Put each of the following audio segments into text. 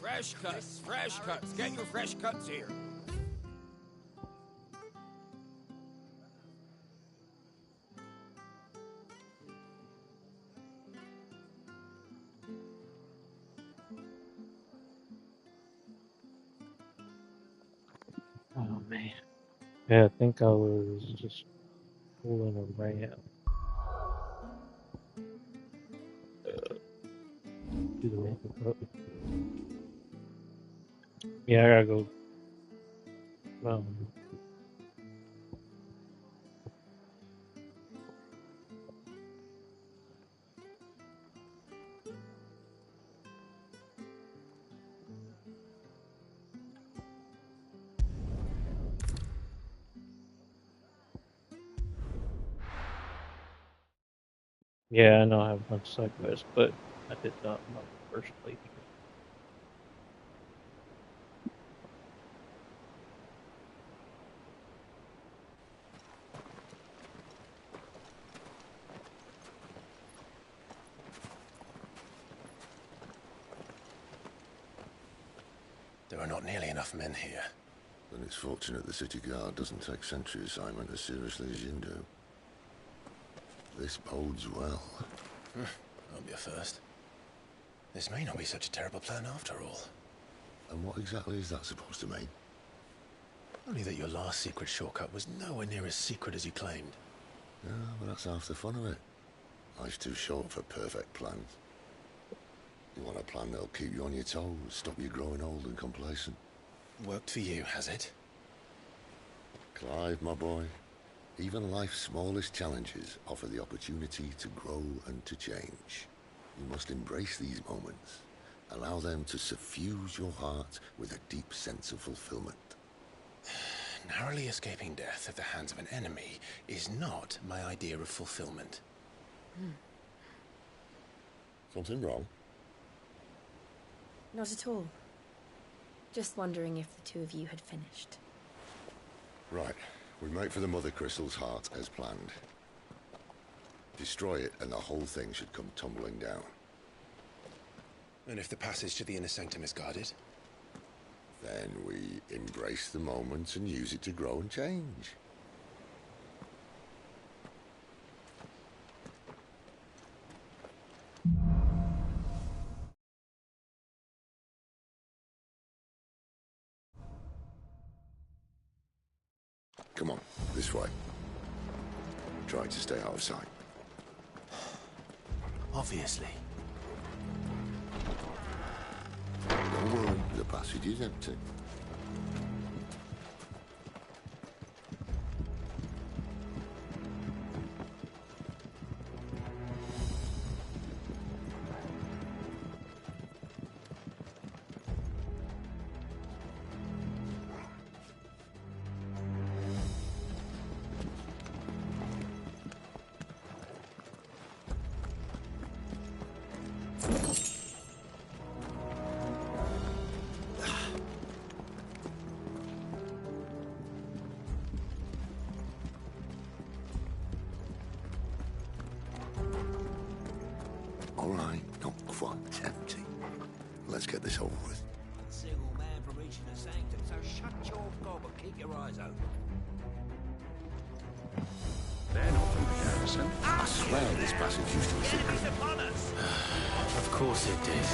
Fresh cuts, fresh cuts. Get your fresh cuts here. Oh man. Yeah, I think I was just fooling around. Do the makeup. Yeah, I gotta go. Um, yeah, I know I have a bunch of side quests, but I did not my first playthrough. There are not nearly enough men here. Then it's fortunate the city guard doesn't take sentry assignment as seriously as you do. This bodes well. Won't be a first. This may not be such a terrible plan after all. And what exactly is that supposed to mean? Only that your last secret shortcut was nowhere near as secret as you claimed. Yeah, but that's half the fun of it. Life's too short for perfect plans. You want a plan that'll keep you on your toes, stop you growing old and complacent. Worked for you, has it? Clive, my boy, even life's smallest challenges offer the opportunity to grow and to change. You must embrace these moments. Allow them to suffuse your heart with a deep sense of fulfillment. Narrowly escaping death at the hands of an enemy is not my idea of fulfillment. Something wrong? Not at all. Just wondering if the two of you had finished. Right. We make for the Mother Crystal's heart as planned. Destroy it and the whole thing should come tumbling down. And if the passage to the inner sanctum is guarded? Then we embrace the moment and use it to grow and change. Come on, this way. Try to stay out of sight. Obviously. Don't worry, the passage is empty. All right, not quite empty. Let's get this over with. Single man for reaching the sanctum, so shut your gob and keep your eyes open. They're not from the garrison. I swear this passage used to be secret. Upon us! Of course it did.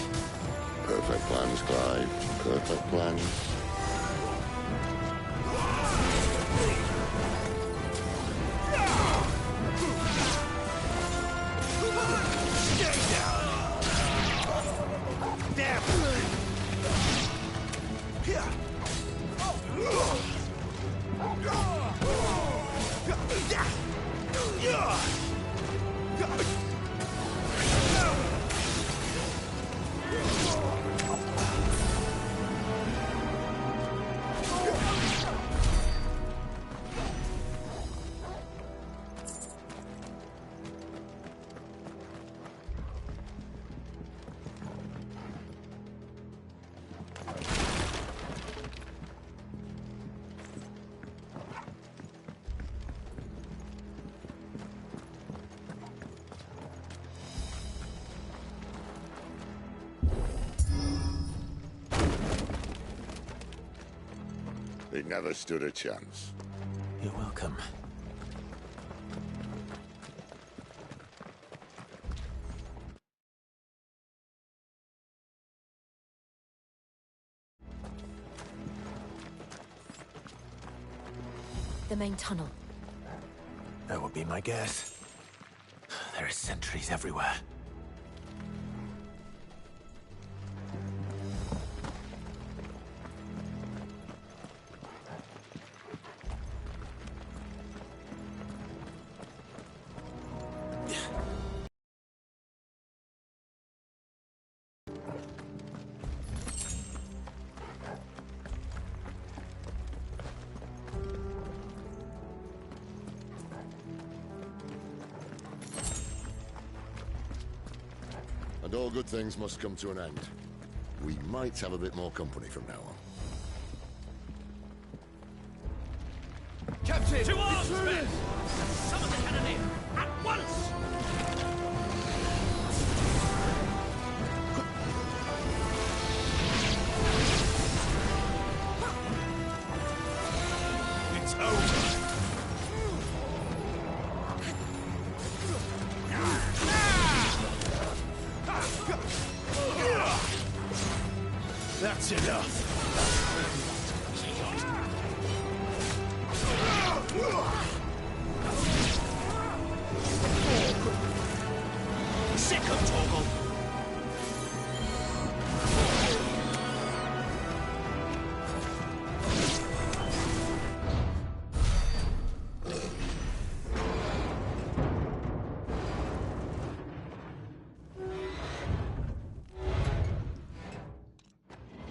Perfect plans, Clive. Perfect plans. It never stood a chance. You're welcome. The main tunnel. That would be my guess. There are sentries everywhere. And all good things must come to an end. We might have a bit more company from now on. Captain! To arms, men! Summon the cannoneer! At once! It's over! That's enough! Sick of Torgal!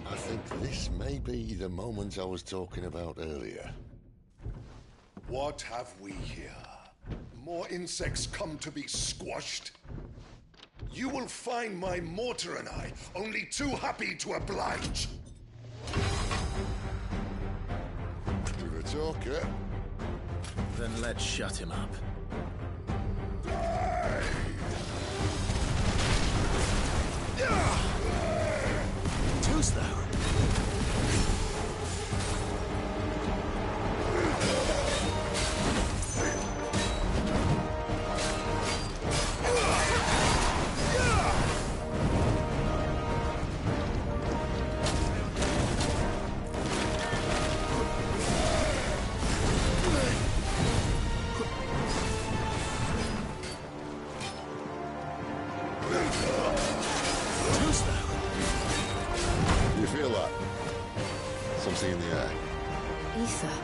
I think this may be the moment I was talking about earlier. What have we here? More insects come to be squashed? You will find my mortar and I only too happy to oblige. With a talker. Then let's shut him up. Too slow. You feel that? Something in the air. Ether.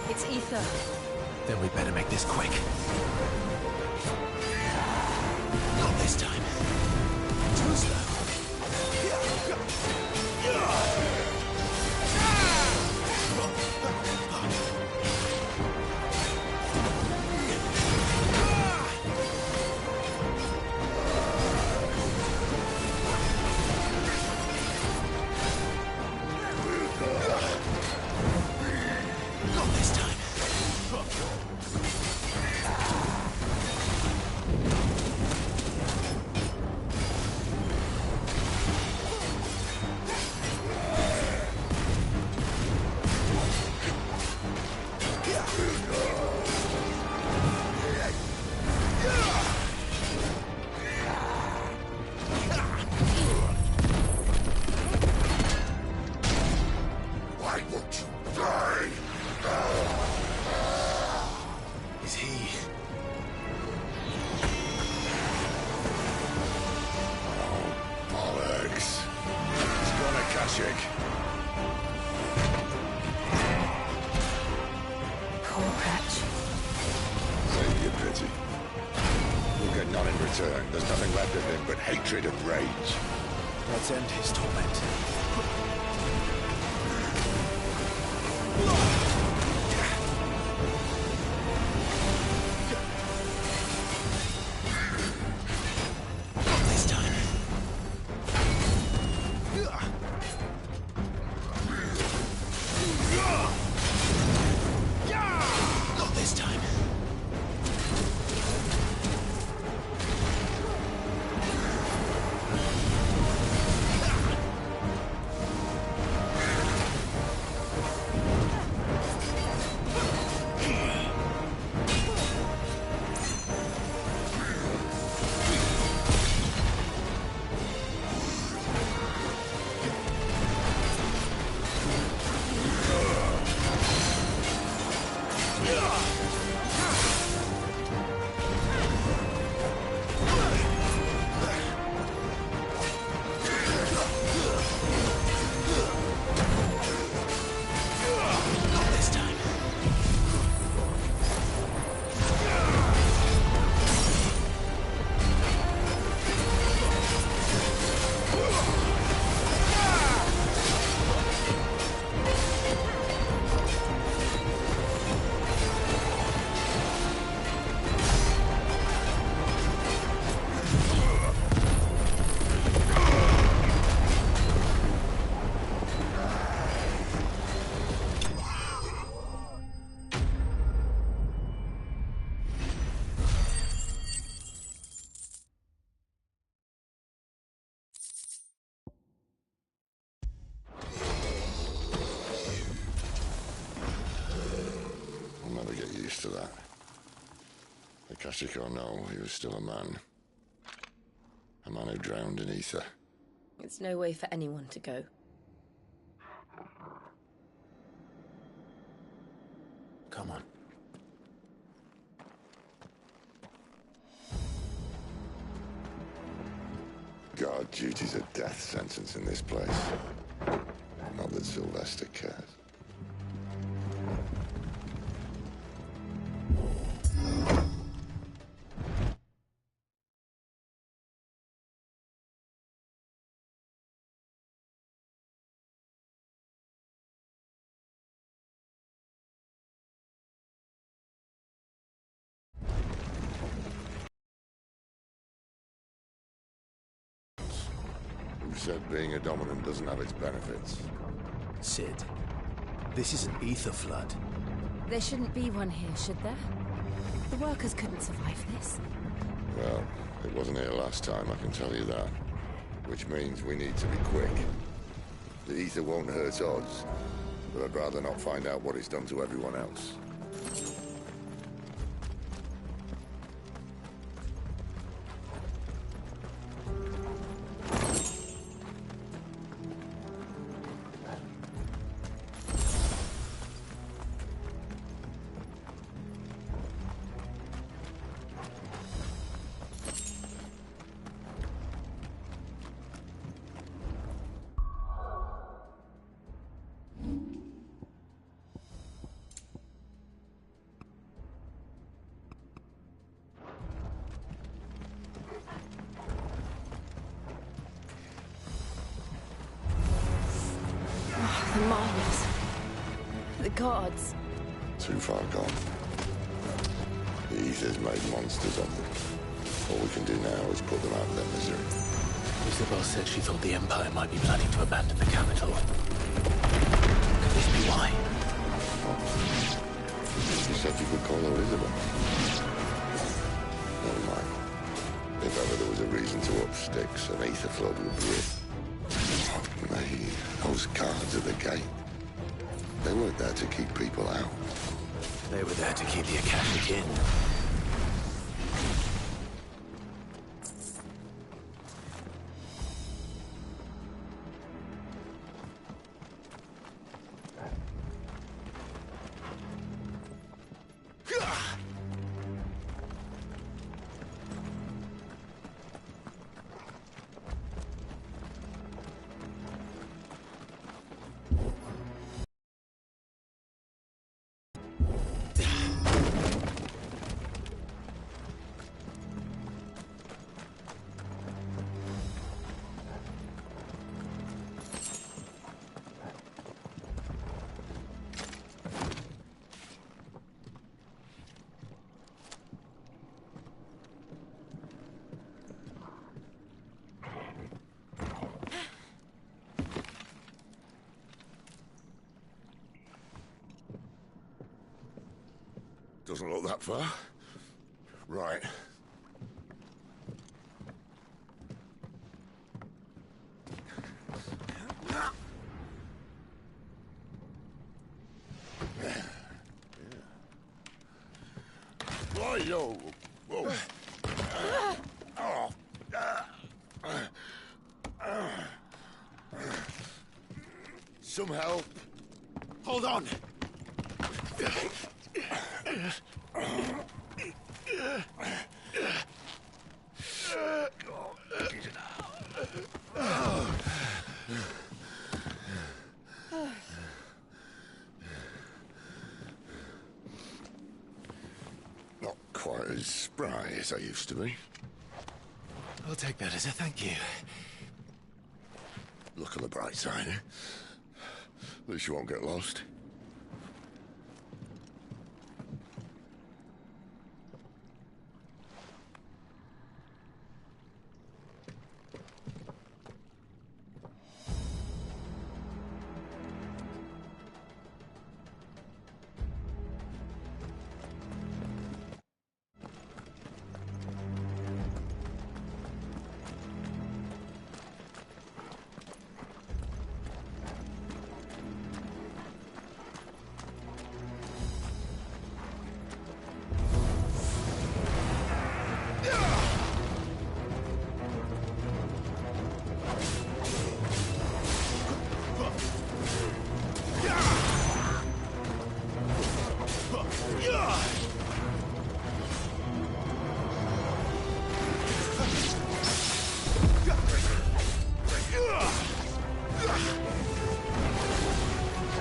It's ether. Then we better make this quick. Not this time. Too slow. Not this time. Why won't you die? Is he? Bollocks. It's gonna Kashyyyk. Poor Cratch. Save your pity. We'll get none in return. There's nothing left of him but hatred and rage. Let's end his torment. Not this time. Not this time. I'll never get used to that. Akashic or no, he was still a man. A man who drowned in ether. It's no way for anyone to go. Come on. Guard duty's a death sentence in this place. Not that Sylvester cares. Who said being a dominant doesn't have its benefits? Sid, this is an ether flood. There shouldn't be one here, should there? The workers couldn't survive this. Well, it wasn't here last time, I can tell you that. Which means we need to be quick. The ether won't hurt odds, but I'd rather not find out what it's done to everyone else. The miners. The guards. Too far gone. The ether's made monsters of them. All we can do now is put them out of their misery. Isabel said she thought the Empire might be planning to abandon the capital. Could this be why? She said you could call her Isabel. Never mind. If ever there was a reason to up sticks, an ether flood would be it. Fuck me. Those guards at the gate. They weren't there to keep people out. They were there to keep the Akashic in. Doesn't look that far. Right. Yo. Whoa. Some help. Hold on! Not quite as spry as I used to be. I'll take that as a thank you. Look on the bright side, eh? At least you won't get lost.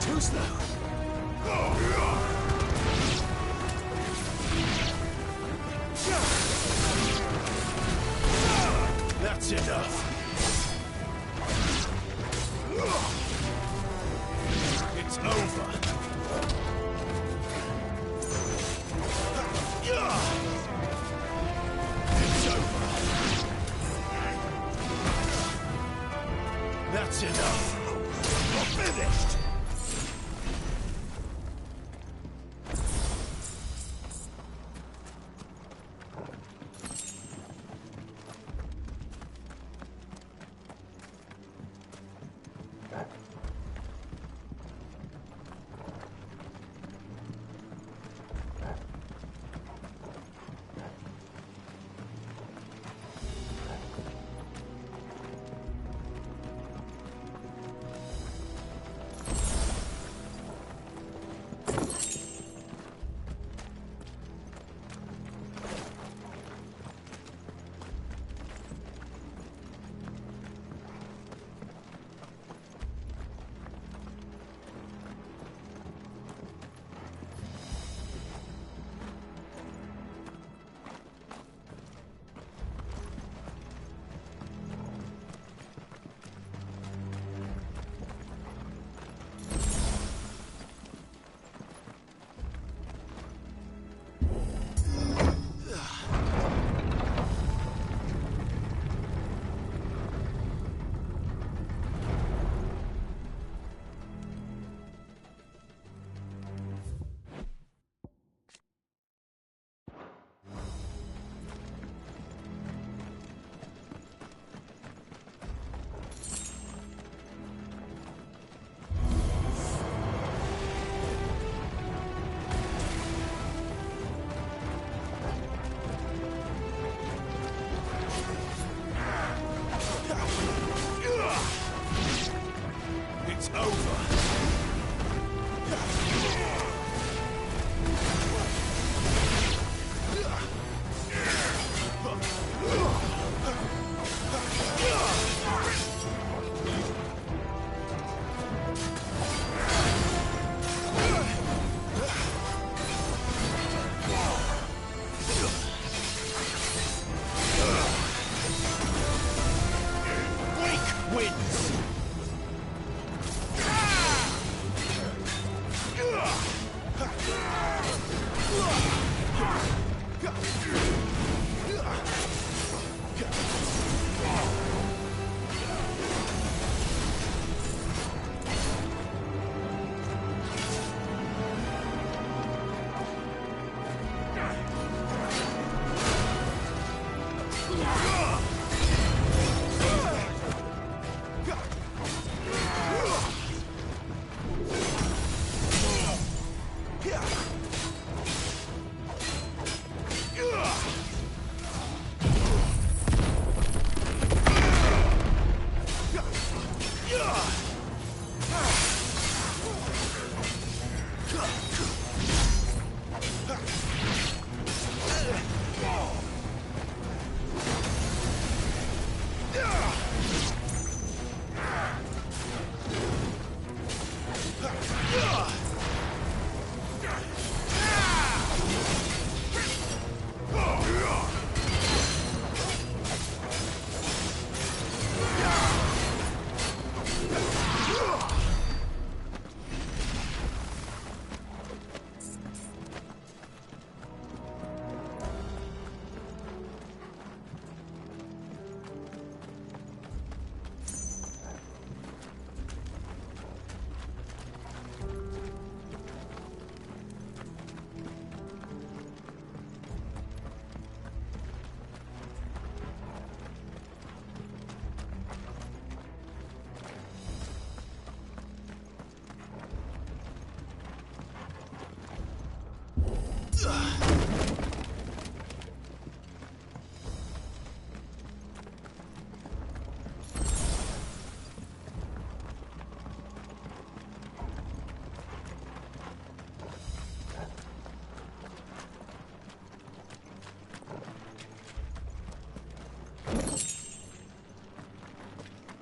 Too slow. That's enough. It's over. It's over. That's enough. You're finished.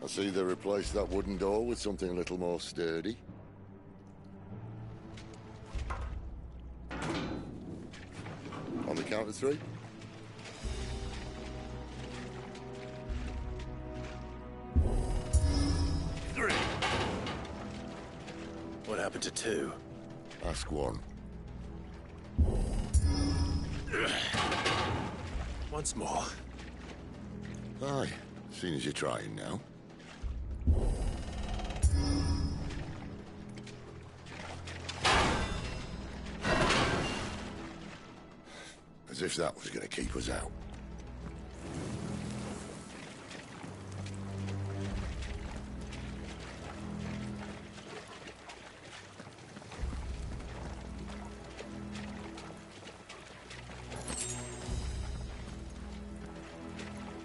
I see they replaced that wooden door with something a little more sturdy. On the count of 3. What happened to 2? Ask 1. Once more. Aye, seeing as you're trying now. As if that was going to keep us out.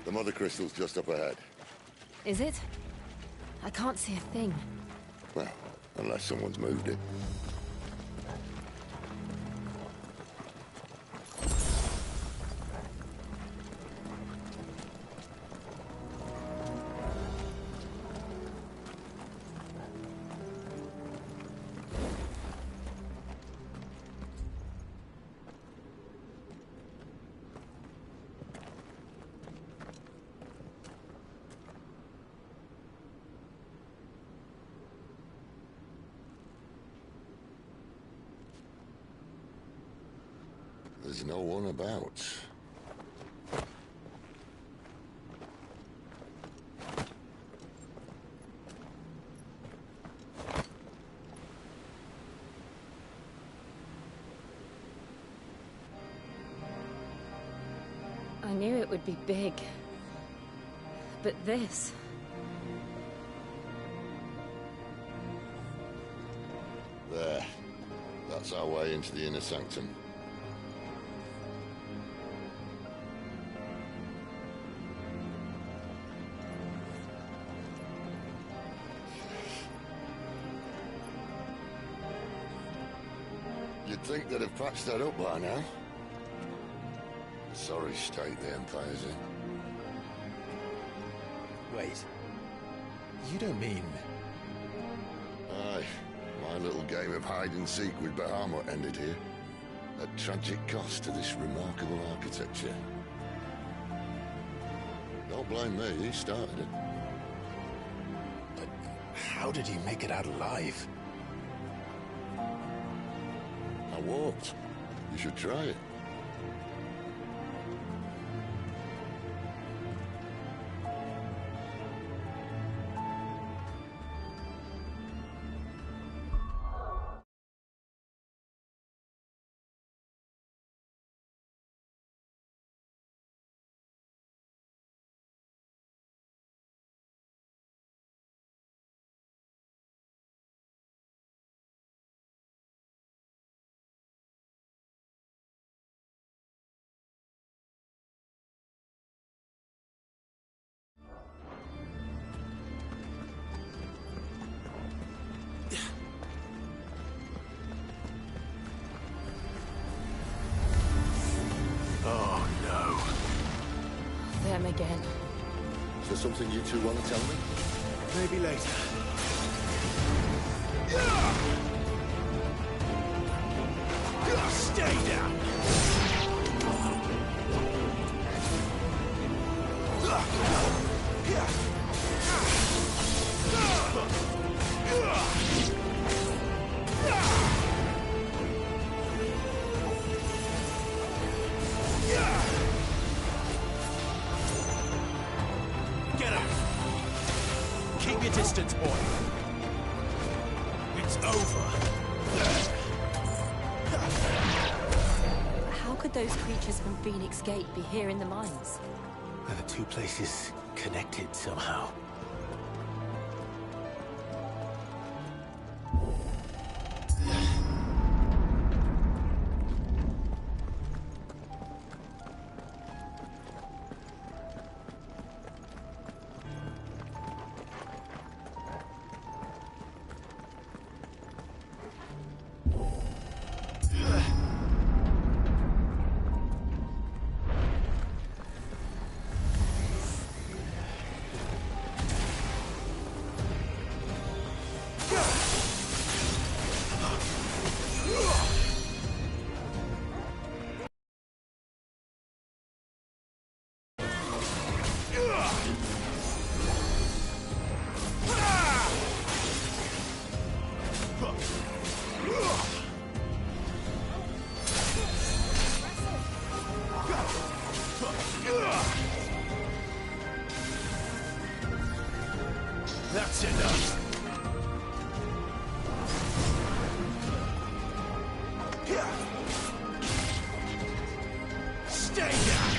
The mother crystal's just up ahead. Is it? I can't see a thing. Well, unless someone's moved it. There's no one about. I knew it would be big. But this... There. That's our way into the inner sanctum. You'd think they'd have patched that up by now. Sorry state the Empire's in. Wait. You don't mean... Aye. My little game of hide-and-seek with Bahamut ended here. At tragic cost to this remarkable architecture. Don't blame me, he started it. But how did he make it out alive? I walked. You should try it. Oh, no. Them again. Is there something you two want to tell me? Maybe later. Stay down! Get up! Keep your distance, boy. It's over. How could those creatures from Phoenix Gate be here in the mines? Are the two places connected somehow? That's enough. Stay down.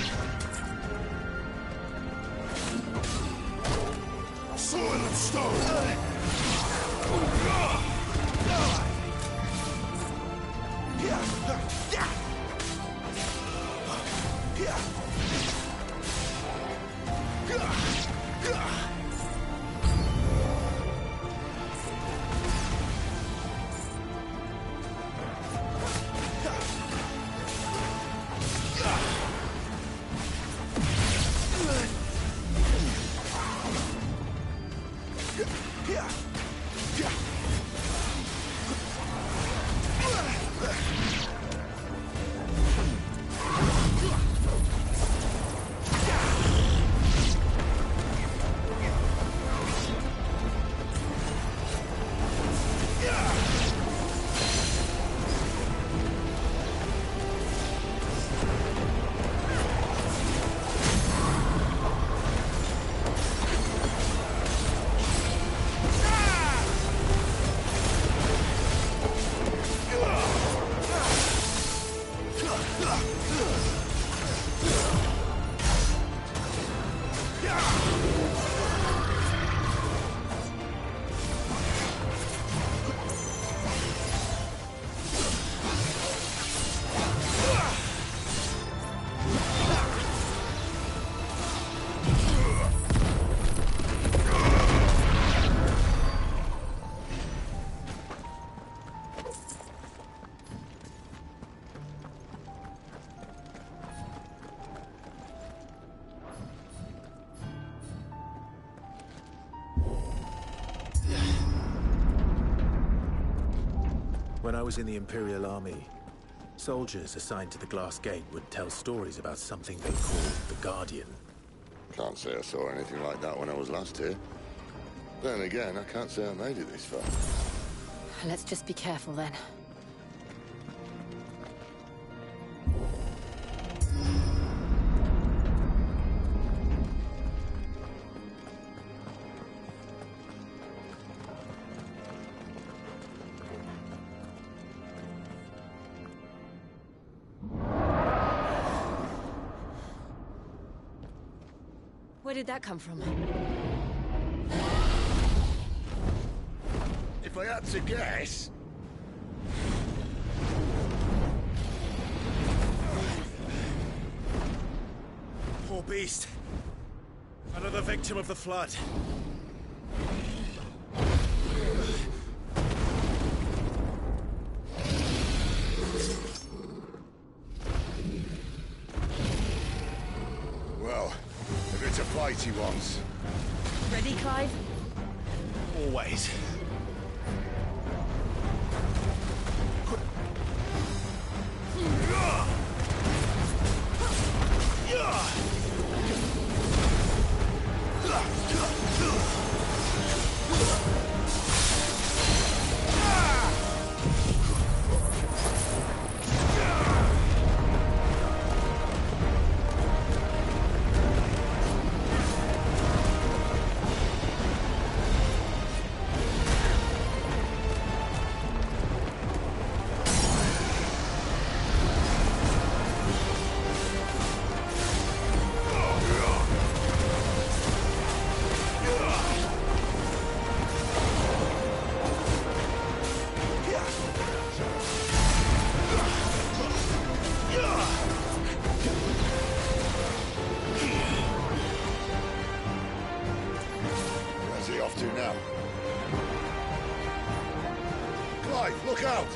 Soil and stone! When I was in the Imperial Army, soldiers assigned to the Glass Gate would tell stories about something they called the Guardian. Can't say I saw anything like that when I was last here. Then again, I can't say I made it this far. Let's just be careful then. Where did that come from? If I had to guess... Poor beast. Another victim of the Flood. Well, if it's a fight he wants. Ready, Clive? Always. Where's he off to now? Clive, look out!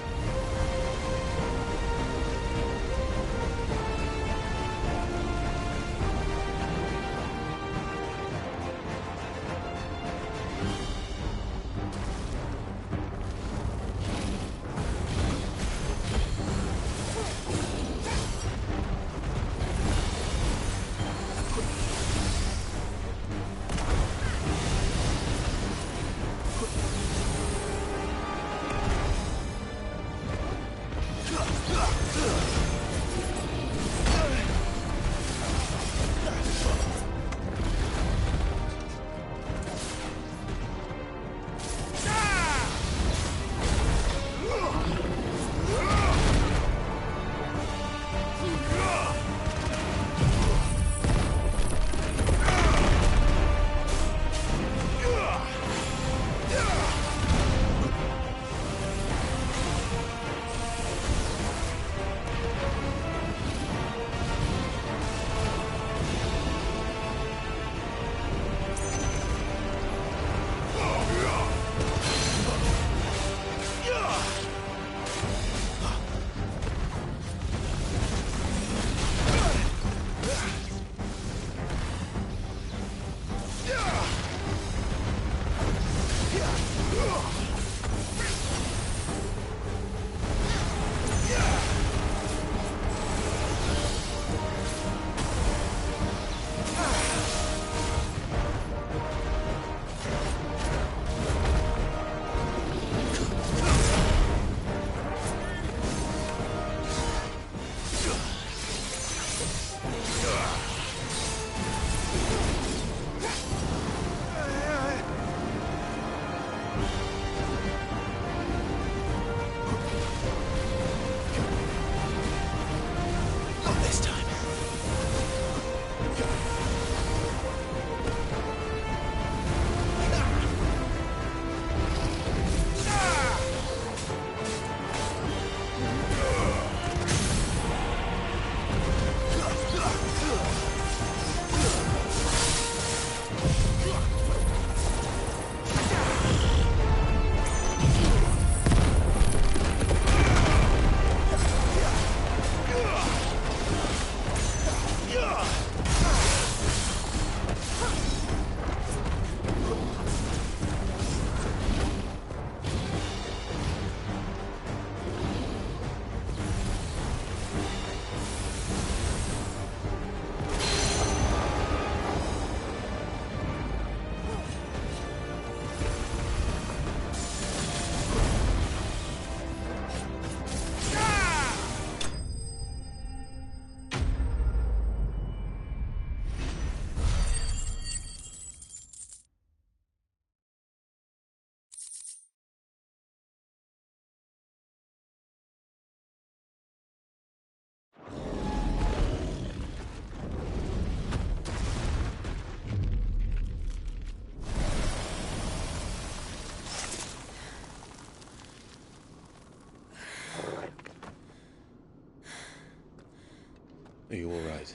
Are you all right?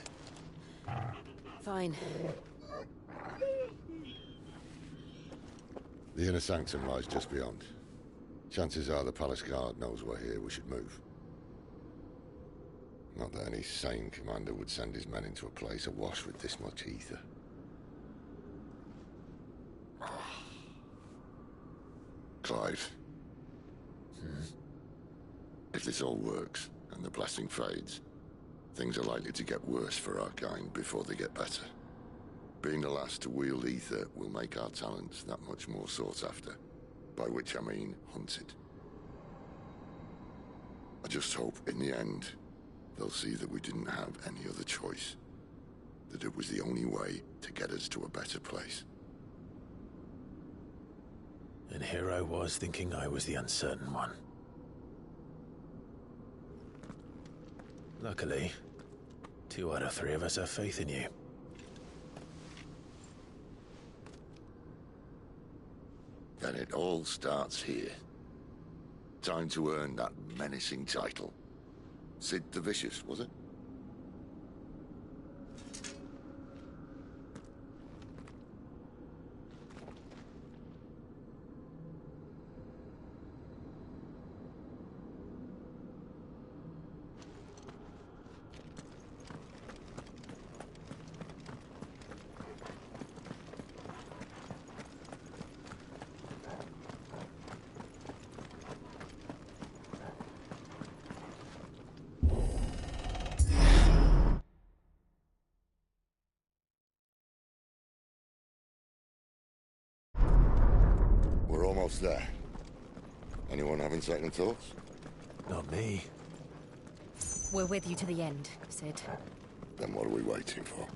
Fine. The inner sanctum lies just beyond. Chances are the palace guard knows we're here. We should move. Not that any sane commander would send his men into a place awash with this much ether. Clive. If this all works, and the blessing fades, things are likely to get worse for our kind before they get better. Being the last to wield ether will make our talents that much more sought after. By which I mean hunted. I just hope, in the end, they'll see that we didn't have any other choice. That it was the only way to get us to a better place. And here I was thinking I was the uncertain one. Luckily, 2 out of 3 of us have faith in you. Then it all starts here. Time to earn that menacing title. Sid the Vicious, was it? We're almost there. Anyone having second thoughts? Not me. We're with you to the end, Sid. Then what are we waiting for?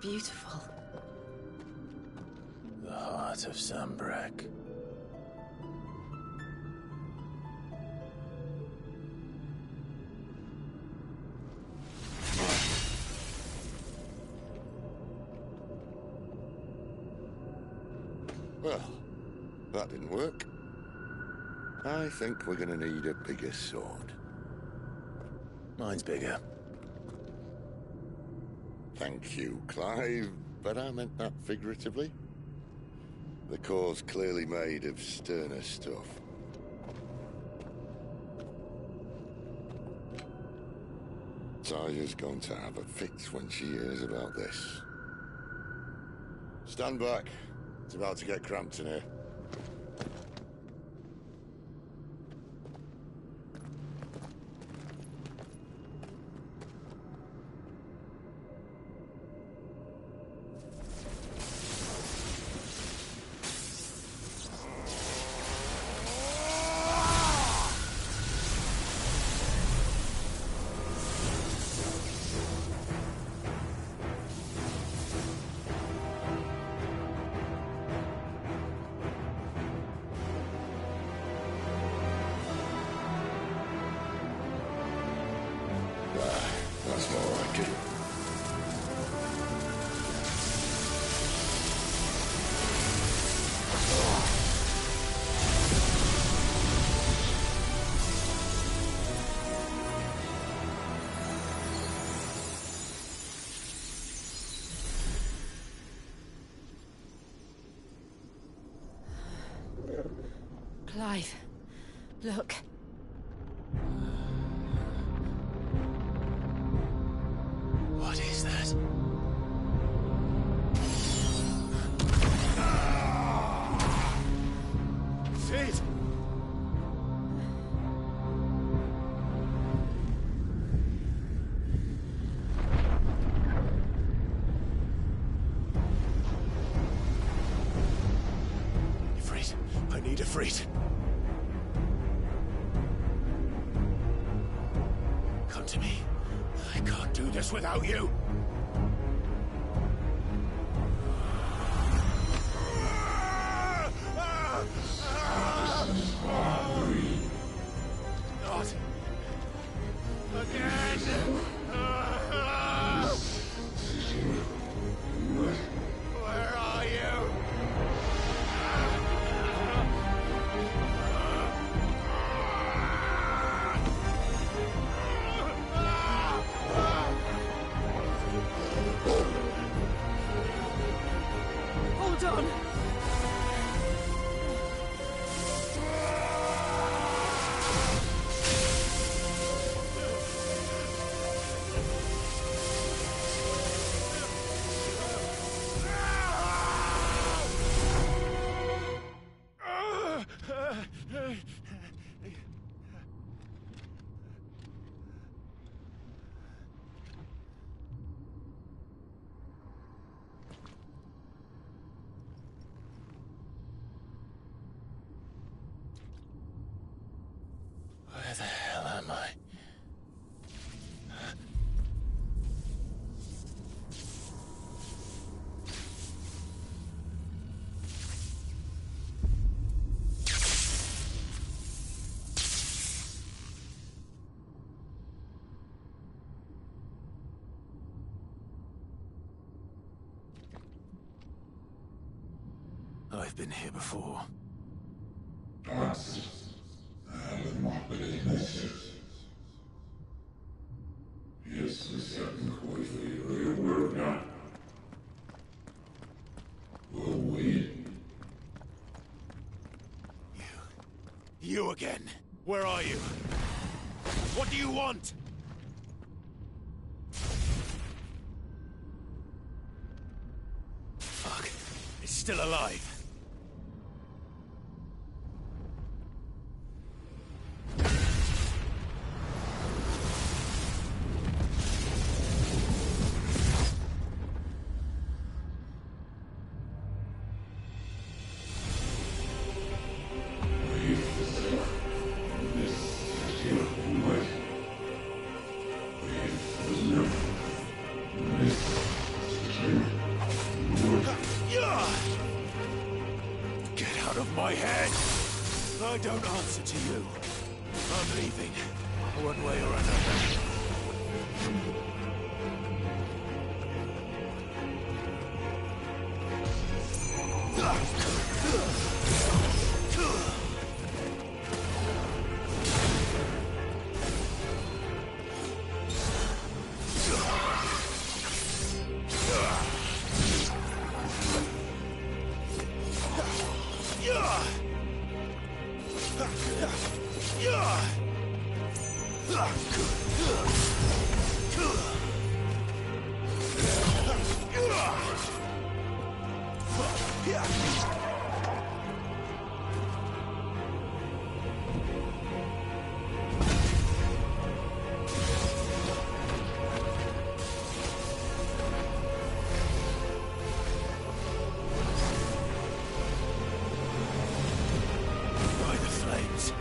Beautiful. The heart of Zambrak. Well, that didn't work. I think we're gonna need a bigger sword. Mine's bigger. Thank you, Clive, but I meant that figuratively. The core's clearly made of sterner stuff. Taya's going to have a fit when she hears about this. Stand back. It's about to get cramped in here. That's more like it. Clive, look. What is that? Sid! I need Ifrit. Come to me. I can't do this without you. Not again. Where are you? Hold on! Where the hell am I? I've been here before. You again. Where are you? What do you want? Fuck. It's still alive. Get out of my head! I don't answer to you. I'm leaving, one way or another. By the flames.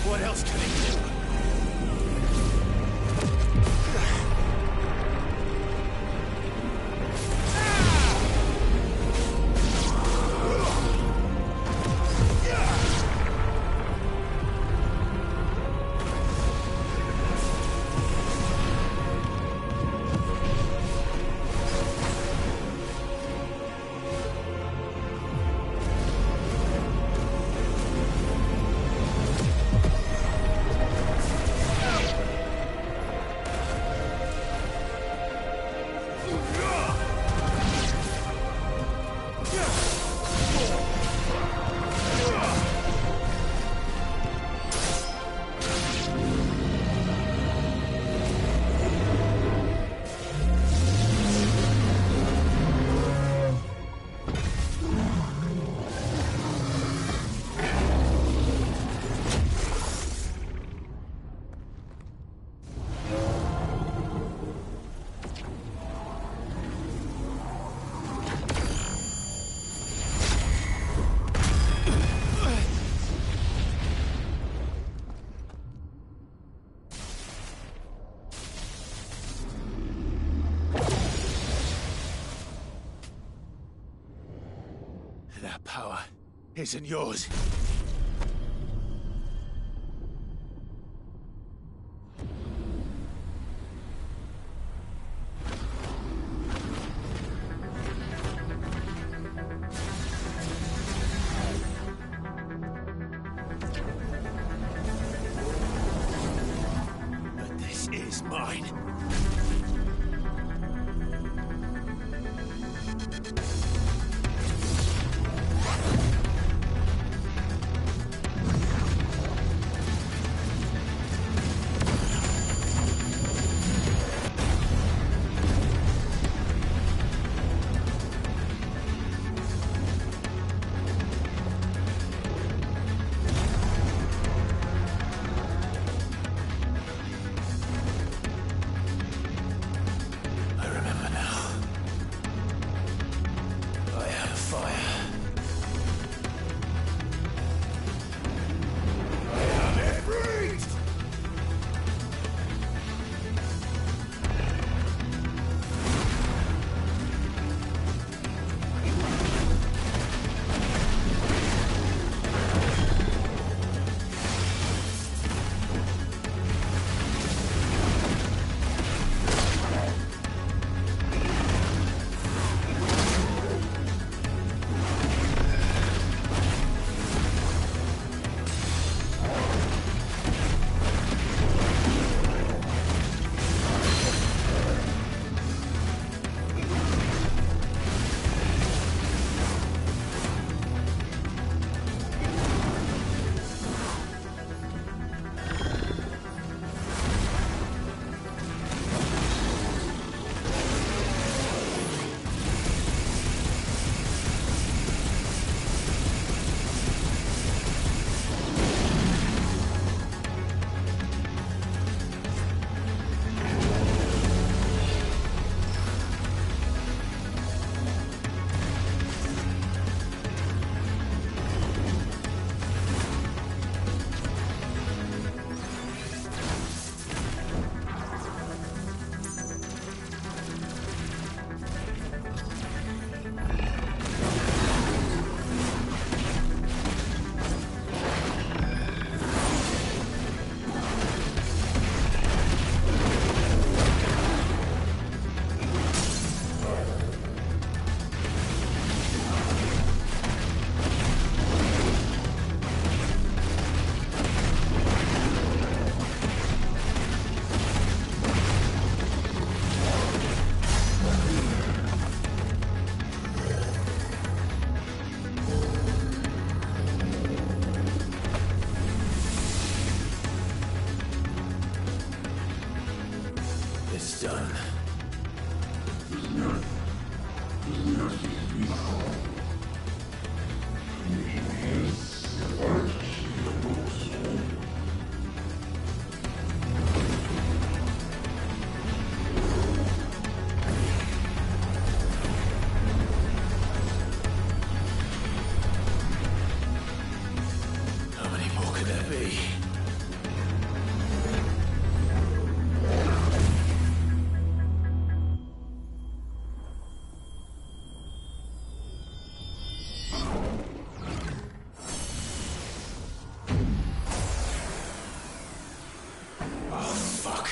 What else can he do? That power isn't yours. But this is mine. I remember now. I had a fire. I have it breathed! It's done. How many more could there be? Oh, fuck.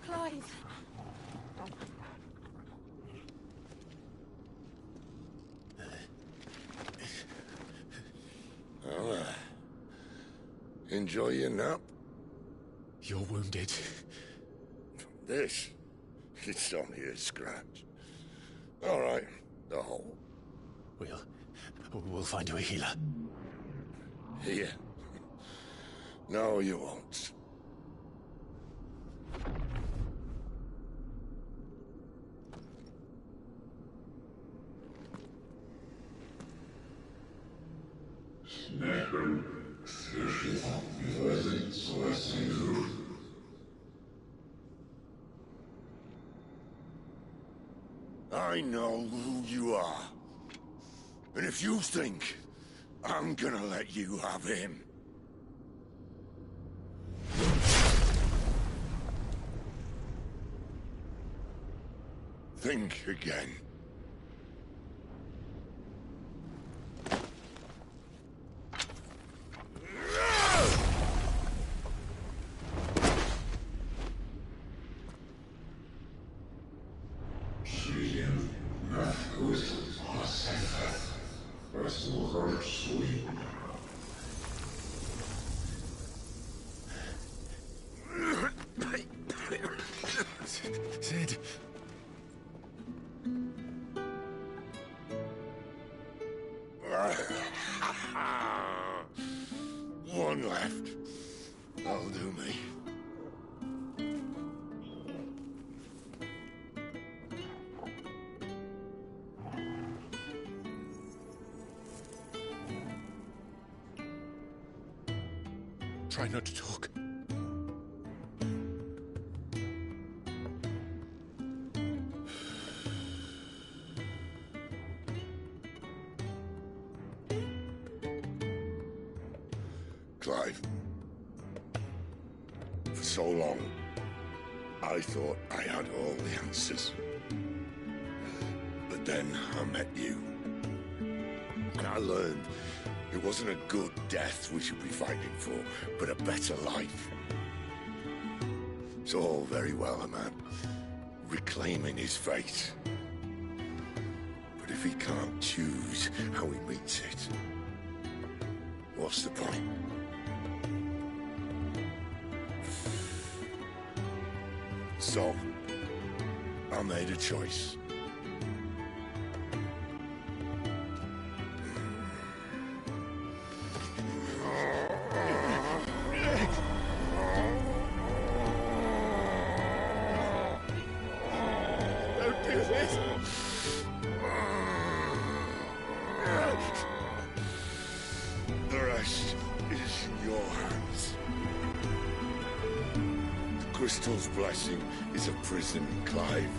Clive. Well, enjoy your nap. You're wounded. This? It's only a scratch. All right, the hole. We'll find you a healer. Here. No, you won't. I know who you are. And if you think I'm gonna let you have him... think again. Sid. One left. That'll do me. Try not to talk. Clive. For so long, I thought I had all the answers. But then I met you. And I learned it wasn't a good death we should be fighting for, but a better life. It's all very well, a man reclaiming his fate. But if he can't choose how he meets it, what's the point? So, I made a choice. Don't do this! The rest is in your hands. The Crystal's blessing is a prison, Clive.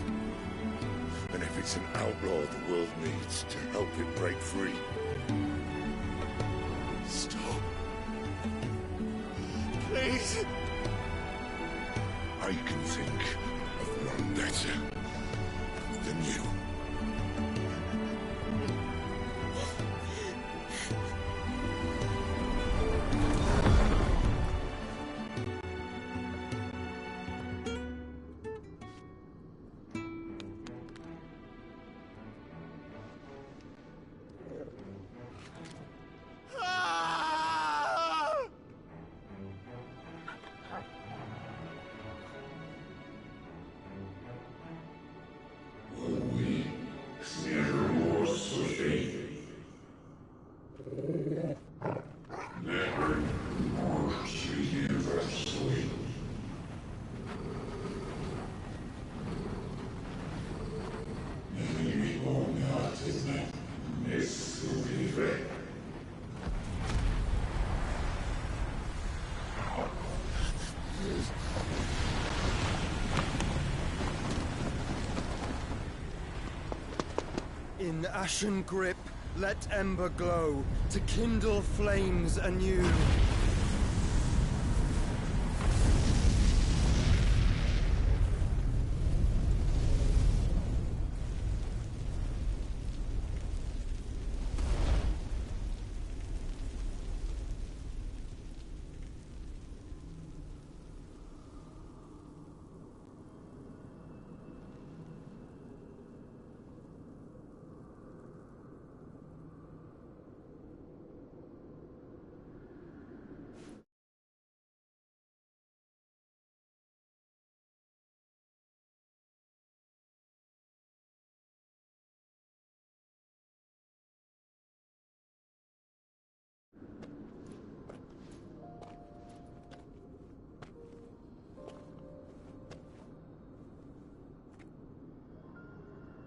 And if it's an outlaw the world needs to help it break free... Stop. Please. I can think of one better than you. In ashen grip, let ember glow, to kindle flames anew.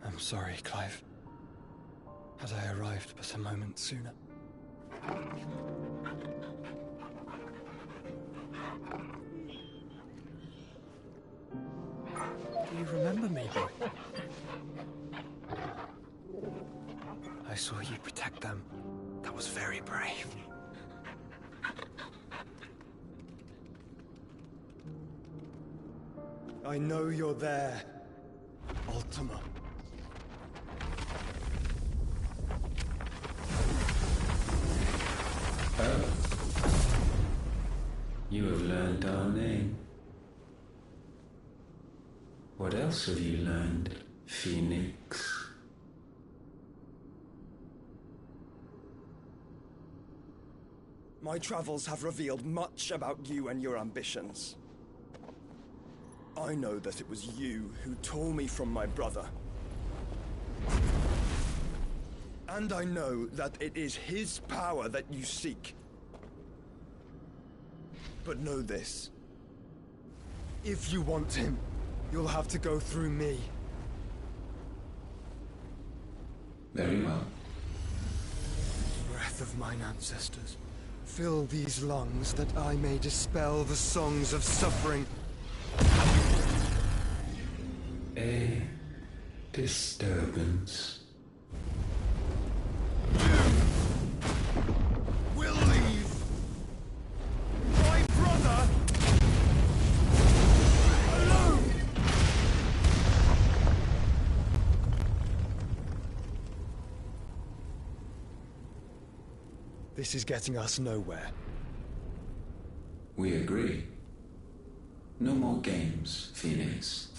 I'm sorry, Clive. Had I arrived but a moment sooner. Do you remember me, boy? I saw you protect them. That was very brave. I know you're there, Ultima. Oh. You have learned our name. What else have you learned, Phoenix? My travels have revealed much about you and your ambitions. I know that it was you who tore me from my brother. And I know that it is his power that you seek. But know this. If you want him, you'll have to go through me. Very well. Breath of mine ancestors, fill these lungs that I may dispel the songs of suffering. A disturbance. We'll leave. My brother alone. This is getting us nowhere. We agree. No more games, Phoenix.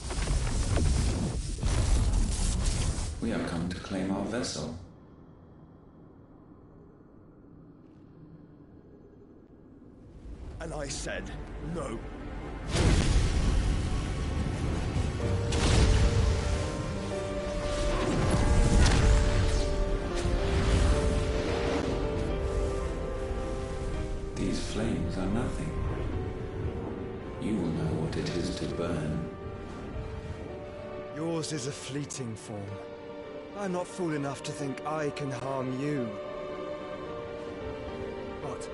We have come to claim our vessel. And I said no. These flames are nothing. You will know what it is to burn. Yours is a fleeting form. I'm not fool enough to think I can harm you. But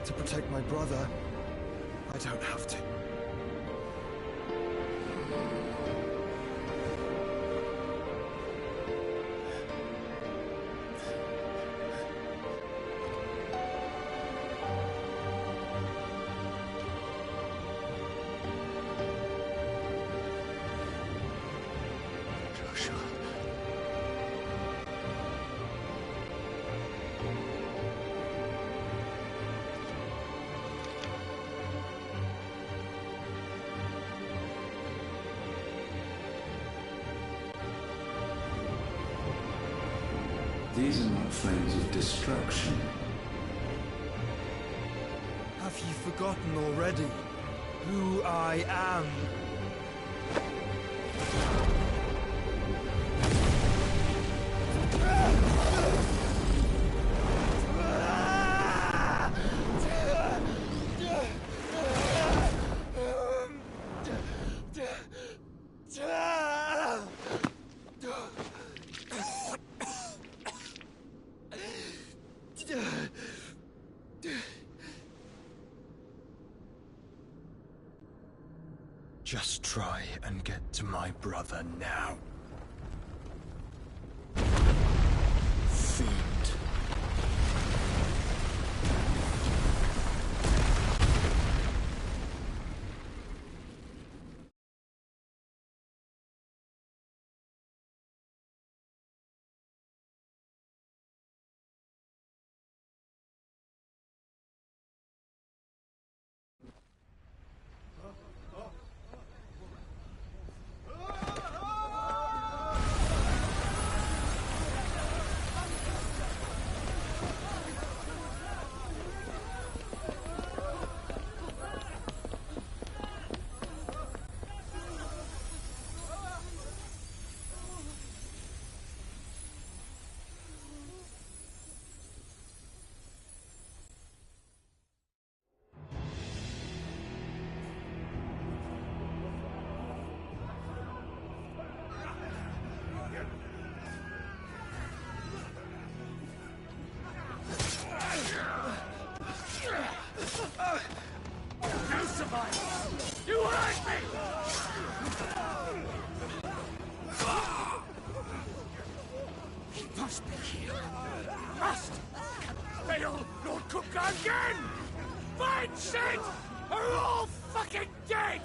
to protect my brother, I don't have to. These are not flames of destruction. Have you forgotten already who I am? Just try and get to my brother now. must be here. Must! Fail Lord Kupka again! Find Sid! Are all fucking dead!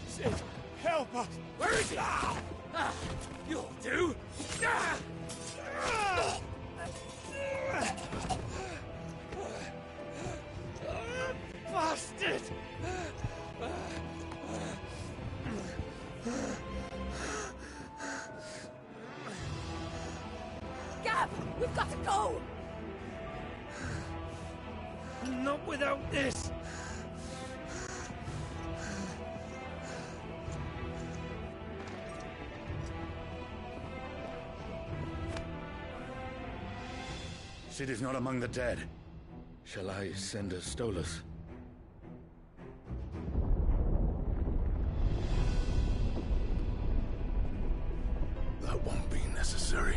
Sid, help us! Where is he? You'll do! Bastard! Gab, we've got to go! Not without this! Sid is not among the dead. Shall I send a Stolas? That won't be necessary.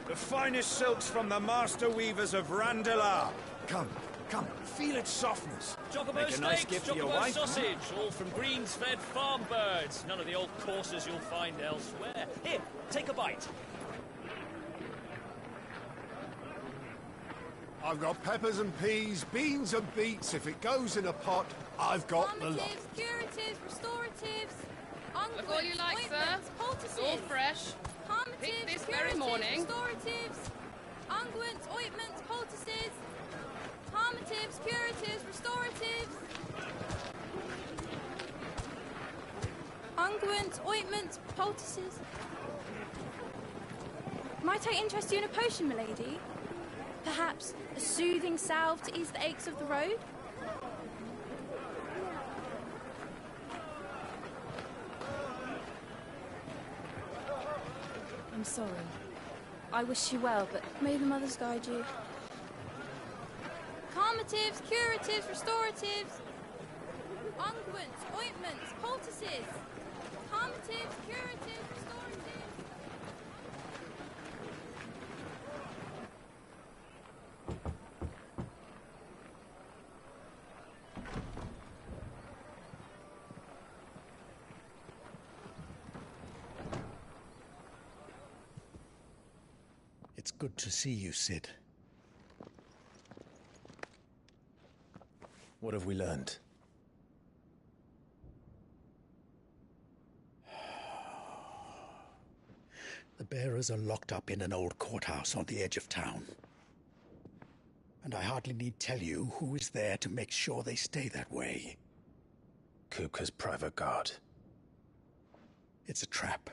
The finest silks from the master weavers of Randalar. Come, come, feel its softness. Chocobo Make a nice steaks, gift for your Chocobo wife. sausage, all from greens-fed farm birds. None of the old courses you'll find elsewhere. Here, take a bite. I've got peppers and peas, beans and beets. If it goes in a pot, I've got the lot. Calmatives, curatives, restoratives, Look all you like, sir. ointments, poultices. It's all fresh. Calmatives, Pick this very curatives, morning. restoratives, unguents, ointments, poultices. Calmatives, curatives, restoratives. Unguents, ointments, poultices. Might I interest you in a potion, milady? Perhaps a soothing salve to ease the aches of the road? I'm sorry. I wish you well, but may the mothers guide you. Calmatives, curatives, restoratives. Unguents, ointments, poultices. Calmatives, curatives, restoratives. It's good to see you, Sid. What have we learned? The bearers are locked up in an old courthouse on the edge of town. And I hardly need tell you who is there to make sure they stay that way. Kupka's private guard. It's a trap.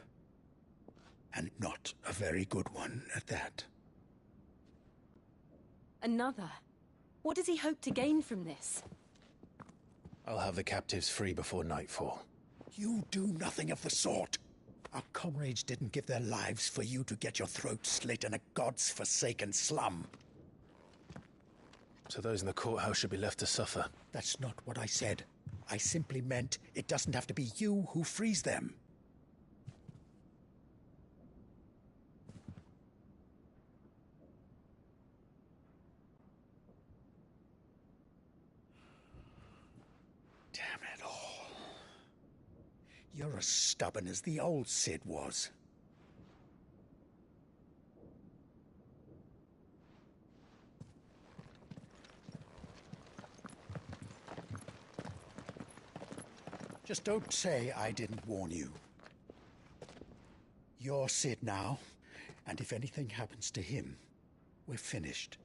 And not a very good one at that. Another? What does he hope to gain from this? I'll have the captives free before nightfall. You do nothing of the sort. Our comrades didn't give their lives for you to get your throat slit in a god's forsaken slum. So those in the courthouse should be left to suffer. That's not what I said. I simply meant it doesn't have to be you who frees them. Damn it all. You're as stubborn as the old Sid was. Just don't say I didn't warn you. You're Sid now, and if anything happens to him, we're finished.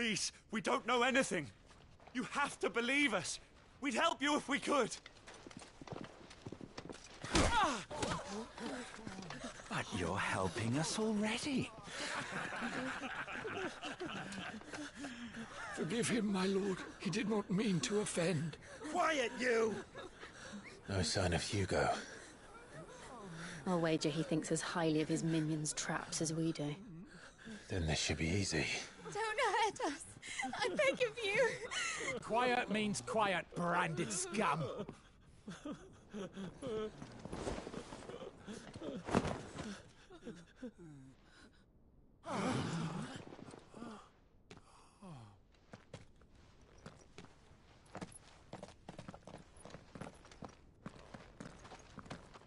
Please, we don't know anything. You have to believe us. We'd help you if we could. But you're helping us already. Forgive him, my lord. He did not mean to offend. Quiet, you! No sign of Hugo. I'll wager he thinks as highly of his minions' traps as we do. Then this should be easy. Don't hurt us. I beg of you. Quiet means quiet, branded scum.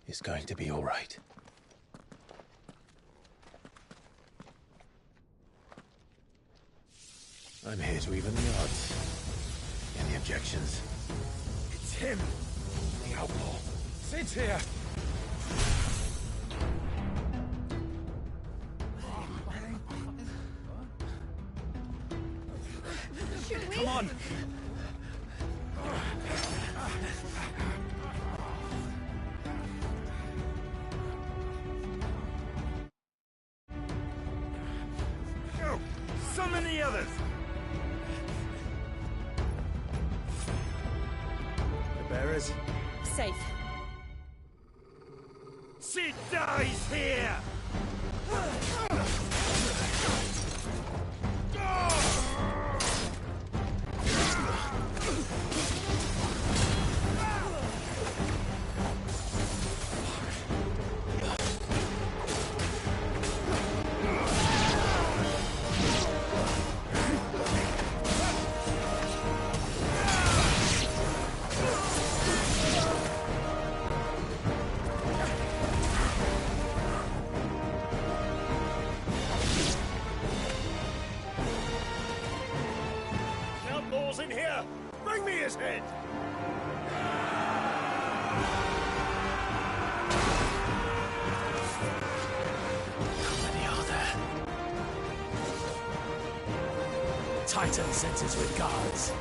It's going to be all right. I'm here to even the odds. Any objections? It's him, the outlaw. Sit here. Should we? Come on! Go! Summon the others! The bearers? Safe. Sid dies here! Outlaws in here! Bring me his head! How many are there? Titan sentries with guards.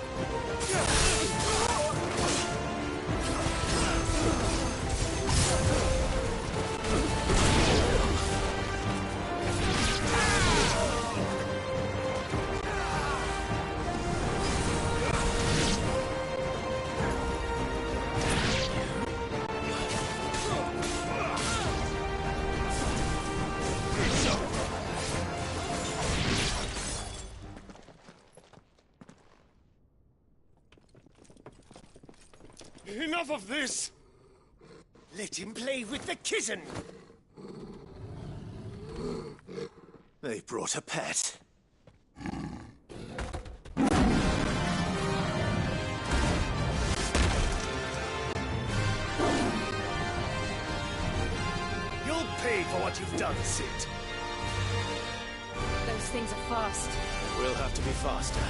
Enough of this! Let him play with the kitten! They brought a pet. You'll pay for what you've done, Sid. Those things are fast. We'll have to be faster.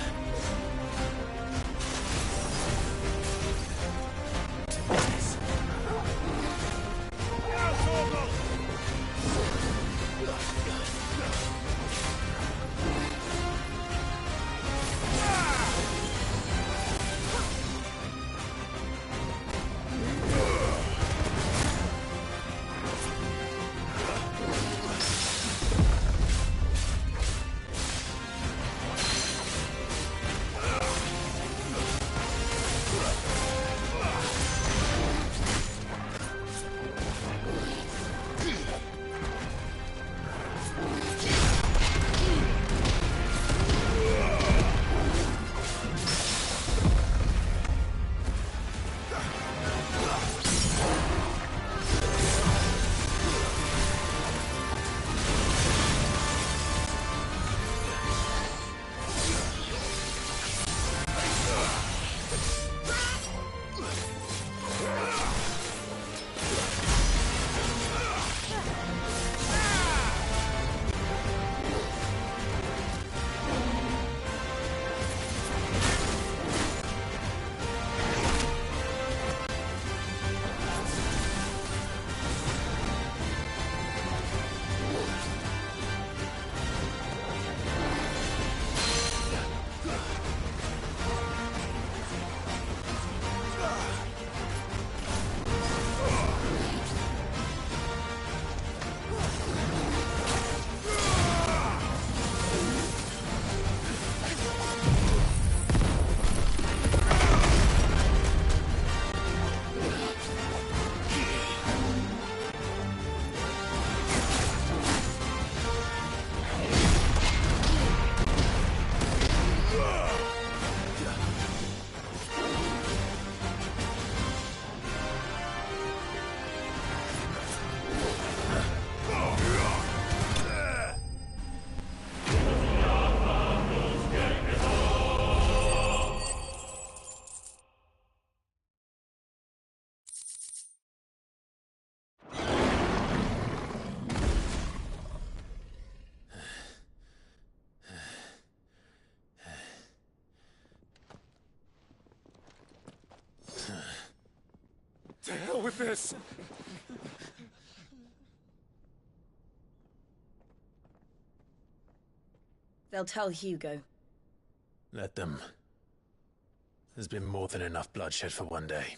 deal with this. They'll tell Hugo. Let them. There's been more than enough bloodshed for one day.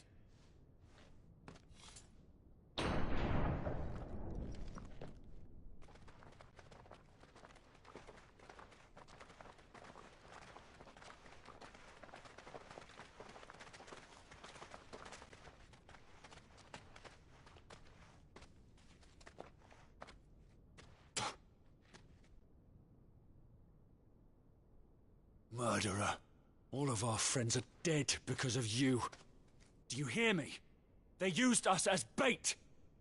Murderer. All of our friends are dead because of you. Do you hear me? They used us as bait.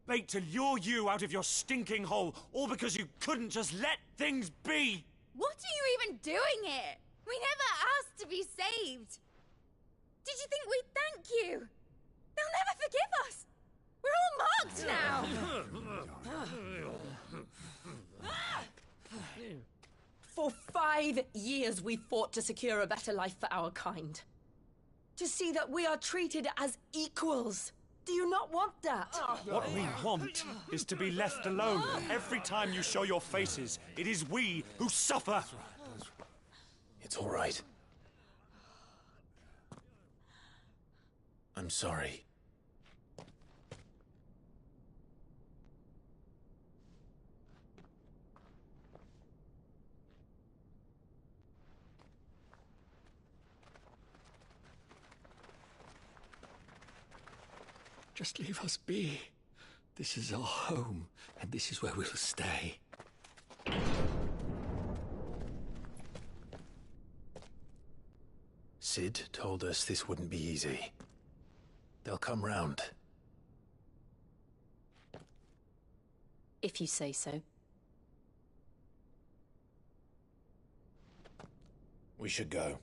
Bait to lure you out of your stinking hole, all because you couldn't just let things be. What are you even doing here? We never asked to be saved. Did you think we'd thank you? They'll never forgive us. We're all marked now. For 5 years we fought to secure a better life for our kind. To see that we are treated as equals. Do you not want that? What we want is to be left alone. Every time you show your faces, it is we who suffer. It's all right. I'm sorry. Just leave us be. This is our home, and this is where we'll stay. Cid told us this wouldn't be easy. They'll come round. If you say so. We should go.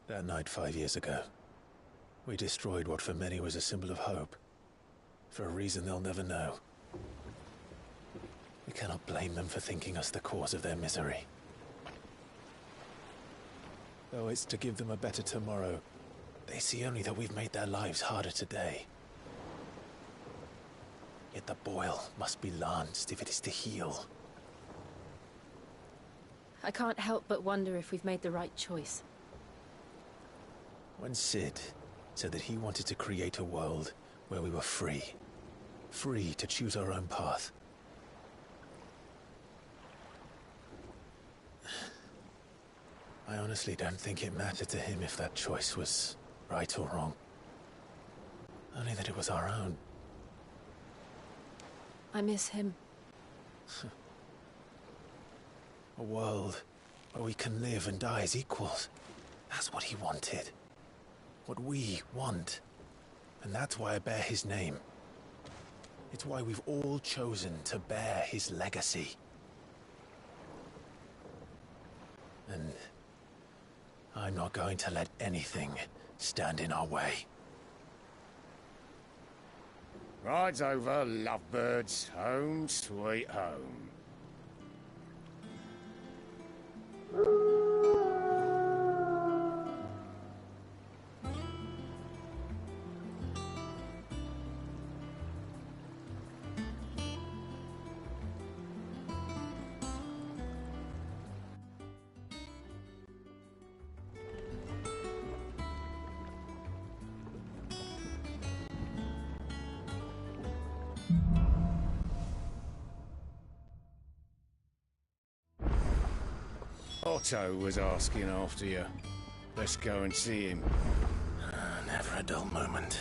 That night 5 years ago, we destroyed what for many was a symbol of hope. For a reason they'll never know. We cannot blame them for thinking us the cause of their misery. Though it's to give them a better tomorrow, they see only that we've made their lives harder today. Yet the boil must be lanced if it is to heal. I can't help but wonder if we've made the right choice. When Cid said that he wanted to create a world where we were free. Free to choose our own path. I honestly don't think it mattered to him if that choice was right or wrong. Only that it was our own. I miss him. A world where we can live and die as equals. That's what he wanted. What we want. And that's why I bear his name. It's why we've all chosen to bear his legacy. And I'm not going to let anything stand in our way. Ride's over, lovebirds. Home sweet home. Otto was asking after you. Let's go and see him. Never a dull moment.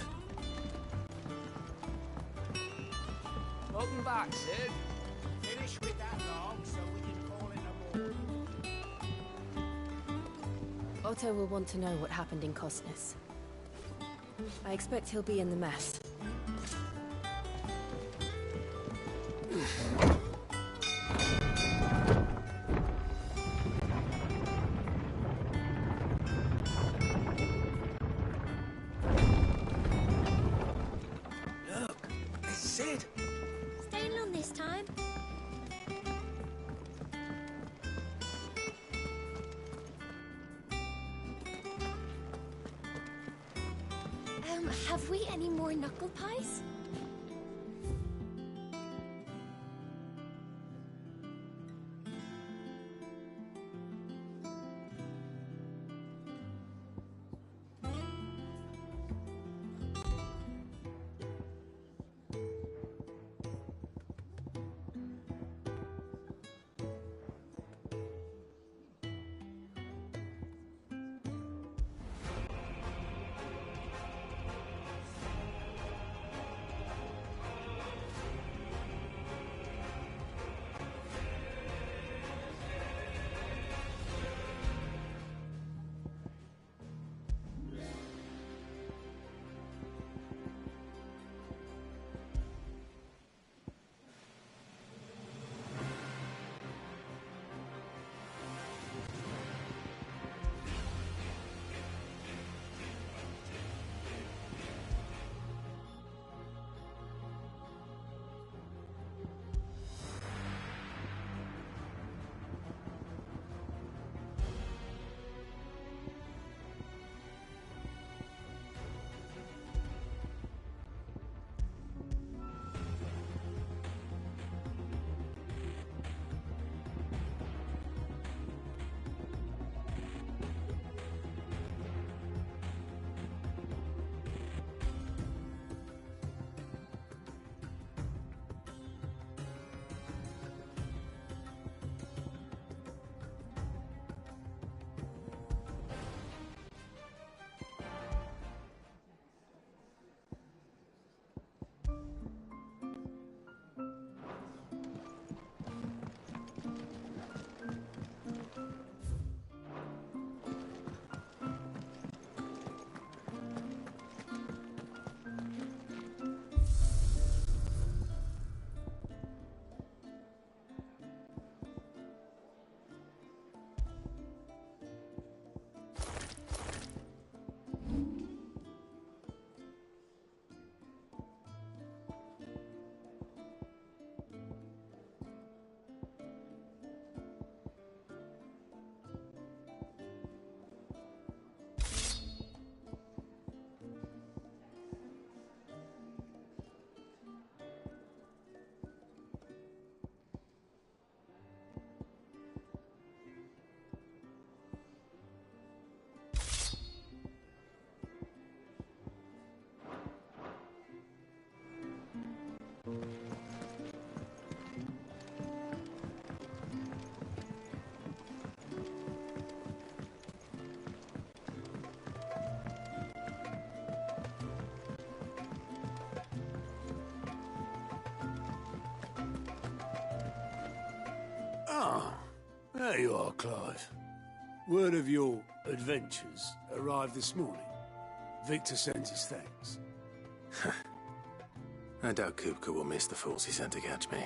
Welcome back, Sid. Finish with that log so we can call in a board. Otto will want to know what happened in Costness. I expect he'll be in the mess. Look, it's Sid. Staying long this time? Have we any more knuckle pies? Ah, there you are, Clive. Word of your adventures arrived this morning. Victor sends his thanks. I doubt Kupka will miss the fools he sent to catch me.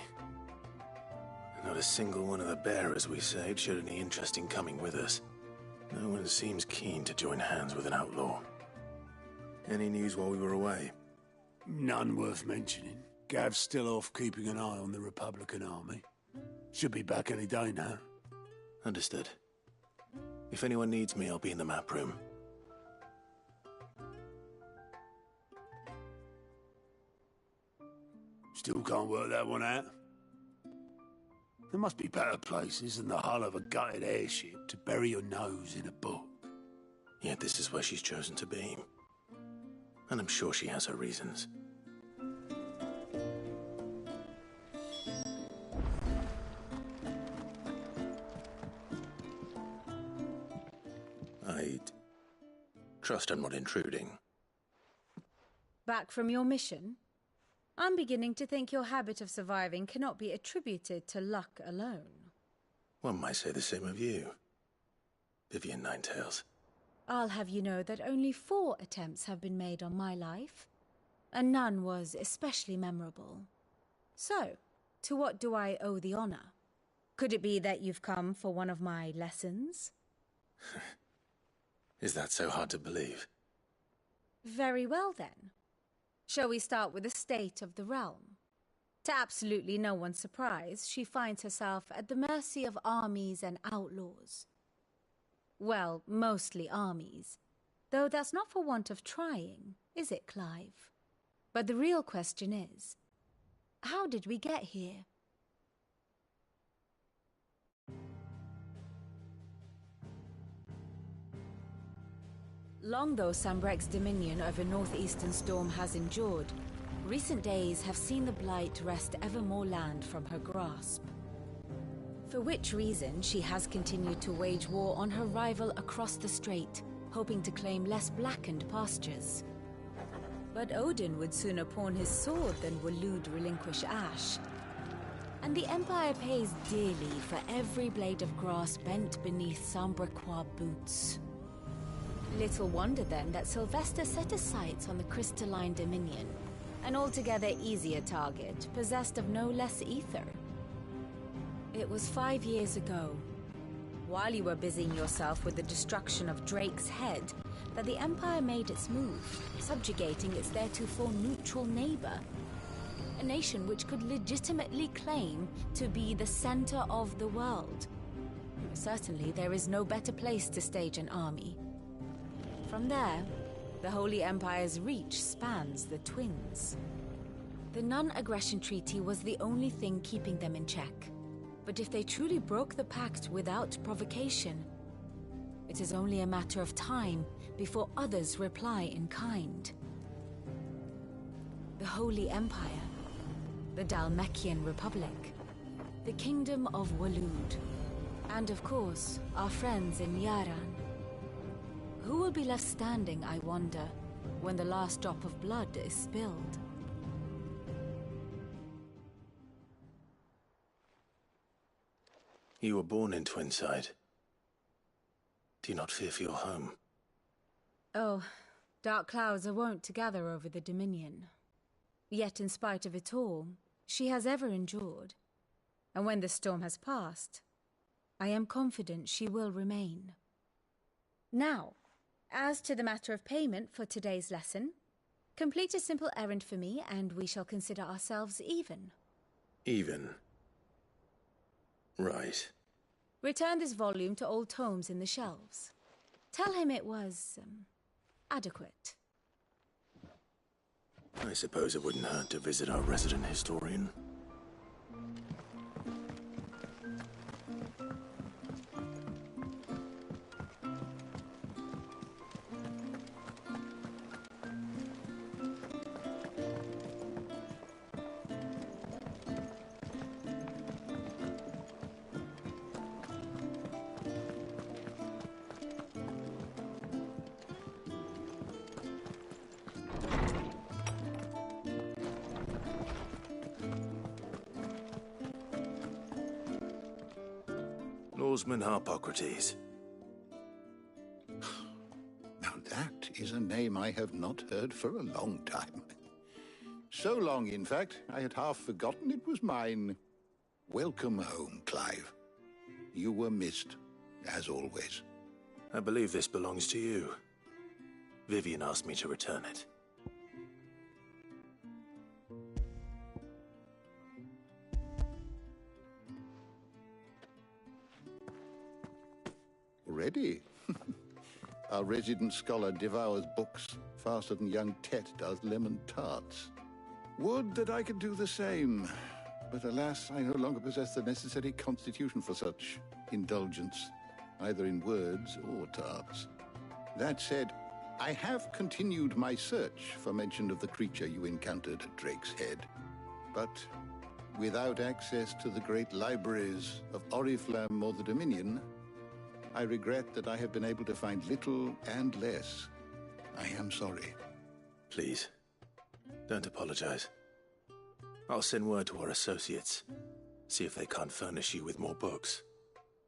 Not a single one of the bearers we saved showed any interest in coming with us. No one seems keen to join hands with an outlaw. Any news while we were away? None worth mentioning. Gav's still off keeping an eye on the Republican army. Should be back any day now. Understood. If anyone needs me, I'll be in the map room. Still can't work that one out. There must be better places than the hull of a gutted airship to bury your nose in a book. Yet this is where she's chosen to be. And I'm sure she has her reasons. trust I'm not intruding. Back from your mission? I'm beginning to think your habit of surviving cannot be attributed to luck alone. One might say the same of you, Vivian Ninetails. I'll have you know that only 4 attempts have been made on my life, and none was especially memorable. So, to what do I owe the honor? Could it be that you've come for one of my lessons? Is that so hard to believe? Very well then. Shall we start with the state of the realm? To absolutely no one's surprise, she finds herself at the mercy of armies and outlaws. Well, mostly armies. Though that's not for want of trying, is it, Clive? But the real question is, how did we get here? Long though Sanbreque's dominion over northeastern Storm has endured, recent days have seen the Blight wrest ever more land from her grasp. For which reason she has continued to wage war on her rival across the strait, hoping to claim less blackened pastures. But Odin would sooner pawn his sword than Waloed relinquish Ash. And the Empire pays dearly for every blade of grass bent beneath Sanbrequois boots. Little wonder then that Sylvester set his sights on the Crystalline Dominion, an altogether easier target, possessed of no less ether. It was 5 years ago, while you were busying yourself with the destruction of Drake's Head, that the Empire made its move, subjugating its theretofore neutral neighbor. A nation which could legitimately claim to be the center of the world. Certainly there is no better place to stage an army. From there, the Holy Empire's reach spans the Twins. The non-aggression treaty was the only thing keeping them in check. But if they truly broke the pact without provocation, it is only a matter of time before others reply in kind. The Holy Empire, the Dhalmekian Republic, the Kingdom of Waloed, and of course, our friends in Yaran. Who will be left standing, I wonder, when the last drop of blood is spilled? You were born in Twinside. Do you not fear for your home? Oh, dark clouds are wont to gather over the Dominion. Yet in spite of it all, she has ever endured. And when the storm has passed, I am confident she will remain. Now, as to the matter of payment for today's lesson, complete a simple errand for me and we shall consider ourselves even. Even? Right. Return this volume to old tomes in the shelves. Tell him it was, adequate. I suppose it wouldn't hurt to visit our resident historian. Lawsman Harpocrates. Now that is a name I have not heard for a long time. So long, in fact, I had half forgotten it was mine. Welcome home, Clive. You were missed, as always. I believe this belongs to you. Vivian asked me to return it. Already? Our resident scholar devours books faster than young Tet does lemon tarts. Would that I could do the same. But alas, I no longer possess the necessary constitution for such indulgence, either in words or tarts. That said, I have continued my search for mention of the creature you encountered at Drake's Head. But without access to the great libraries of Oriflamme or the Dominion, I regret that I have been able to find little and less. I am sorry. Please, don't apologize. I'll send word to our associates. See if they can't furnish you with more books.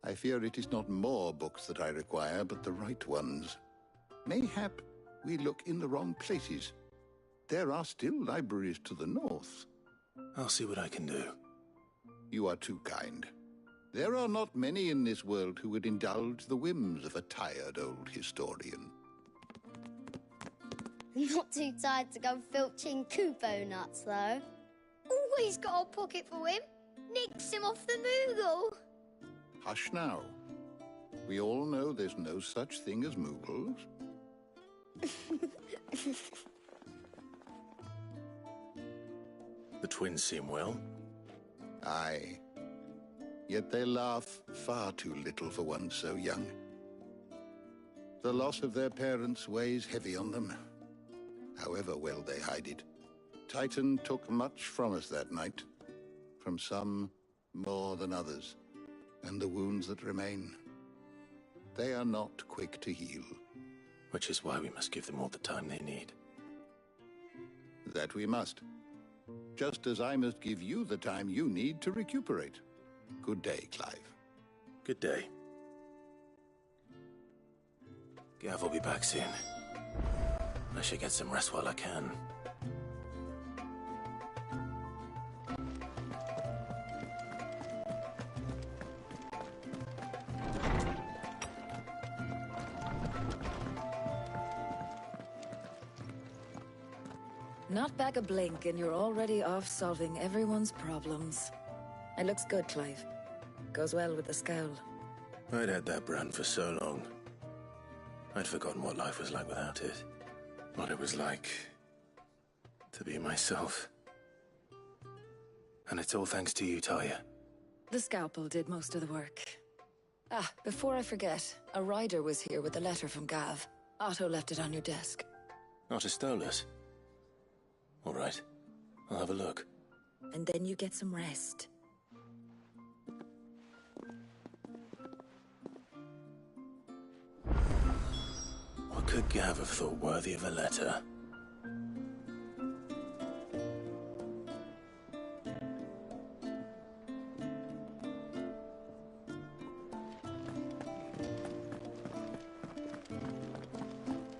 I fear it is not more books that I require, but the right ones. Mayhap we look in the wrong places. There are still libraries to the north. I'll see what I can do. You are too kind. There are not many in this world who would indulge the whims of a tired old historian. Not too tired to go filching Kupo nuts, though. Always got a pocket for him. Nicks him off the Moogle. Hush now. We all know there's no such thing as Moogles. The twins seem well. Aye. Yet they laugh far too little for one so young. The loss of their parents weighs heavy on them, however well they hide it. Titan took much from us that night, from some more than others, and the wounds that remain, they are not quick to heal. Which is why we must give them all the time they need. That we must. Just as I must give you the time you need to recuperate. Good day, Clive. Good day. Gav will be back soon. I should get some rest while I can. Not back a blink and you're already off solving everyone's problems. It looks good, Clive. Goes well with the scowl. I'd had that brand for so long. I'd forgotten what life was like without it. What it was like to be myself. And it's all thanks to you, Talia. The scalpel did most of the work. Ah, before I forget, a rider was here with a letter from Gav. Otto left it on your desk. Otto stole it. All right, I'll have a look. And then you get some rest. What could Gav have thought worthy of a letter?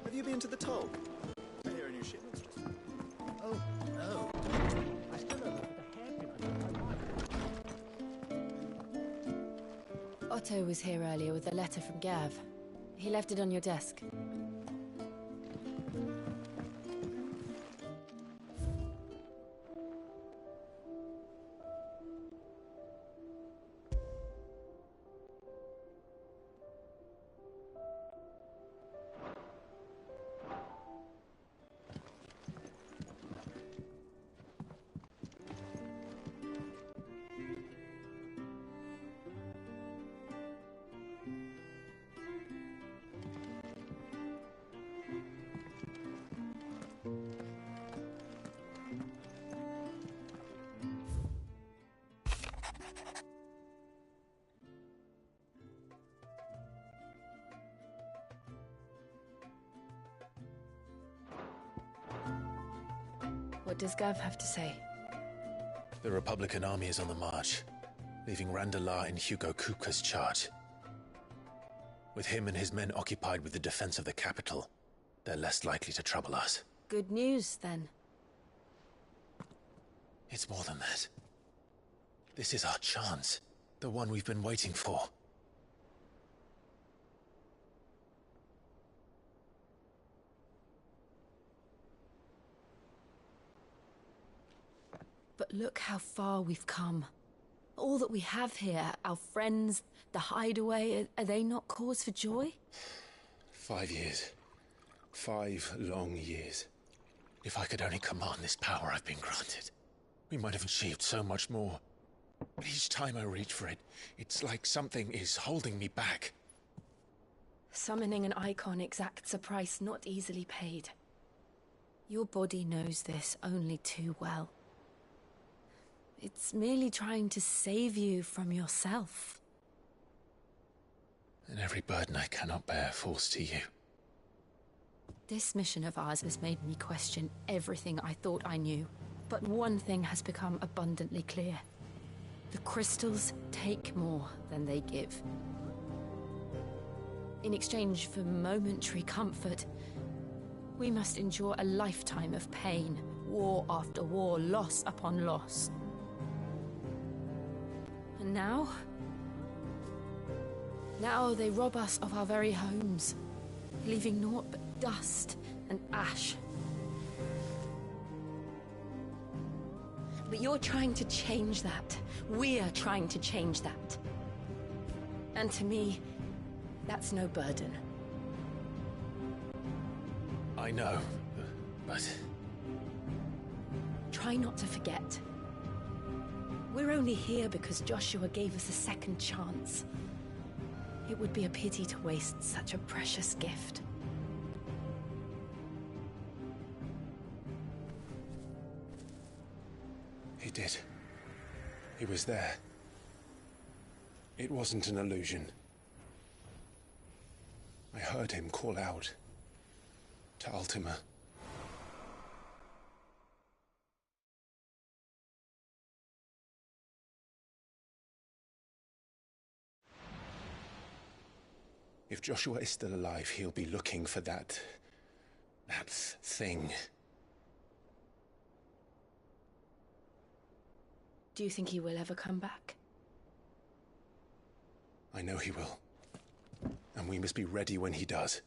Have you been to the toll? I hear a new shipment's just... Oh, no. I still don't know what the hairpin I got. Otto was here earlier with a letter from Gav. He left it on your desk. What does Gav have to say? The Republican army is on the march, leaving Randalar in Hugo Kupka's charge. With him and his men occupied with the defense of the capital, they're less likely to trouble us. Good news, then. It's more than that. This is our chance. The one we've been waiting for. But look how far we've come. All that we have here, our friends, the hideaway, are they not cause for joy? 5 years. 5 long years. If I could only command this power I've been granted, we might have achieved so much more. But each time I reach for it, it's like something is holding me back. Summoning an icon exacts a price not easily paid. Your body knows this only too well. It's merely trying to save you from yourself. and every burden I cannot bear falls to you. This mission of ours has made me question everything I thought I knew. But one thing has become abundantly clear. The crystals take more than they give. In exchange for momentary comfort, we must endure a lifetime of pain, war after war, loss upon loss. And now? Now they rob us of our very homes, leaving naught but dust and ash. But you're trying to change that. We're trying to change that. And to me, that's no burden. I know, but... Try not to forget. We're only here because Joshua gave us a second chance. It would be a pity to waste such a precious gift. He did. He was there. It wasn't an illusion. I heard him call out to Ultima. If Joshua is still alive, he'll be looking for that thing. Do you think he will ever come back? I know he will. And we must be ready when he does.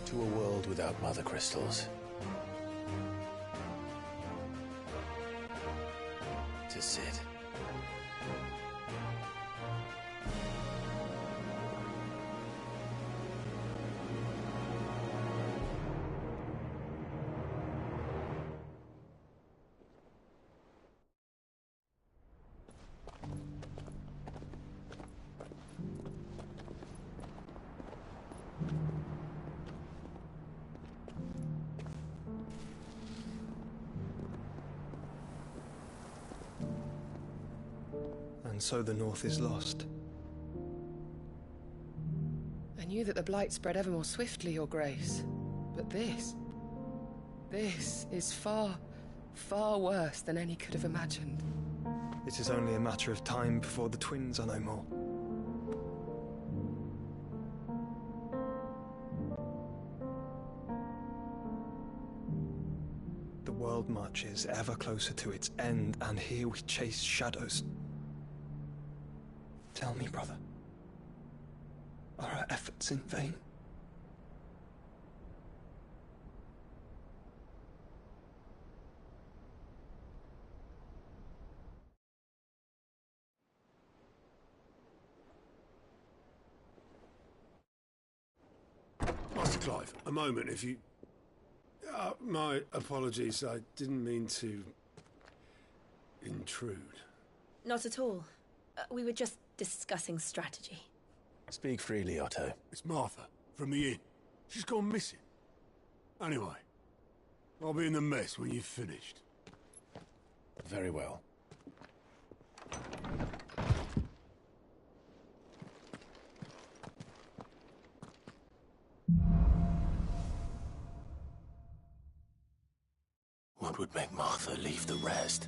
To a world without mother crystals. To Cid. And so the North is lost. I knew that the Blight spread ever more swiftly, Your Grace. But this is far, far worse than any could have imagined. It is only a matter of time before the twins are no more. The world marches ever closer to its end, and here we chase shadows. Tell me, brother, are our efforts in vain? Master Clive, a moment, if you... my apologies, I didn't mean to... intrude. Not at all. We were just discussing strategy. Speak freely, Otto. It's Martha, from the inn. She's gone missing. Anyway, I'll be in the mess when you've finished. Very well. What would make Martha leave the rest?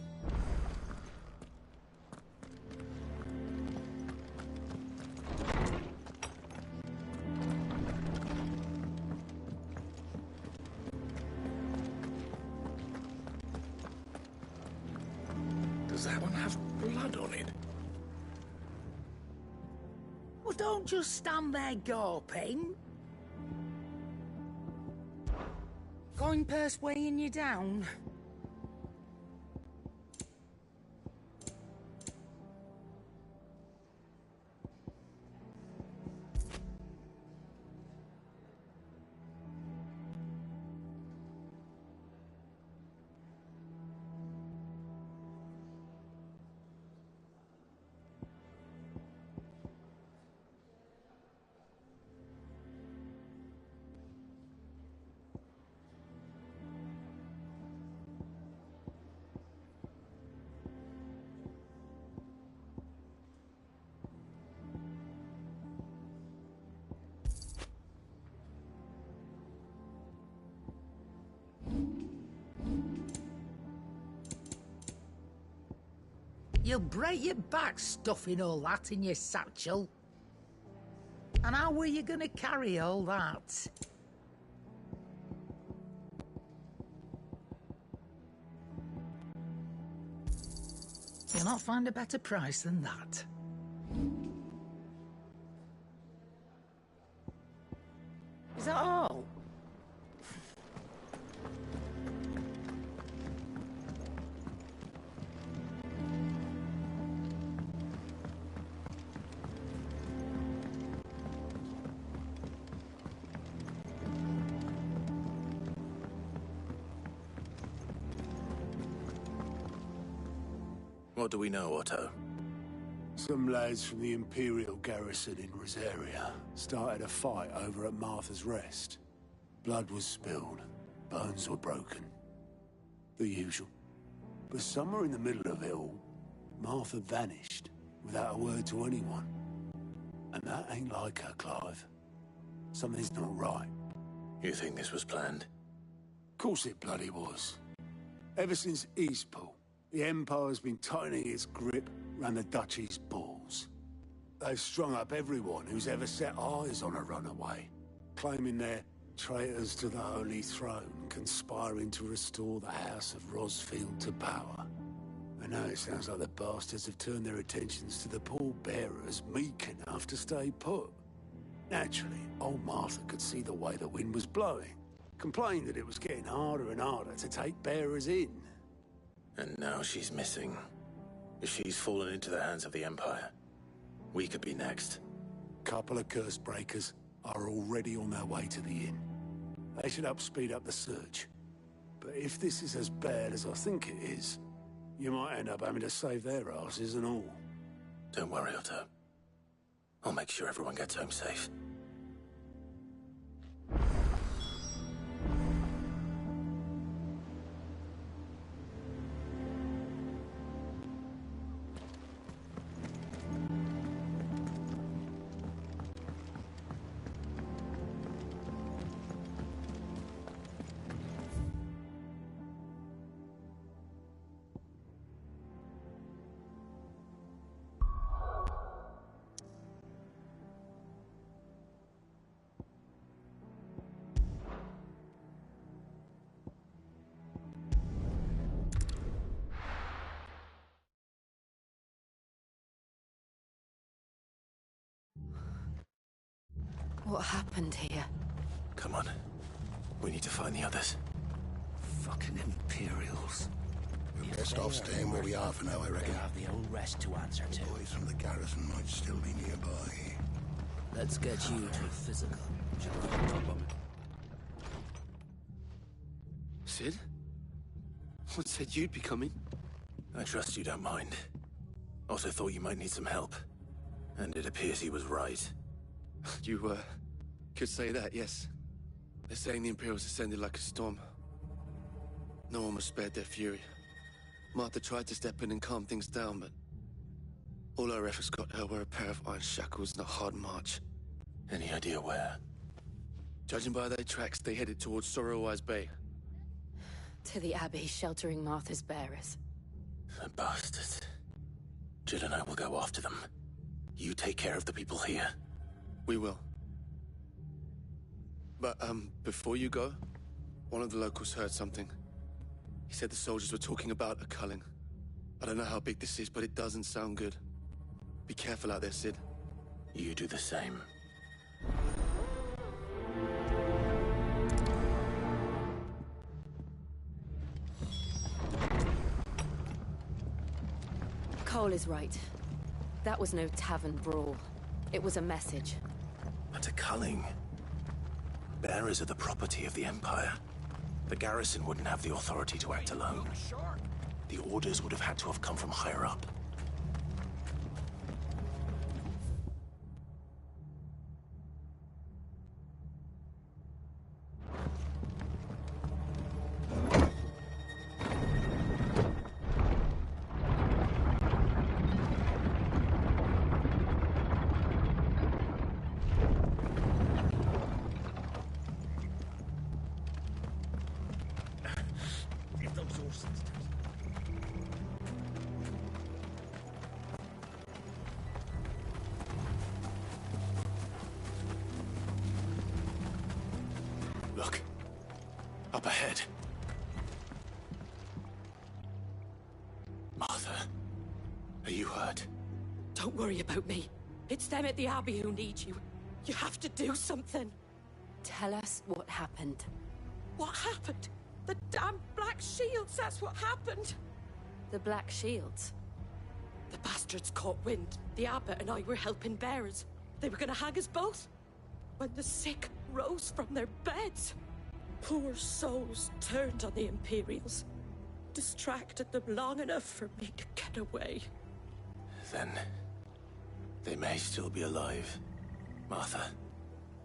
Does that one have blood on it? Well, don't just stand there gawping. Coin purse weighing you down. You'll break your back stuffing all that in your satchel. And how were you going to carry all that? You'll not find a better price than that. Is that all? What do we know, Otto? Some lads from the Imperial garrison in Rosaria started a fight over at Martha's Rest. Blood was spilled, bones were broken. The usual. But somewhere in the middle of it all, Martha vanished without a word to anyone. And that ain't like her, Clive. Something's not right. You think this was planned? Course it bloody was. Ever since Eastpool, the Empire's been tightening its grip round the Duchy's balls. They've strung up everyone who's ever set eyes on a runaway, claiming they're traitors to the Holy Throne, conspiring to restore the House of Rosfield to power. And now it sounds like the bastards have turned their attentions to the pallbearers meek enough to stay put. Naturally, old Martha could see the way the wind was blowing, complained that it was getting harder and harder to take bearers in. And now she's missing. If she's fallen into the hands of the Empire, we could be next. Couple of curse breakers are already on their way to the inn. They should help speed up the search. But if this is as bad as I think it is, you might end up having to save their asses and all. Don't worry, Otto. I'll make sure everyone gets home safe. What happened here? Come on. We need to find the others. Fucking Imperials. We're best off staying where we are for now, I reckon. They have the old rest to answer to. The boys from the garrison might still be nearby. Let's get you to physical. Sid? What said you'd be coming? I trust you don't mind. Also thought you might need some help. And it appears he was right. You, could say that, yes. They're saying the Imperials ascended like a storm. No one was spared their fury. Martha tried to step in and calm things down, but all our efforts got her were a pair of iron shackles and a hard march. Any idea where? Judging by their tracks, they headed towards Sorrowwise Bay. To the Abbey, sheltering Martha's bearers. The bastards. Jill and I will go after them. You take care of the people here. We will. But, before you go, one of the locals heard something. He said the soldiers were talking about a culling. I don't know how big this is, but it doesn't sound good. Be careful out there, Sid. You do the same. Cole is right. That was no tavern brawl. It was a message. But a culling. Bearers are the property of the Empire. The garrison wouldn't have the authority to act alone. The orders would have had to have come from higher up. worry about me. It's them at the Abbey who need you. You have to do something. Tell us what happened. What happened? The damn Black Shields, that's what happened. The Black Shields? The bastards caught wind. The Abbot and I were helping bearers. They were gonna hang us both. When the sick rose from their beds, poor souls turned on the Imperials. Distracted them long enough for me to get away. Then they may still be alive. Martha,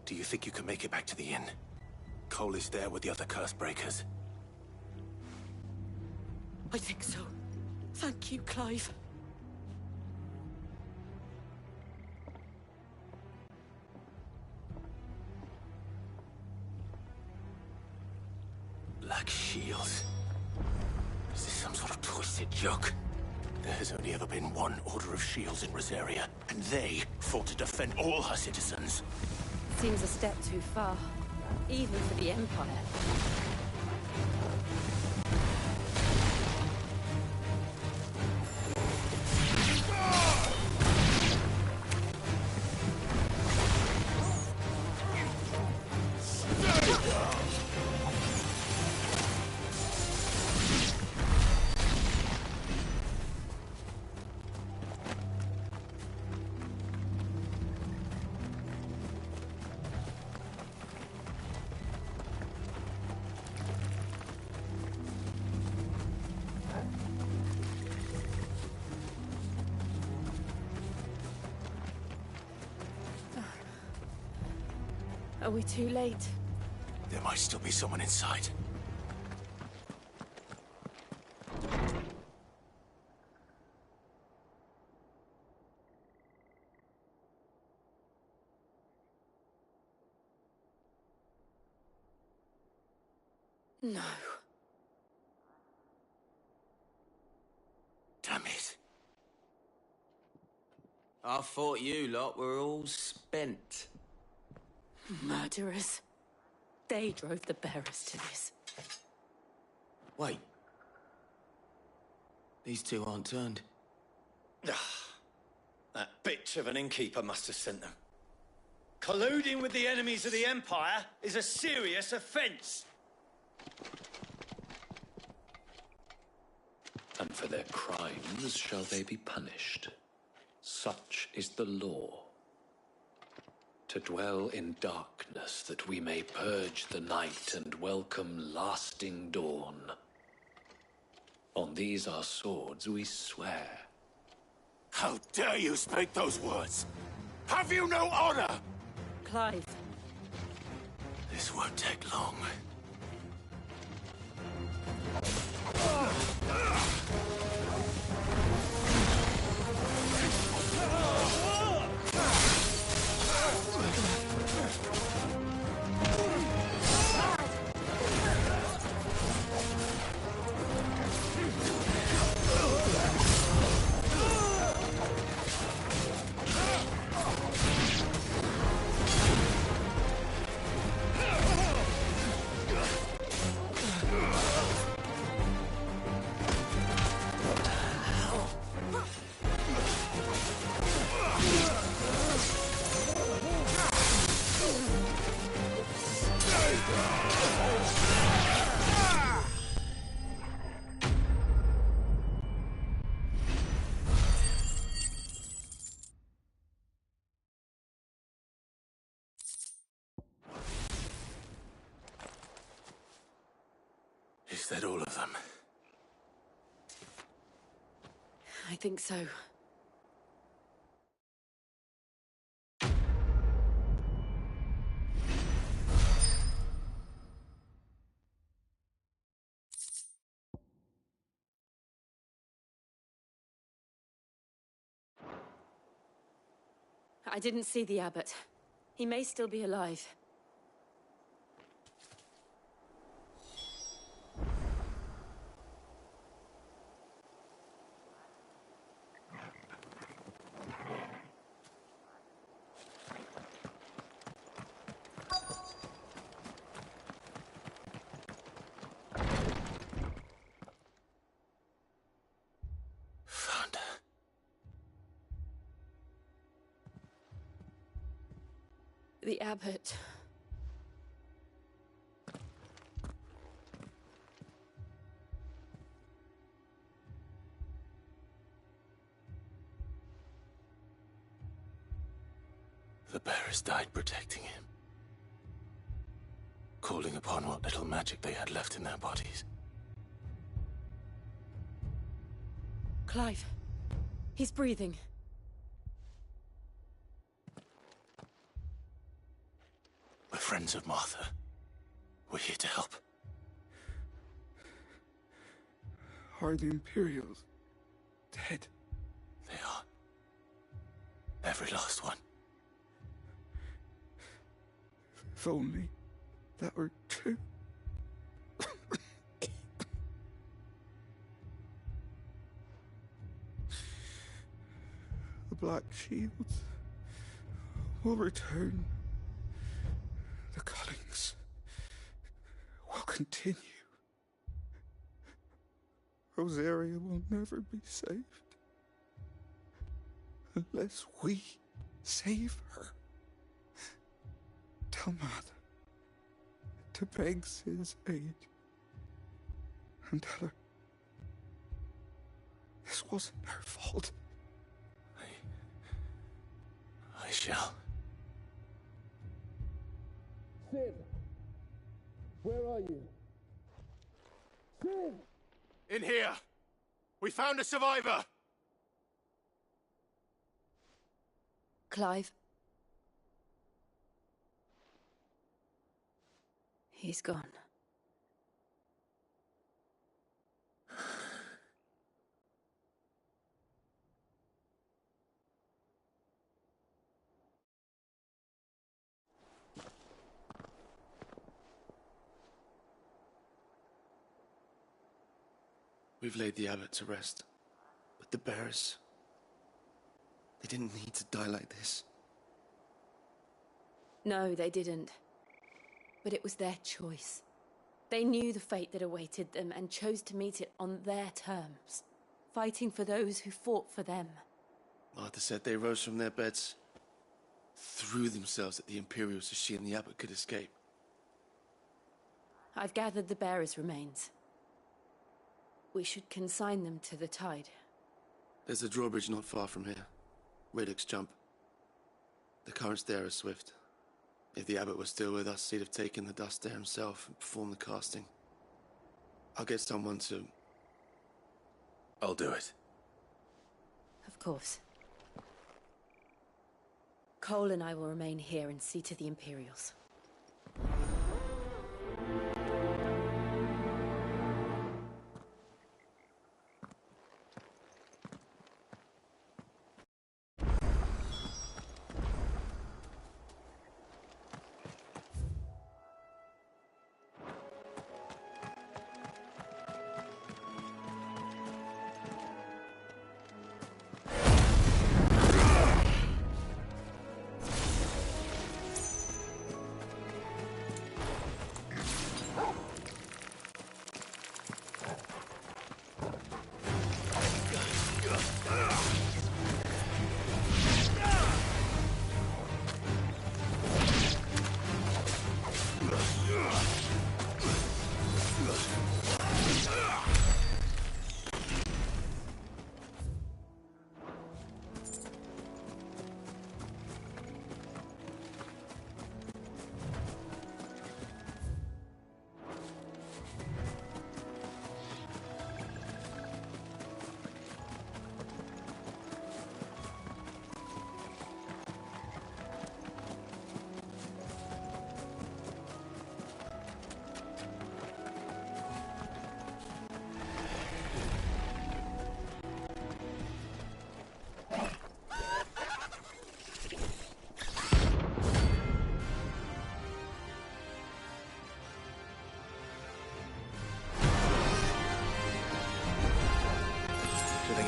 do you think you can make it back to the inn? Cole is there with the other curse breakers. I think so. Thank you, Clive. Black Shields? Is this some sort of twisted joke? There has only ever been one Order of Shields in Rosaria, and they fought to defend all her citizens. Seems a step too far, even for the Empire. Are we too late? There might still be someone inside. No. Damn it. I thought you lot were all spent. Murderers. They drove the bearers to this. Wait. These two aren't turned. That bitch of an innkeeper must have sent them. Colluding with the enemies of the Empire is a serious offense. And for their crimes shall they be punished. Such is the law. To dwell in darkness that we may purge the night and welcome lasting dawn. On these our swords we swear. How dare you speak those words? Have you no honor? Clive. This won't take long. Is that all of them? I think so. I didn't see the Abbot. He may still be alive. The abbot. The bearers died protecting him, calling upon what little magic they had left in their bodies. Clive. He's breathing. We're friends of Martha. We're here to help. Are the Imperials dead? They are. Every last one. If only that were true. The Black Shields will return. The cullings will continue. Rosaria will never be saved unless we save her. Tell Mother to beg Sid's aid and tell her this wasn't her fault. I shall. Sid, where are you? Sid! In here! We found a survivor! Clive. He's gone. We've laid the abbot to rest, but the bearers, they didn't need to die like this. No, they didn't. But it was their choice. They knew the fate that awaited them and chose to meet it on their terms, fighting for those who fought for them. Martha said they rose from their beds, threw themselves at the Imperials so she and the abbot could escape. I've gathered the bearers' remains. We should consign them to the tide. There's a drawbridge not far from here. Radix Jump. The currents there are swift. If the abbot was still with us, he'd have taken the dust there himself and performed the casting. I'll get someone to... I'll do it. Of course. Cole and I will remain here and see to the Imperials.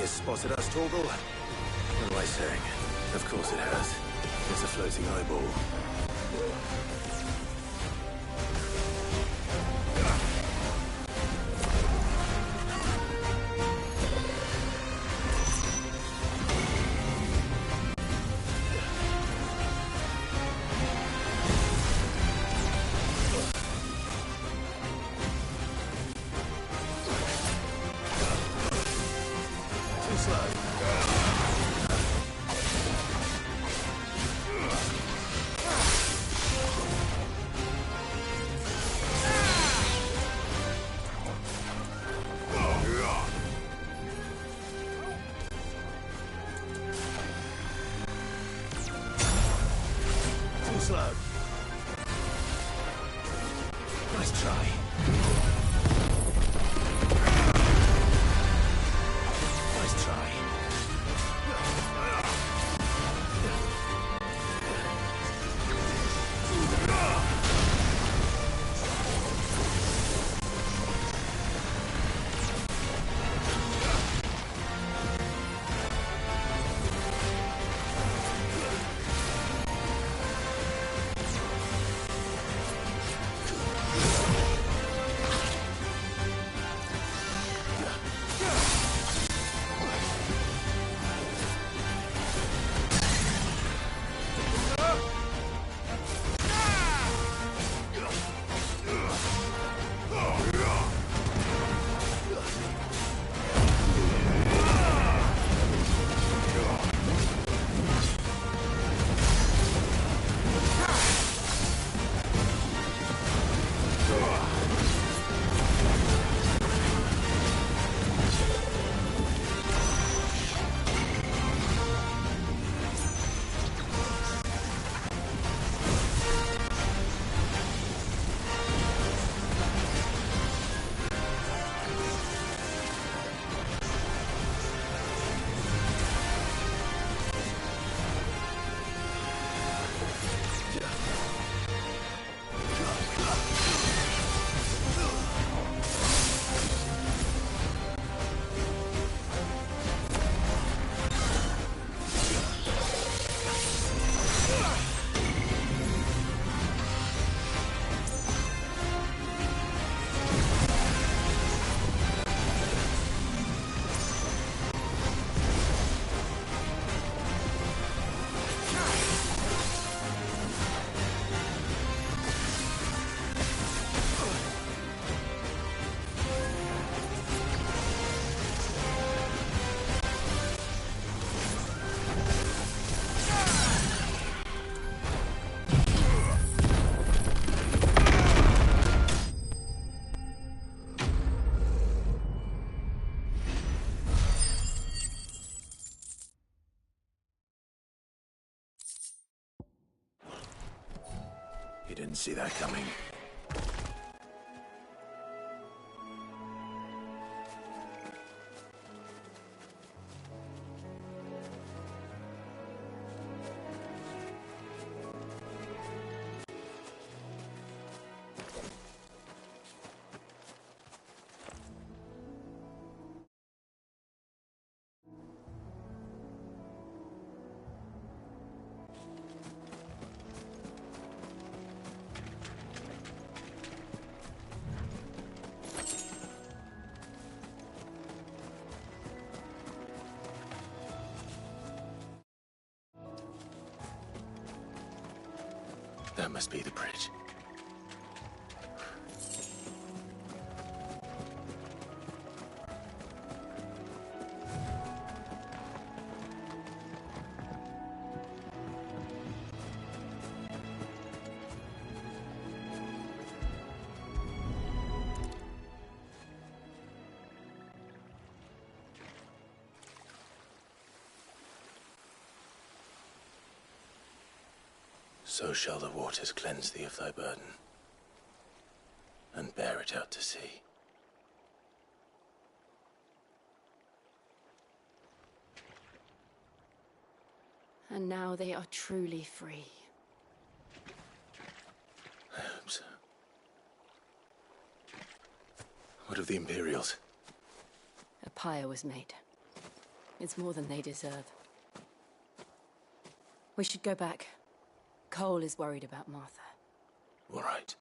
Spotted us, Torgal? What am I saying? Of course it has. It's a floating eyeball. slow. Nice try. Nice try. You didn't see that coming. That must be the bridge. So shall the waters cleanse thee of thy burden, and bear it out to sea. And now they are truly free. I hope so. What of the Imperials? A pyre was made. It's more than they deserve. We should go back. Cole is worried about Martha. All right.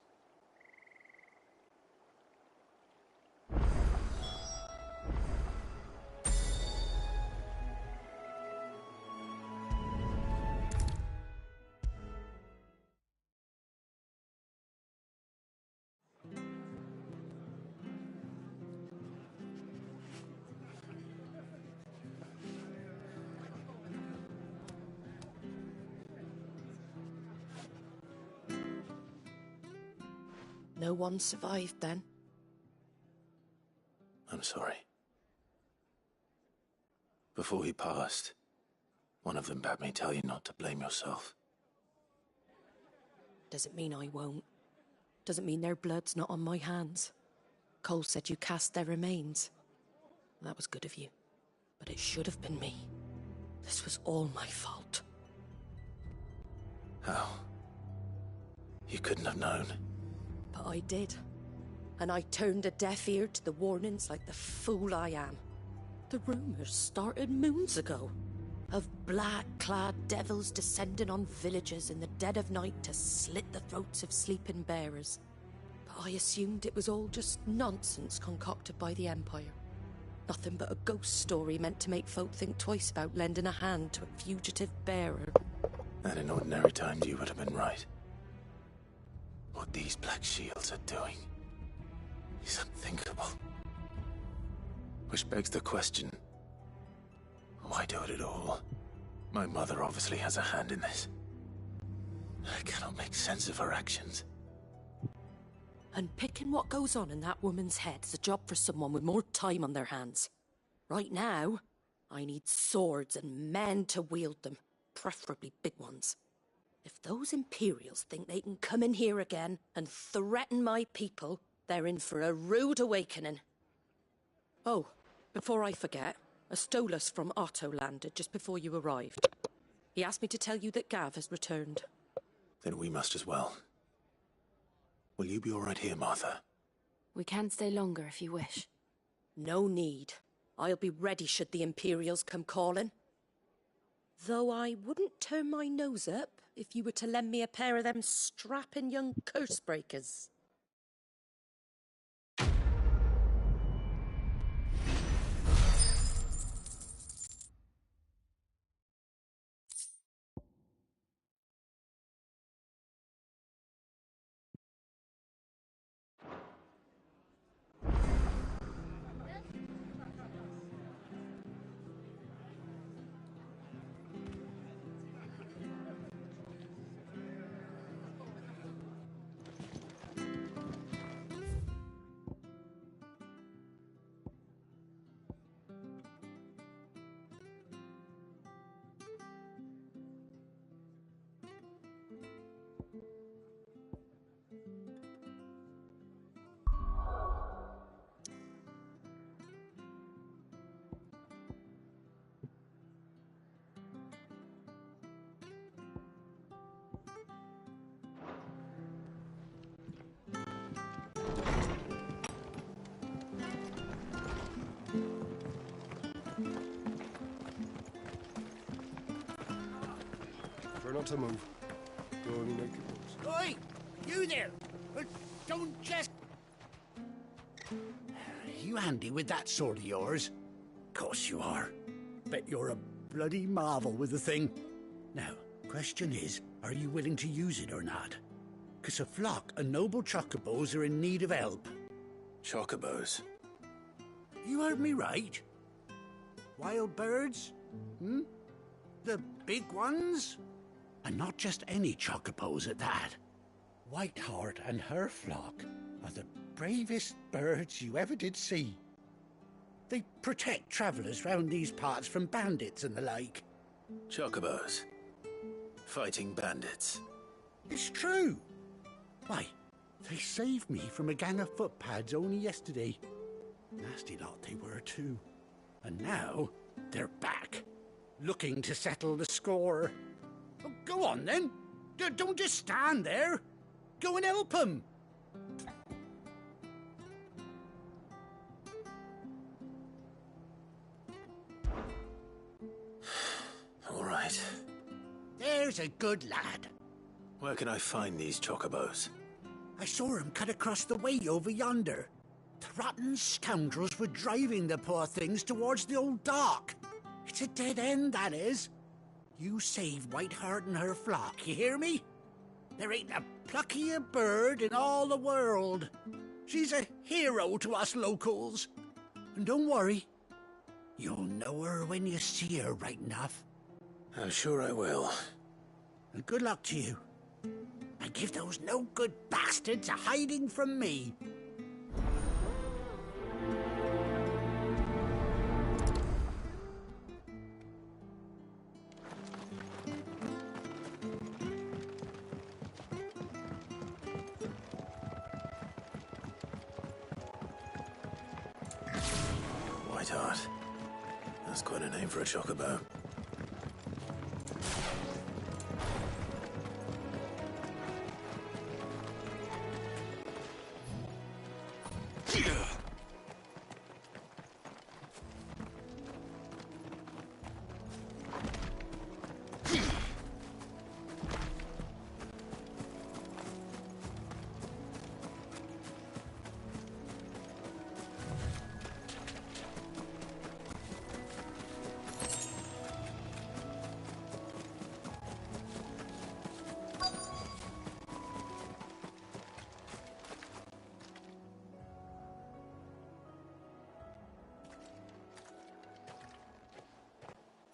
No one survived then? I'm sorry. Before he passed, one of them bade me tell you not to blame yourself. doesn't mean I won't. Doesn't mean their blood's not on my hands. Cole said you cast their remains. That was good of you. But it should have been me. This was all my fault. How? You couldn't have known. But I did. And I turned a deaf ear to the warnings like the fool I am. The rumours started moons ago. Of black-clad devils descending on villages in the dead of night to slit the throats of sleeping bearers. But I assumed it was all just nonsense concocted by the Empire. Nothing but a ghost story meant to make folk think twice about lending a hand to a fugitive bearer. And in ordinary times you would have been right. What these Black Shields are doing is unthinkable. Which begs the question, why do it at all? My mother obviously has a hand in this. I cannot make sense of her actions. And picking what goes on in that woman's head is a job for someone with more time on their hands. Right now, I need swords and men to wield them, preferably big ones. If those Imperials think they can come in here again and threaten my people, they're in for a rude awakening. Oh, before I forget, a Stolas from Otto landed just before you arrived. He asked me to tell you that Gav has returned. Then we must as well. Will you be all right here, Martha? We can stay longer if you wish. No need. I'll be ready should the Imperials come calling. Though I wouldn't turn my nose up if you were to lend me a pair of them strapping young curse breakers. Try not to move. Go only naked ones. Oi! You there! Don't just... You handy with that sword of yours? Course you are. Bet you're a bloody marvel with the thing. Now, question is, are you willing to use it or not? 'Cause a flock of noble chocobos are in need of help. Chocobos? You heard me right. Wild birds? The big ones? And not just any chocobos at that. Whiteheart and her flock are the bravest birds you ever did see. They protect travellers round these parts from bandits and the like. Chocobos? Fighting bandits? It's true. Why, they saved me from a gang of footpads only yesterday. Nasty lot they were too. And now, they're back, looking to settle the score. Oh, go on then. Don't just stand there. Go and help them. All right. There's a good lad. Where can I find these chocobos? I saw him cut across the way over yonder. The rotten scoundrels were driving the poor things towards the old dock. It's a dead end, that is. You save Whiteheart and her flock, you hear me? There ain't a pluckier bird in all the world. She's a hero to us locals. And don't worry, you'll know her when you see her right enough. I'm sure I will. And good luck to you. And give those no-good bastards a hiding from me. Whiteheart. That's quite a name for a chocobo.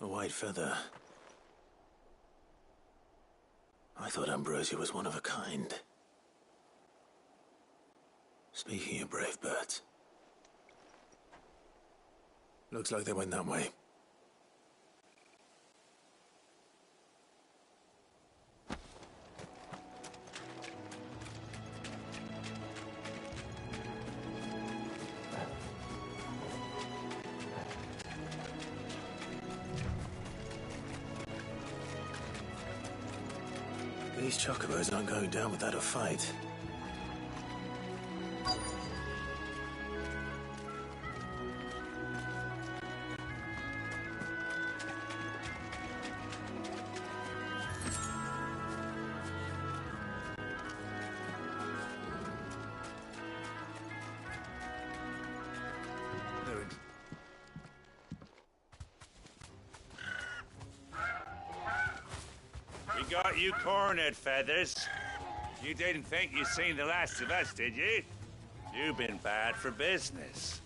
A white feather. I thought Ambrosia was one of a kind. Speaking of brave birds. Looks like they went that way. These chocobos aren't going down without a fight. We got you cornered, Feathers. You didn't think you'd seen the last of us, did you? You've been bad for business.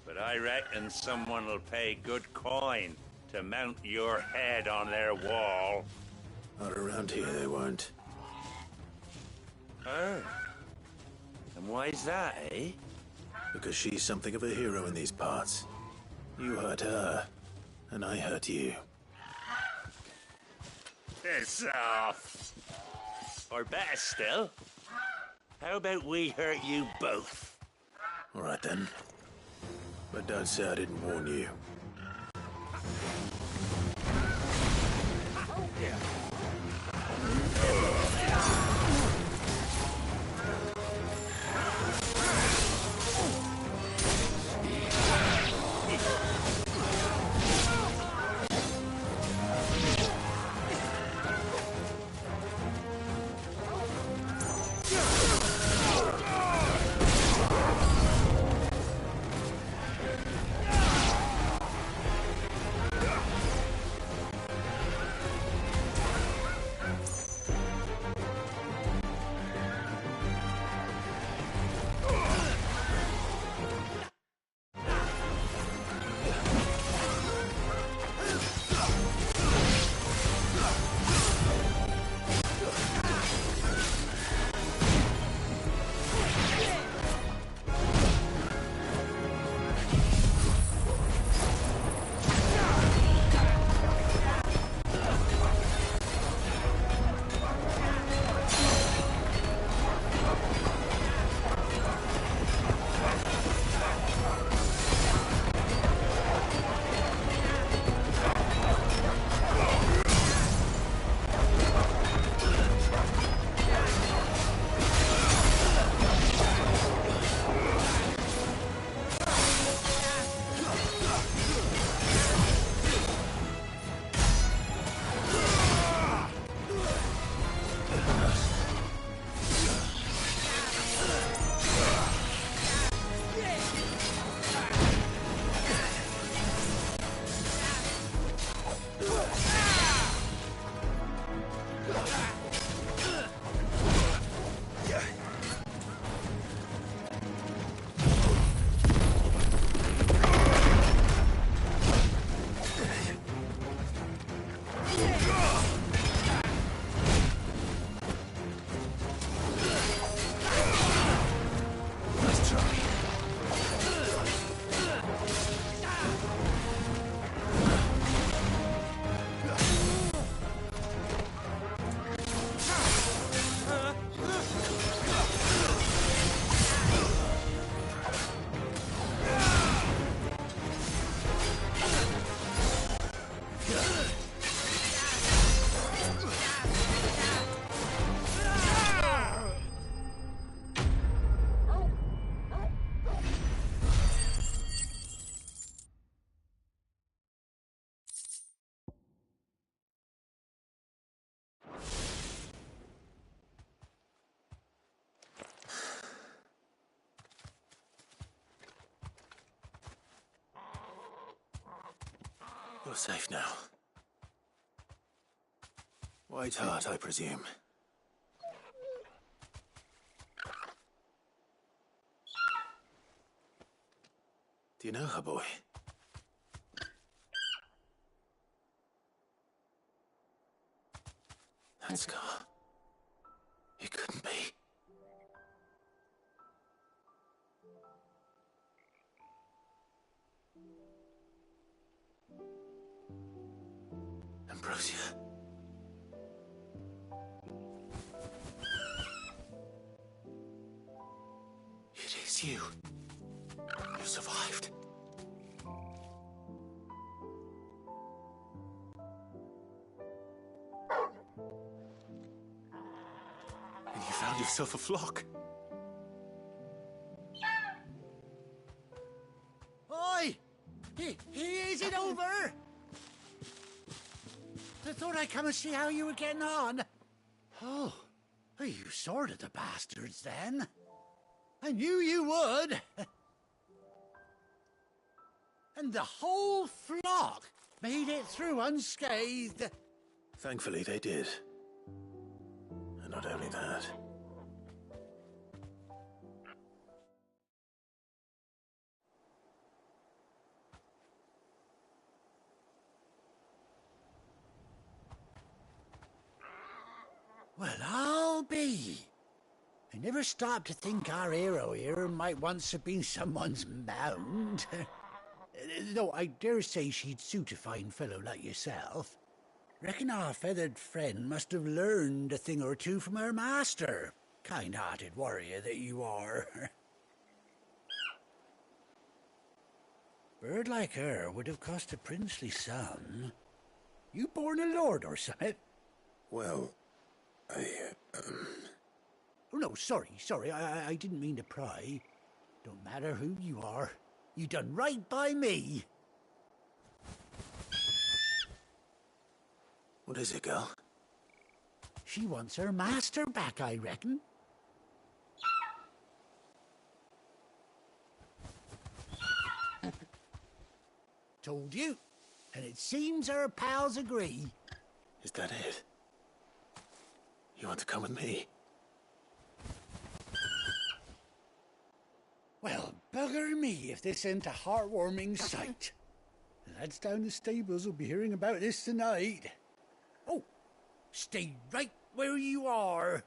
But I reckon someone will pay good coin to mount your head on their wall. Not around here, they won't. Oh. And why's that, eh? Because she's something of a hero in these parts. You hurt her, and I hurt you. Piss off. Or better still, how about we hurt you both? All right then. But don't say I didn't warn you. You're safe now. White Hart, I presume. Do you know her, boy? That scar. It couldn't be. Ambrosia. It is you. You survived. And you found yourself a flock. Oi! Is it over? I thought I'd come and see how you were getting on. Oh, you sorted the bastards then. I knew you would. And the whole flock made it through unscathed. Thankfully, they did. And not only that. Well, I'll be. I never stopped to think our hero here might once have been someone's mound. Though I dare say she'd suit a fine fellow like yourself. Reckon our feathered friend must have learned a thing or two from her master. Kind-hearted warrior that you are. Bird like her would have cost a princely sum. You born a lord or something? Well, Oh, no, sorry. I didn't mean to pry. Don't matter who you are. You done right by me. What is it, girl? She wants her master back, I reckon. Told you. And it seems her pals agree. Is that it? You want to come with me? Well, bugger me if this ain't a heartwarming sight. The lads down the stables will be hearing about this tonight. Oh, stay right where you are.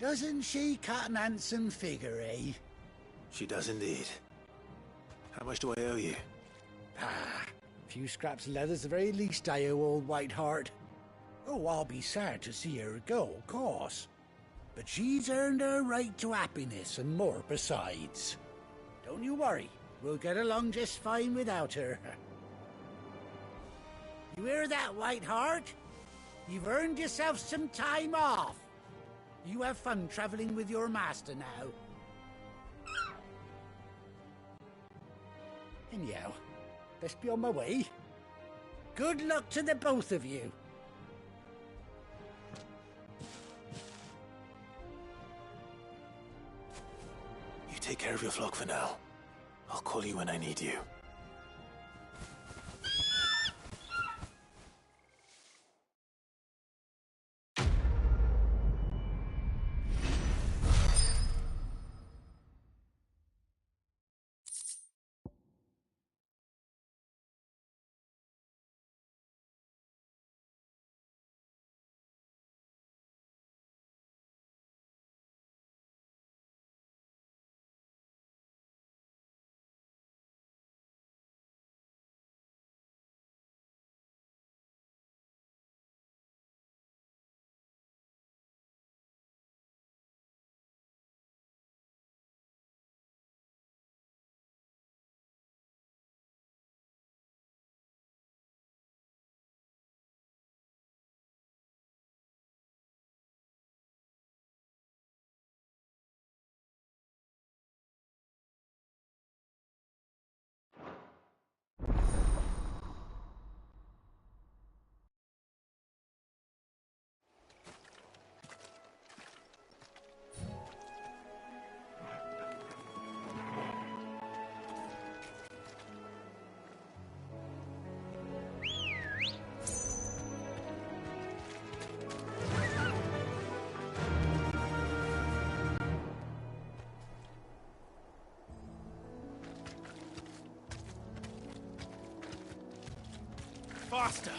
Doesn't she cut an handsome figure, eh? She does indeed. How much do I owe you? Ah, a few scraps of leather's the very least I owe old White Hart. Oh, I'll be sad to see her go, of course. But she's earned her right to happiness and more besides. Don't you worry, we'll get along just fine without her. You hear that, White Hart? You've earned yourself some time off. You have fun traveling with your master now. Anyhow, best be on my way. Good luck to the both of you. You take care of your flock for now. I'll call you when I need you. Faster!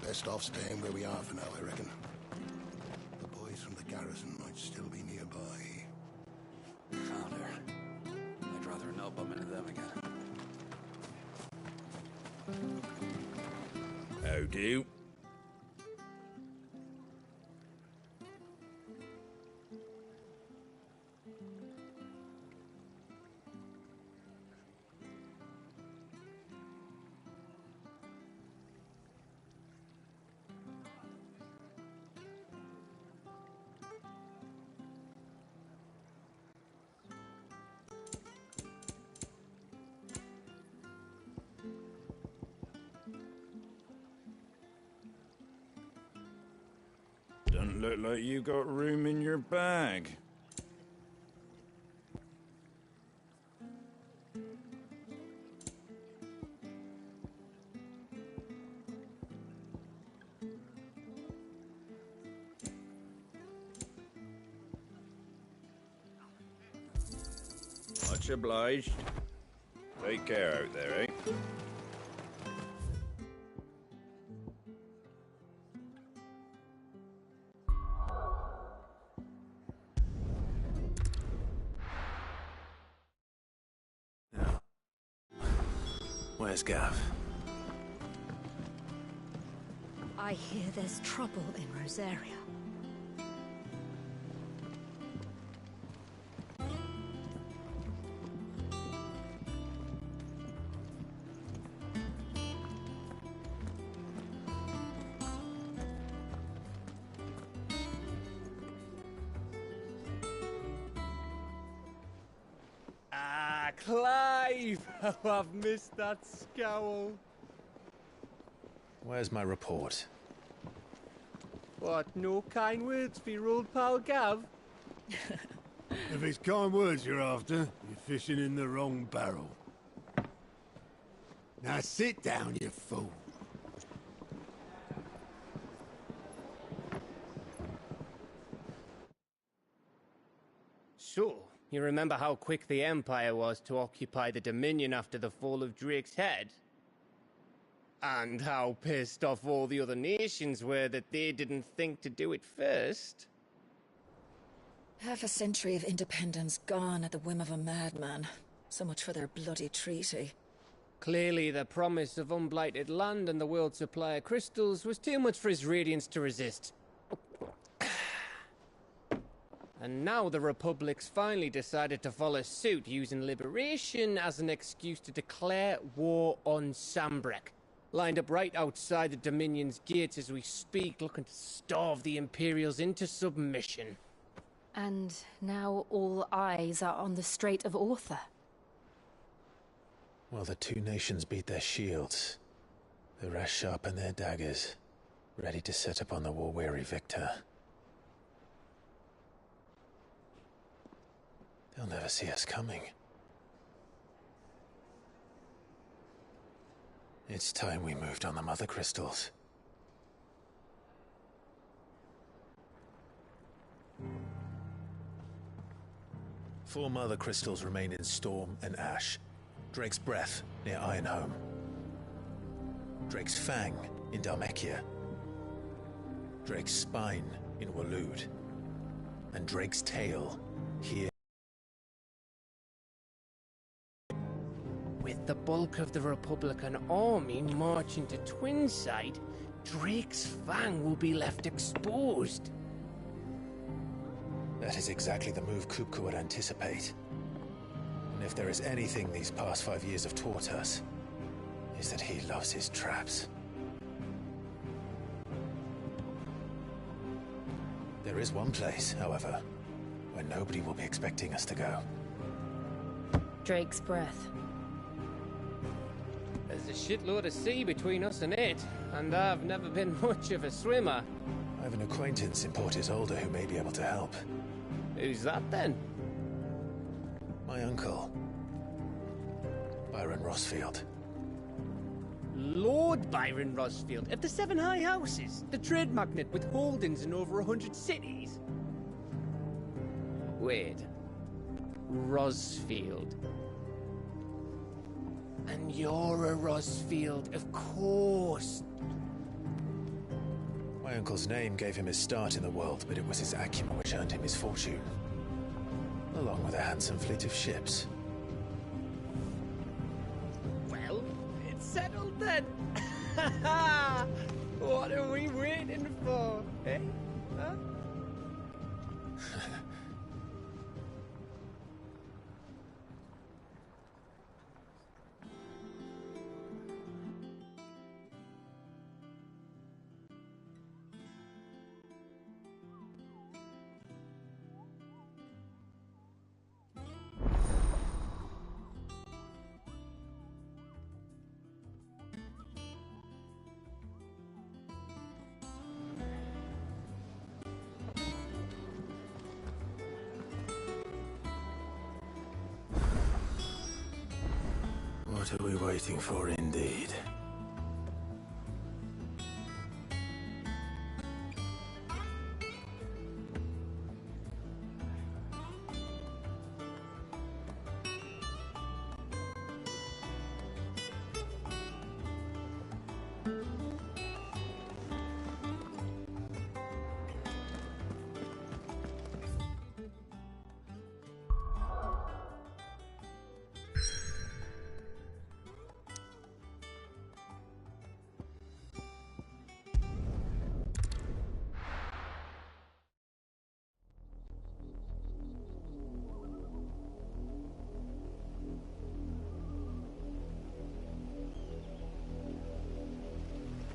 Best off staying where we are for now, I reckon. The boys from the garrison might still be nearby. Found her. I'd rather not bump into them again. How do? Doesn't look like you got room in your bag. Much obliged. Take care out there, eh? Where's Gav? I hear there's trouble in Rosaria. Clive! Oh, I've missed that scowl. Where's my report? What, no kind words for your old pal Gav? If it's kind words you're after, you're fishing in the wrong barrel. Now sit down, you fool. So, you remember how quick the Empire was to occupy the Dominion after the fall of Drake's Head? And how pissed off all the other nations were that they didn't think to do it first? Half a century of independence gone at the whim of a madman. So much for their bloody treaty. Clearly, the promise of unblighted land and the world's supply of crystals was too much for his radiance to resist. And now the Republic's finally decided to follow suit, using liberation as an excuse to declare war on Sambrek. Lined up right outside the Dominion's gates as we speak, looking to starve the Imperials into submission. And now all eyes are on the Strait of Author. Well, the two nations beat their shields. The rest sharpen their daggers, ready to set upon the war-weary victor. They'll never see us coming. It's time we moved on the Mother Crystals. Four Mother Crystals remain in Storm and Ash. Drake's Breath near Ironhome. Drake's Fang in Dhalmekia. Drake's Spine in Waloed. And Drake's Tail here. With the bulk of the Republican army marching to Twinside, Drake's Fang will be left exposed. That is exactly the move Kupka would anticipate. And if there is anything these past 5 years have taught us, is that he loves his traps. There is one place, however, where nobody will be expecting us to go. Drake's Breath. There's a shitload of sea between us and it, and I've never been much of a swimmer. I have an acquaintance in Port Isolde who may be able to help. Who's that then? My uncle, Byron Rosfield. Lord Byron Rosfield of the Seven High Houses, the trade magnate with holdings in over 100 cities. Wait, Rosfield. And you're a Rosfield, of course. My uncle's name gave him his start in the world, but it was his acumen which earned him his fortune, along with a handsome fleet of ships. Well, it's settled then. What are we waiting for, eh? Huh? What are we waiting for, indeed?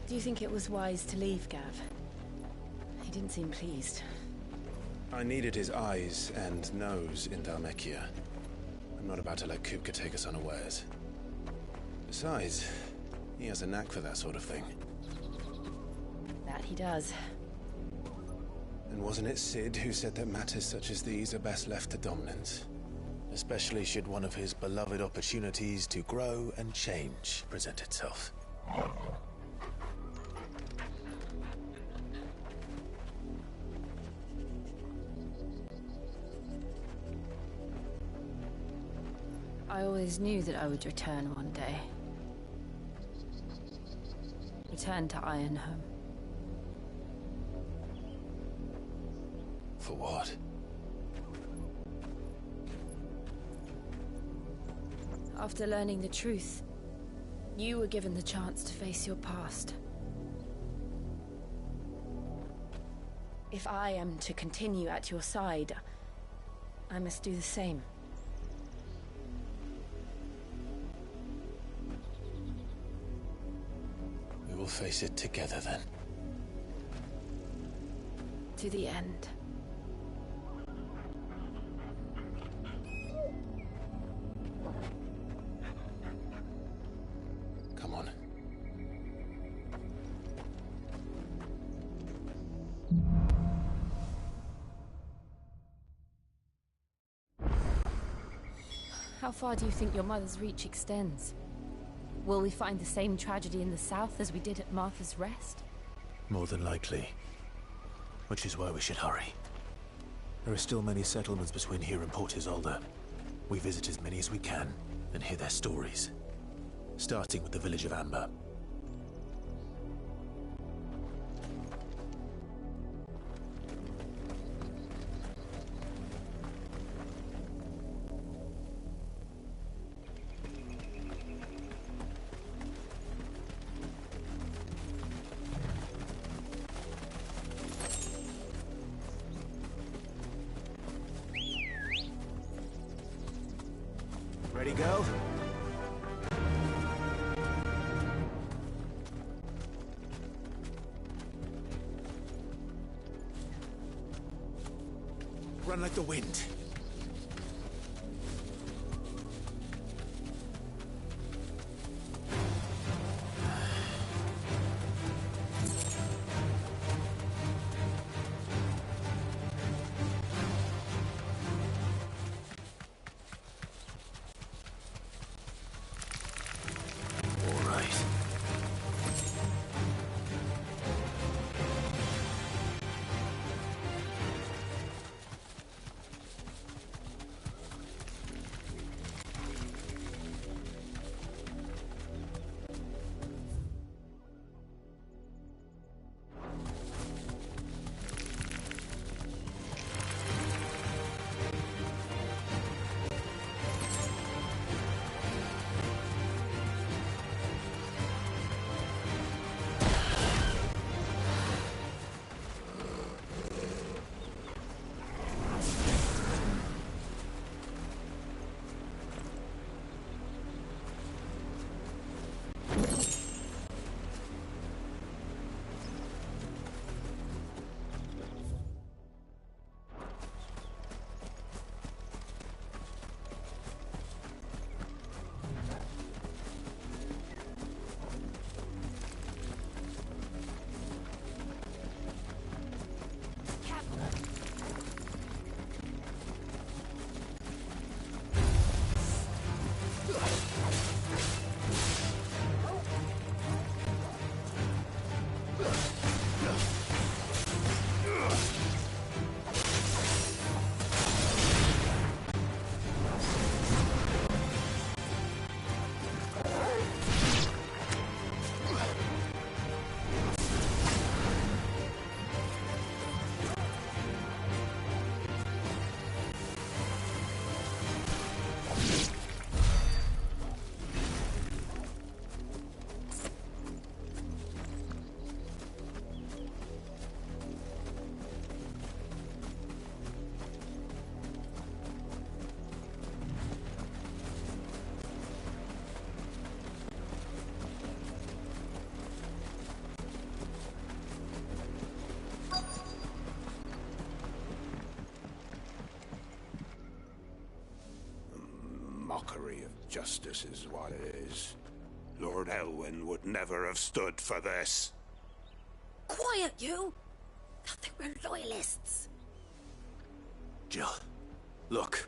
Do you think it was wise to leave, Gav? He didn't seem pleased. I needed his eyes and nose in Dhalmekia. I'm not about to let Kupka take us unawares. Besides, he has a knack for that sort of thing. That he does. And wasn't it Sid who said that matters such as these are best left to dominance? Especially should one of his beloved opportunities to grow and change present itself. I always knew that I would return one day. Return to Ironhome. For what? After learning the truth, you were given the chance to face your past. If I am to continue at your side, I must do the same. We will face it together then. To the end. Come on. How far do you think your mother's reach extends? Will we find the same tragedy in the south as we did at Martha's Rest? More than likely. Which is why we should hurry. There are still many settlements between here and Port Isolde. We visit as many as we can and hear their stories. Starting with the village of Amber. Ready, go? run like the wind. Mockery of justice is what it is. Lord Elwyn would never have stood for this. Quiet, you! Thought they were loyalists. Jill, look.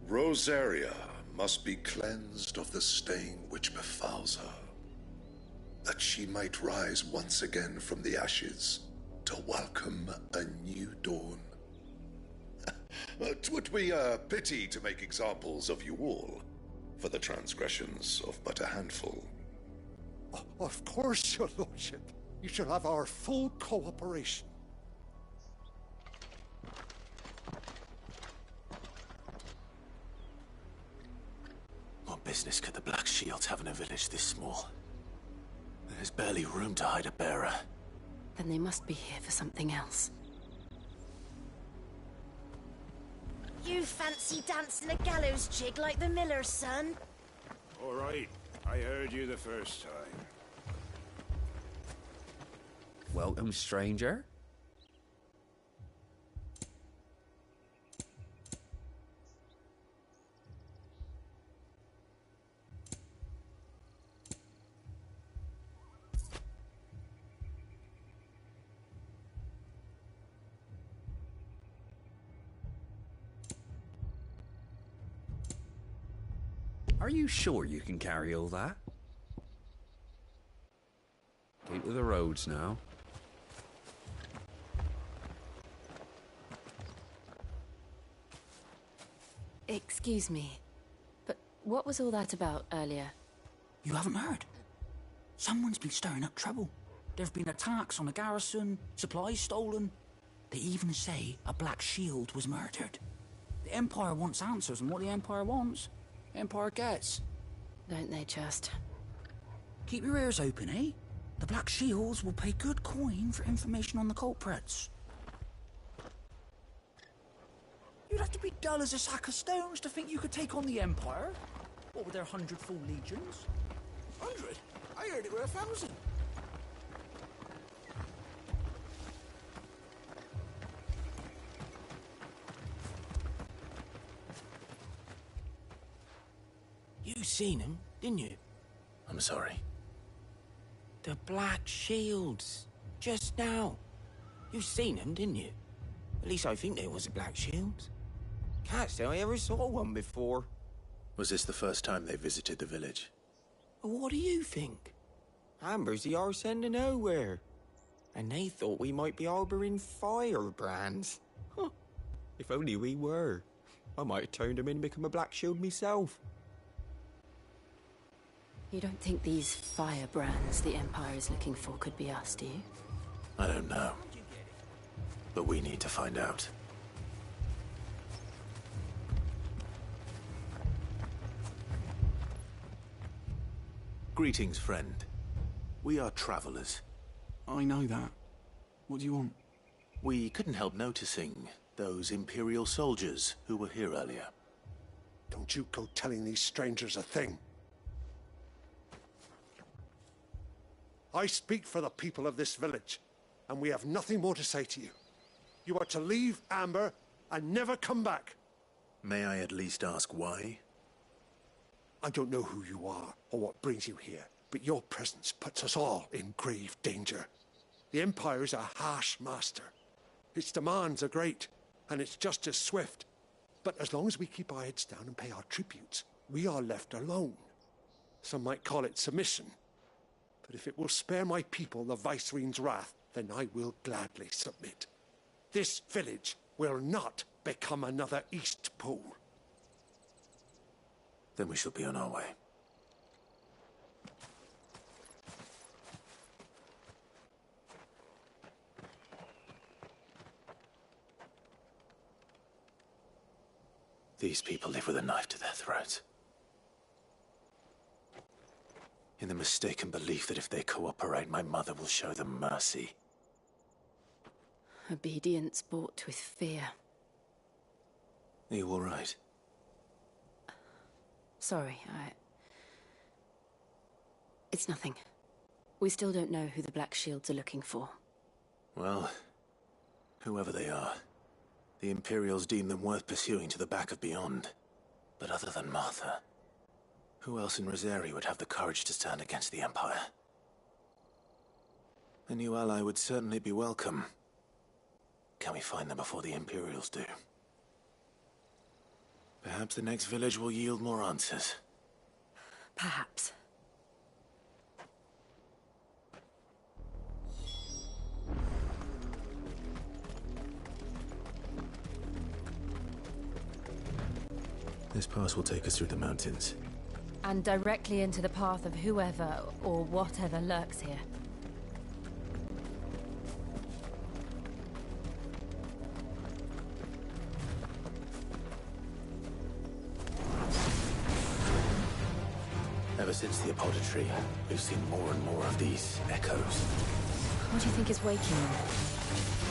Rosaria must be cleansed of the stain which befouls her, that she might rise once again from the ashes to welcome a new dawn. 'Twould be a pity to make examples of you all, for the transgressions of but a handful. Of course, your lordship. You shall have our full cooperation. What business could the Black Shields have in a village this small? There's barely room to hide a bearer. Then they must be here for something else. You fancy dancing a gallows jig like the miller's son? All right, I heard you the first time. Welcome, stranger. Are you sure you can carry all that? Keep to the roads now. Excuse me, but what was all that about earlier? You haven't heard? Someone's been stirring up trouble. There've been attacks on the garrison, supplies stolen. They even say a Black Shield was murdered. The Empire wants answers, and what the Empire wants, the Empire gets. Don't they just? Keep your ears open, eh? The Black Shields will pay good coin for information on the culprits. You'd have to be dull as a sack of stones to think you could take on the Empire. What were their 100 full legions? 100? I heard it were 1,000. seen them, didn't you? I'm sorry. The Black Shields. Just now. You seen them, didn't you? At least I think there was a Black Shield. Can't say I ever saw one before. Was this the first time they visited the village? What do you think? Amber's the arse end of nowhere. And they thought we might be harbouring firebrands. Huh. If only we were. I might have turned them in and become a Black Shield myself. You don't think these firebrands the Empire is looking for could be us, do you? I don't know. But we need to find out. Greetings, friend. We are travelers. I know that. What do you want? We couldn't help noticing those Imperial soldiers who were here earlier. Don't you go telling these strangers a thing. I speak for the people of this village, and we have nothing more to say to you. You are to leave Amber and never come back. May I at least ask why? I don't know who you are or what brings you here, but your presence puts us all in grave danger. The Empire is a harsh master. Its demands are great, and its justice swift. But as long as we keep our heads down and pay our tributes, we are left alone. Some might call it submission. But if it will spare my people the Viceroy's wrath, then I will gladly submit. This village will not become another Eastpool. Then we shall be on our way. These people live with a knife to their throats. In the mistaken belief that if they cooperate, my mother will show them mercy. Obedience bought with fear. Are you all right? Sorry, It's nothing. We still don't know who the Black Shields are looking for. Well, whoever they are, the Imperials deem them worth pursuing to the back of beyond. But other than Martha, who else in Rosari would have the courage to stand against the Empire? A new ally would certainly be welcome. Can we find them before the Imperials do? Perhaps the next village will yield more answers. Perhaps. This pass will take us through the mountains. And directly into the path of whoever or whatever lurks here. Ever since the Apoditry, we've seen more and more of these echoes. What do you think is waking them?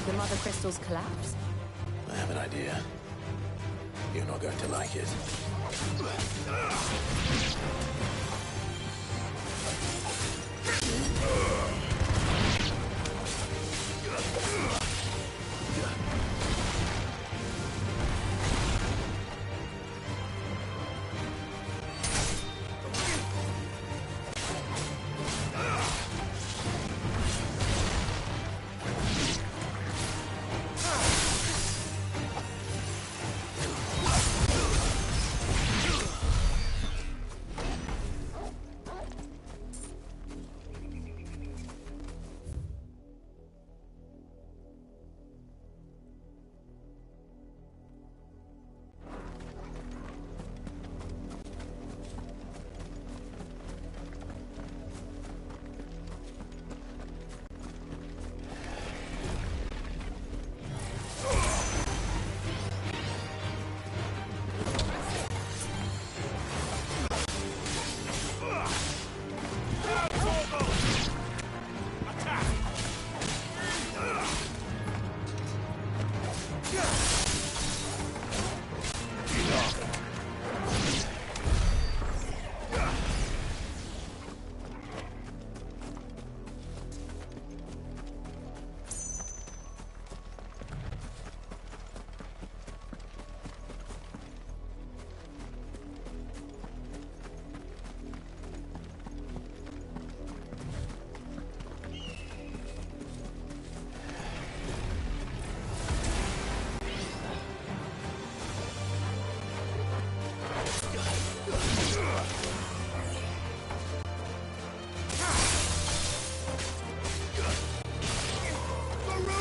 The Mother Crystal's collapse? I have an idea. You're not going to like it.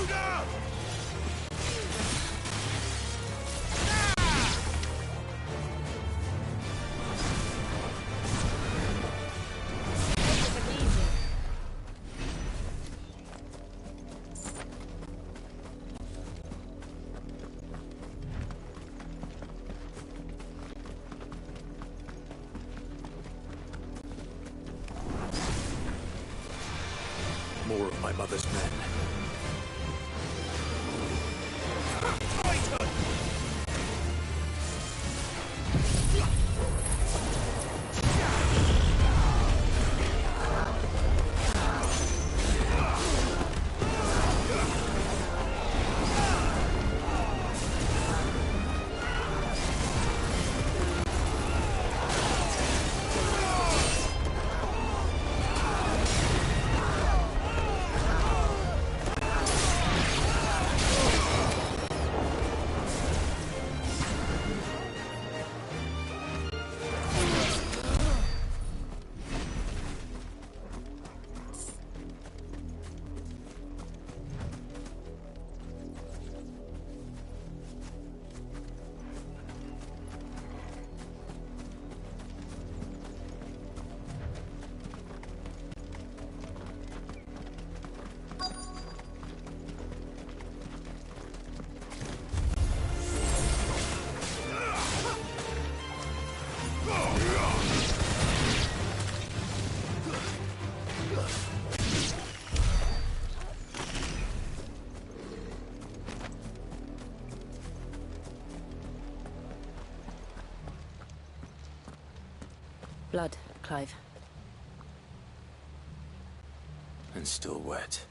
Intruder! More of my mother's men. Blood, Clive. And still wet.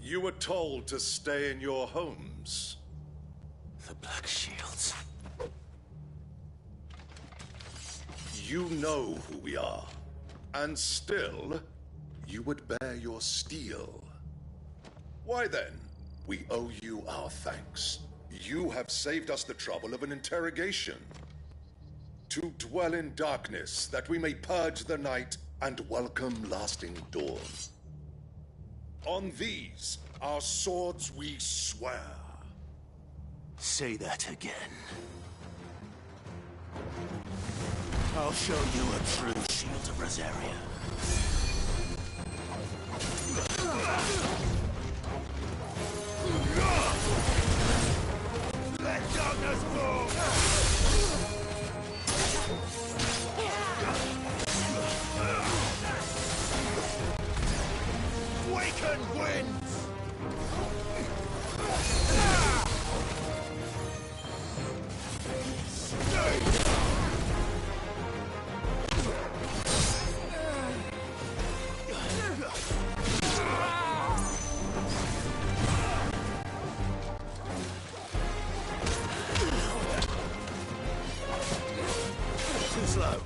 You were told to stay in your homes. The Black Shields. You know who we are. And still, you would bear your steel. Why then, we owe you our thanks. You have saved us the trouble of an interrogation. To dwell in darkness, that we may purge the night and welcome lasting dawn. On these, our swords we swear. Say that again. I'll show you a true shield of Rosaria. Let darkness go! Waken winds! Too slow.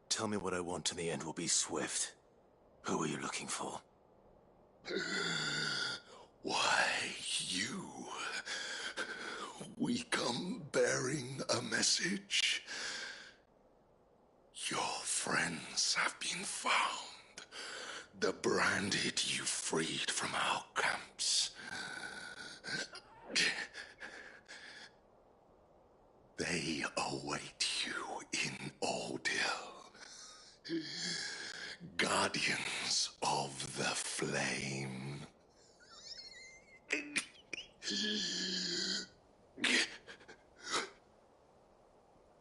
Tell me what I want and the end will be swift. Who are you looking for? Why, you. We come bearing a message. Your friends have been found. The branded you freed from our camps. They await you in Aldil. Guardians of the Flame.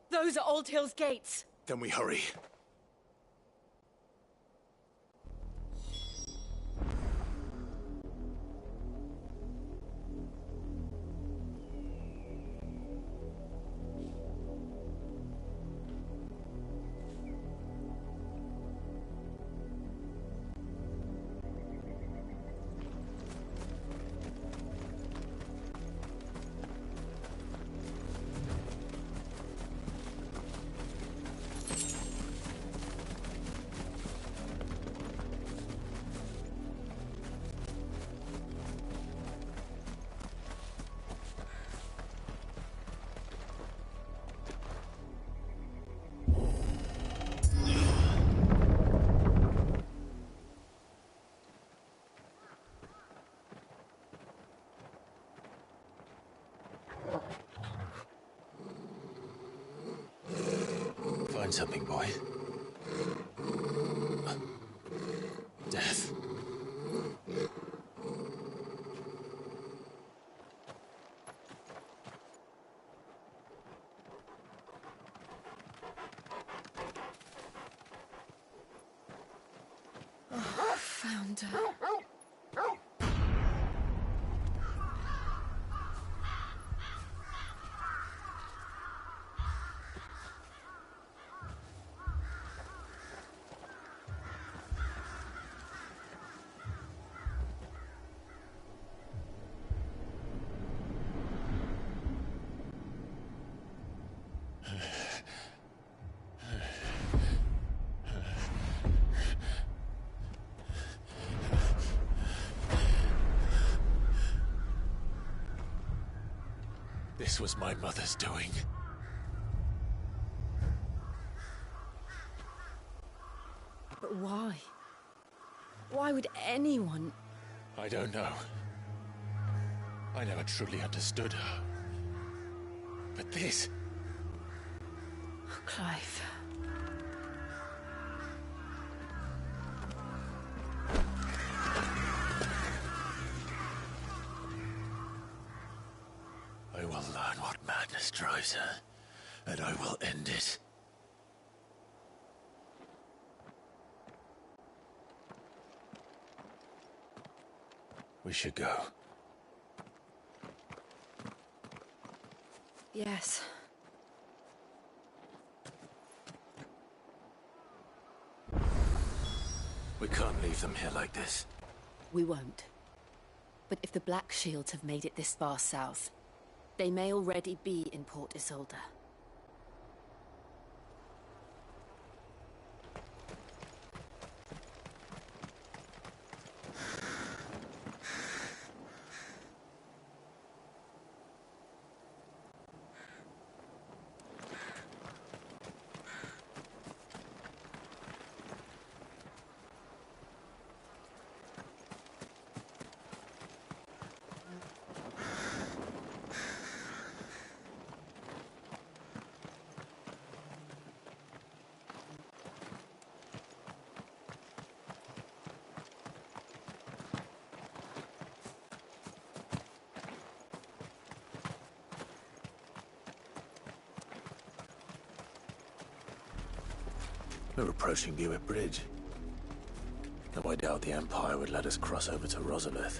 Those are Old Hill's gates. Then we hurry. something, boy. Death. Oh, found her. This was my mother's doing. But why? Why would anyone... I don't know. I never truly understood her. But this... Oh, Clive. I will learn what madness drives her, and I will end it. We should go. Yes. We can't leave them here like this. We won't. But if the Black Shields have made it this far south, they may already be in Port Isolde. We're approaching Buick Bridge. Though I doubt the Empire would let us cross over to Rosalith.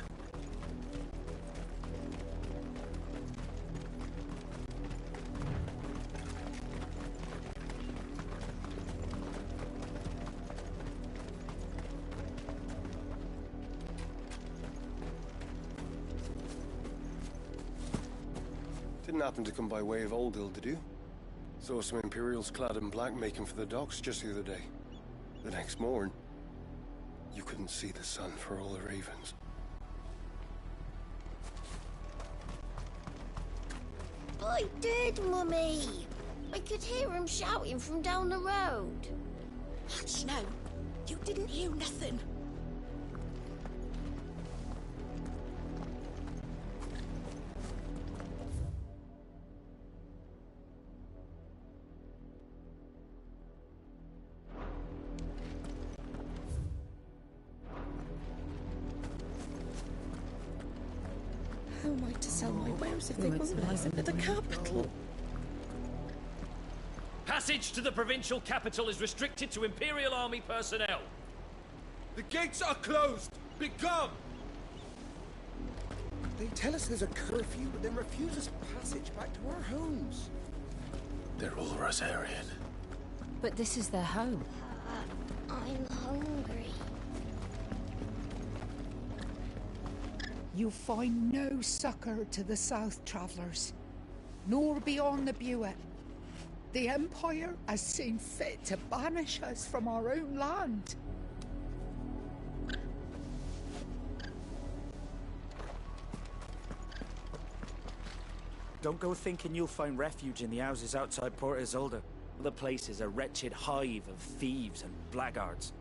Didn't happen to come by way of Oldhill, did you? Saw some Imperials clad in black making for the docks just the other day. The next morn, you couldn't see the sun for all the ravens. I did, Mummy. I could hear him shouting from down the road. No, you didn't hear nothing. How am I to sell my wares if they won't let us into the capital? Passage to the provincial capital is restricted to Imperial Army personnel. The gates are closed! Become! They tell us there's a curfew, but then refuse us passage back to our homes. They're all Rosarian. But this is their home. I'm hungry. You find no succor to the South Travellers, nor beyond the Buet. The Empire has seen fit to banish us from our own land. Don't go thinking you'll find refuge in the houses outside Port Isolde. The place is a wretched hive of thieves and blackguards.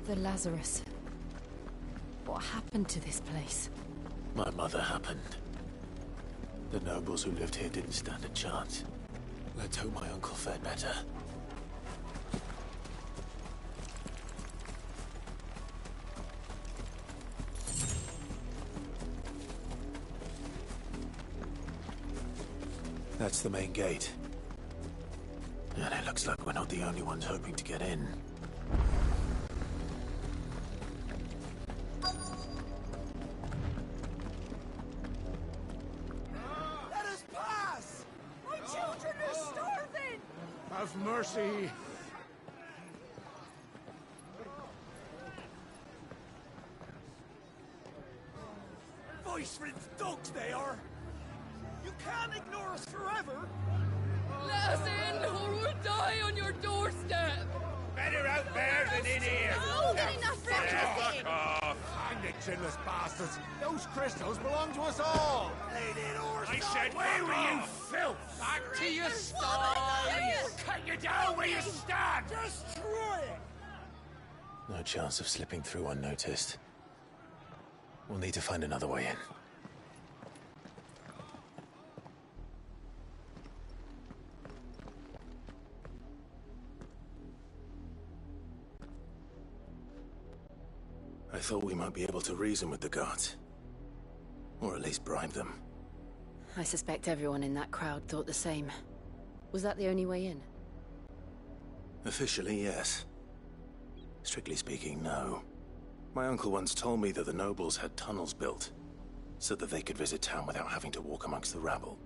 The Lazarus. What happened to this place? My mother happened. The nobles who lived here didn't stand a chance. Let's hope my uncle fared better. That's the main gate. And it looks like we're not the only ones hoping to get in. Let us pass! My children are starving! Have mercy! Voice-rinsed dogs they are! You can't ignore us forever! Let us in, or we'll die on your doorstep! Better out there than in here! Oh, good enough for Fuck off! Hang the chinless bastards! Those crystals belong to us all! I said, away fuck with you, off! filth! Back to your sties! Cut you down where you stand! Destroy it! No chance of slipping through unnoticed. We'll need to find another way in. I thought we might be able to reason with the guards. Or at least bribe them. I suspect everyone in that crowd thought the same. Was that the only way in? Officially, yes. Strictly speaking, no. My uncle once told me that the nobles had tunnels built, so that they could visit town without having to walk amongst the rabble.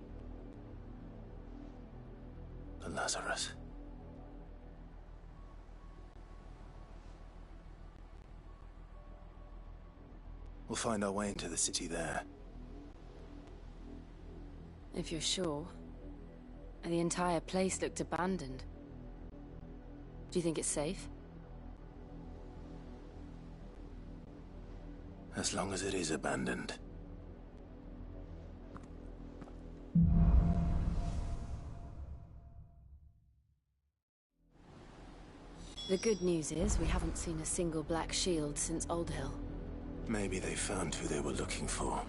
The Lazarus. We'll find our way into the city there. If you're sure. The entire place looked abandoned. Do you think it's safe? As long as it is abandoned. The good news is we haven't seen a single black shield since Old Hill. Maybe they found who they were looking for.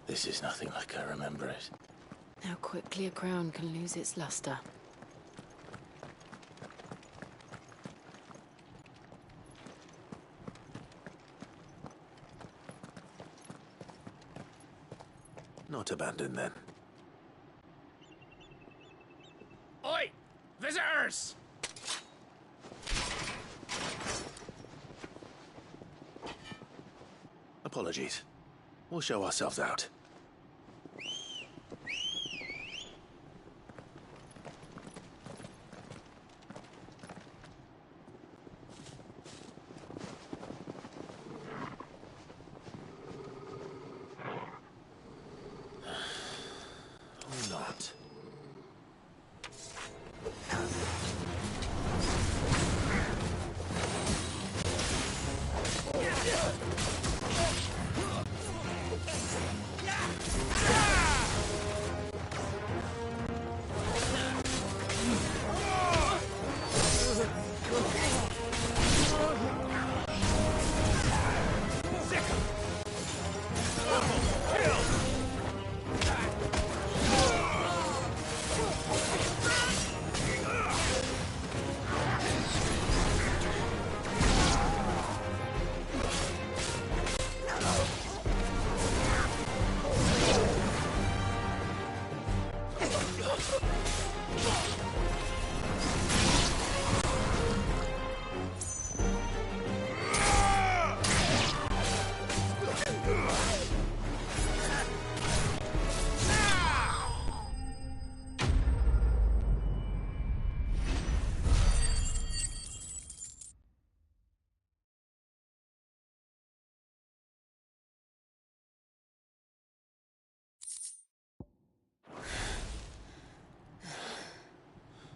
This is nothing like I remember it. How quickly a crown can lose its luster. Not abandoned, then. Oi! Visitors! Apologies. We'll show ourselves out. Or not. Yeah!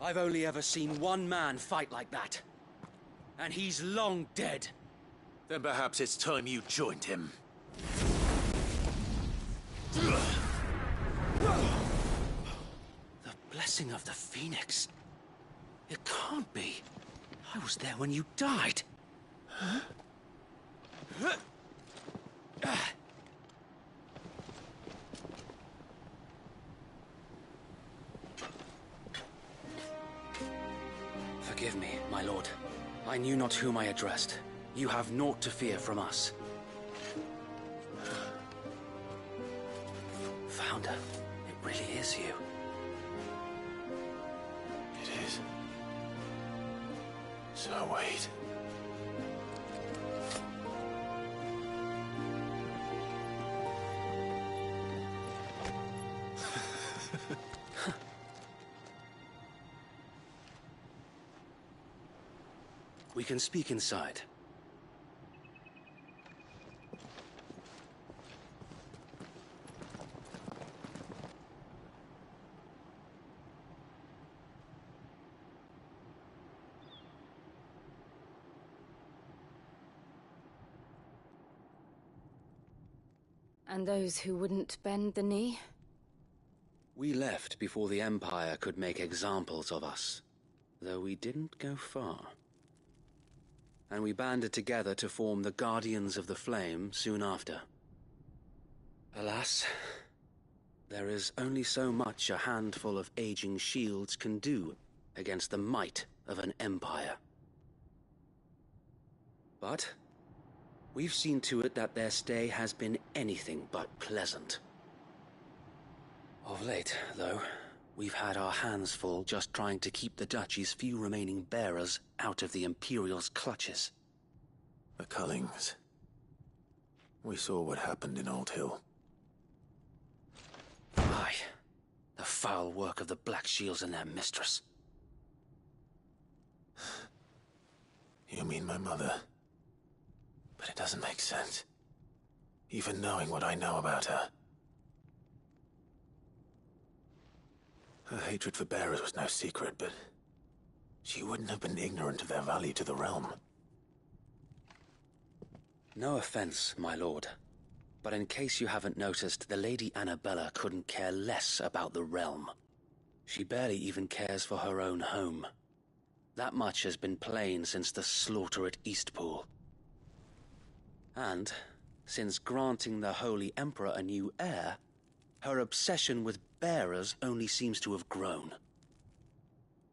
I've only ever seen one man fight like that. And he's long dead. Then perhaps it's time you joined him. The blessing of the Phoenix. It can't be. I was there when you died. Huh? Forgive me, my lord. I knew not whom I addressed. You have naught to fear from us. Founder, it really is you. It is. So wait. We can speak inside. And those who wouldn't bend the knee? We left before the Empire could make examples of us, though we didn't go far. And we banded together to form the Guardians of the Flame soon after. Alas, there is only so much a handful of aging shields can do against the might of an empire. But we've seen to it that their stay has been anything but pleasant. Of late, though, we've had our hands full just trying to keep the Duchy's few remaining bearers out of the Imperial's clutches. The Cullings. We saw what happened in Old Hill. Aye. The foul work of the Black Shields and their mistress. You mean my mother? But it doesn't make sense. Even knowing what I know about her. Her hatred for bearers was no secret, but she wouldn't have been ignorant of their value to the realm. No offense, my lord, but in case you haven't noticed, the Lady Annabella couldn't care less about the realm. She barely even cares for her own home. That much has been plain since the slaughter at Eastpool. And, since granting the Holy Emperor a new heir, her obsession with bearers only seems to have grown.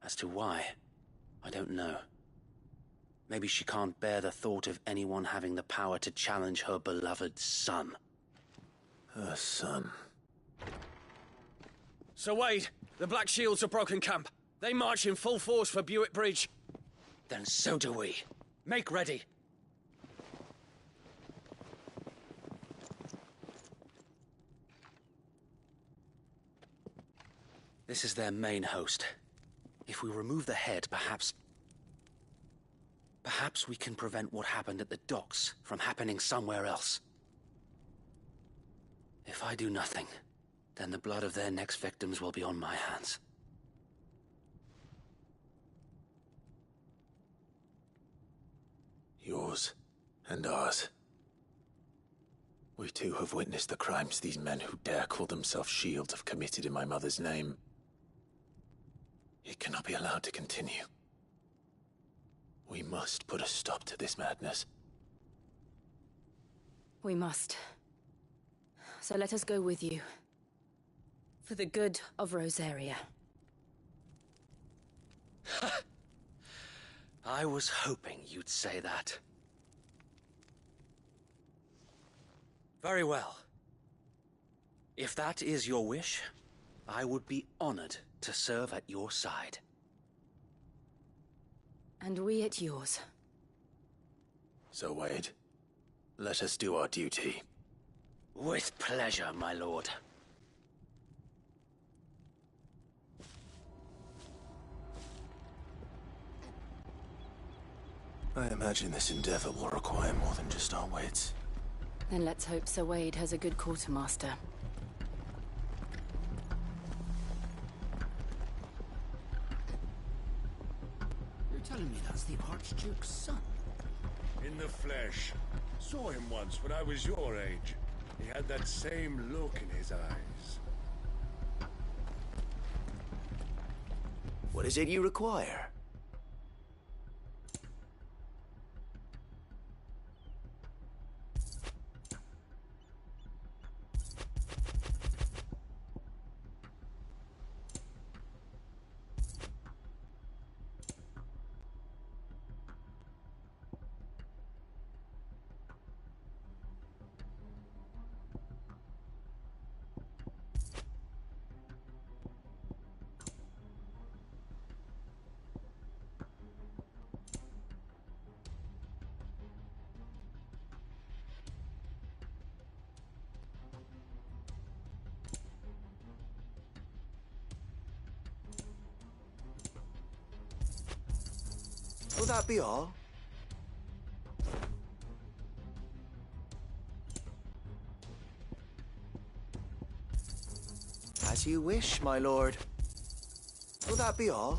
As to why, I don't know. Maybe she can't bear the thought of anyone having the power to challenge her beloved son. Her son? Sir Wade, the Black Shields have broken camp. They march in full force for Buick Bridge. Then so do we. Make ready. This is their main host. If we remove the head, perhaps we can prevent what happened at the docks from happening somewhere else. If I do nothing, then the blood of their next victims will be on my hands. Yours and ours. We too have witnessed the crimes these men who dare call themselves Shields have committed in my mother's name. It cannot be allowed to continue. We must put a stop to this madness. We must. So let us go with you. For the good of Rosaria. I was hoping you'd say that. Very well. If that is your wish, I would be honored to serve at your side. And we at yours. So, Wade, let us do our duty. With pleasure, my lord. I imagine this endeavor will require more than just our wits. Then let's hope Sir Wade has a good quartermaster. Archduke's son? In the flesh. Saw him once when I was your age. He had that same look in his eyes. What is it you require? Will that be all? As you wish, my lord. Will that be all?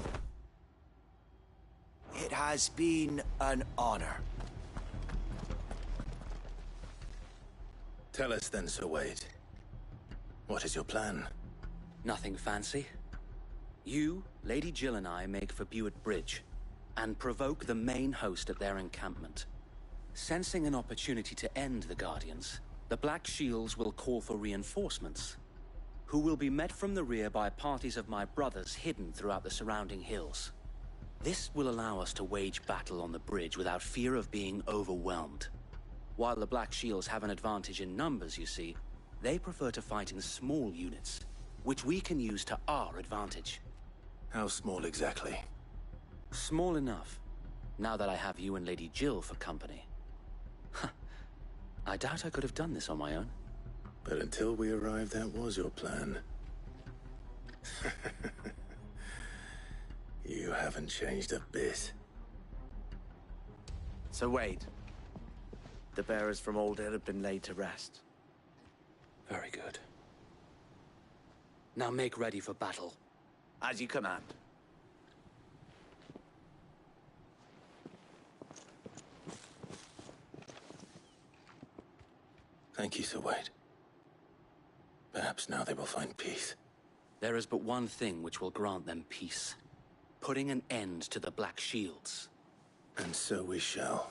It has been an honor. Tell us then, Sir Wade. What is your plan? Nothing fancy. You, Lady Jill and I make for Buett Bridge and provoke the main host at their encampment. Sensing an opportunity to end the Guardians, the Black Shields will call for reinforcements, who will be met from the rear by parties of my brothers hidden throughout the surrounding hills. This will allow us to wage battle on the bridge without fear of being overwhelmed. While the Black Shields have an advantage in numbers, you see, they prefer to fight in small units, which we can use to our advantage. How small exactly? Small enough, now that I have you and Lady Jill for company. I doubt I could have done this on my own. But until we arrived, that was your plan. You haven't changed a bit. Sir Wade, the bearers from Old Hill have been laid to rest. Very good. Now make ready for battle. As you command. Thank you, Sir Wade. Perhaps now they will find peace. There is but one thing which will grant them peace. Putting an end to the Black Shields. And so we shall.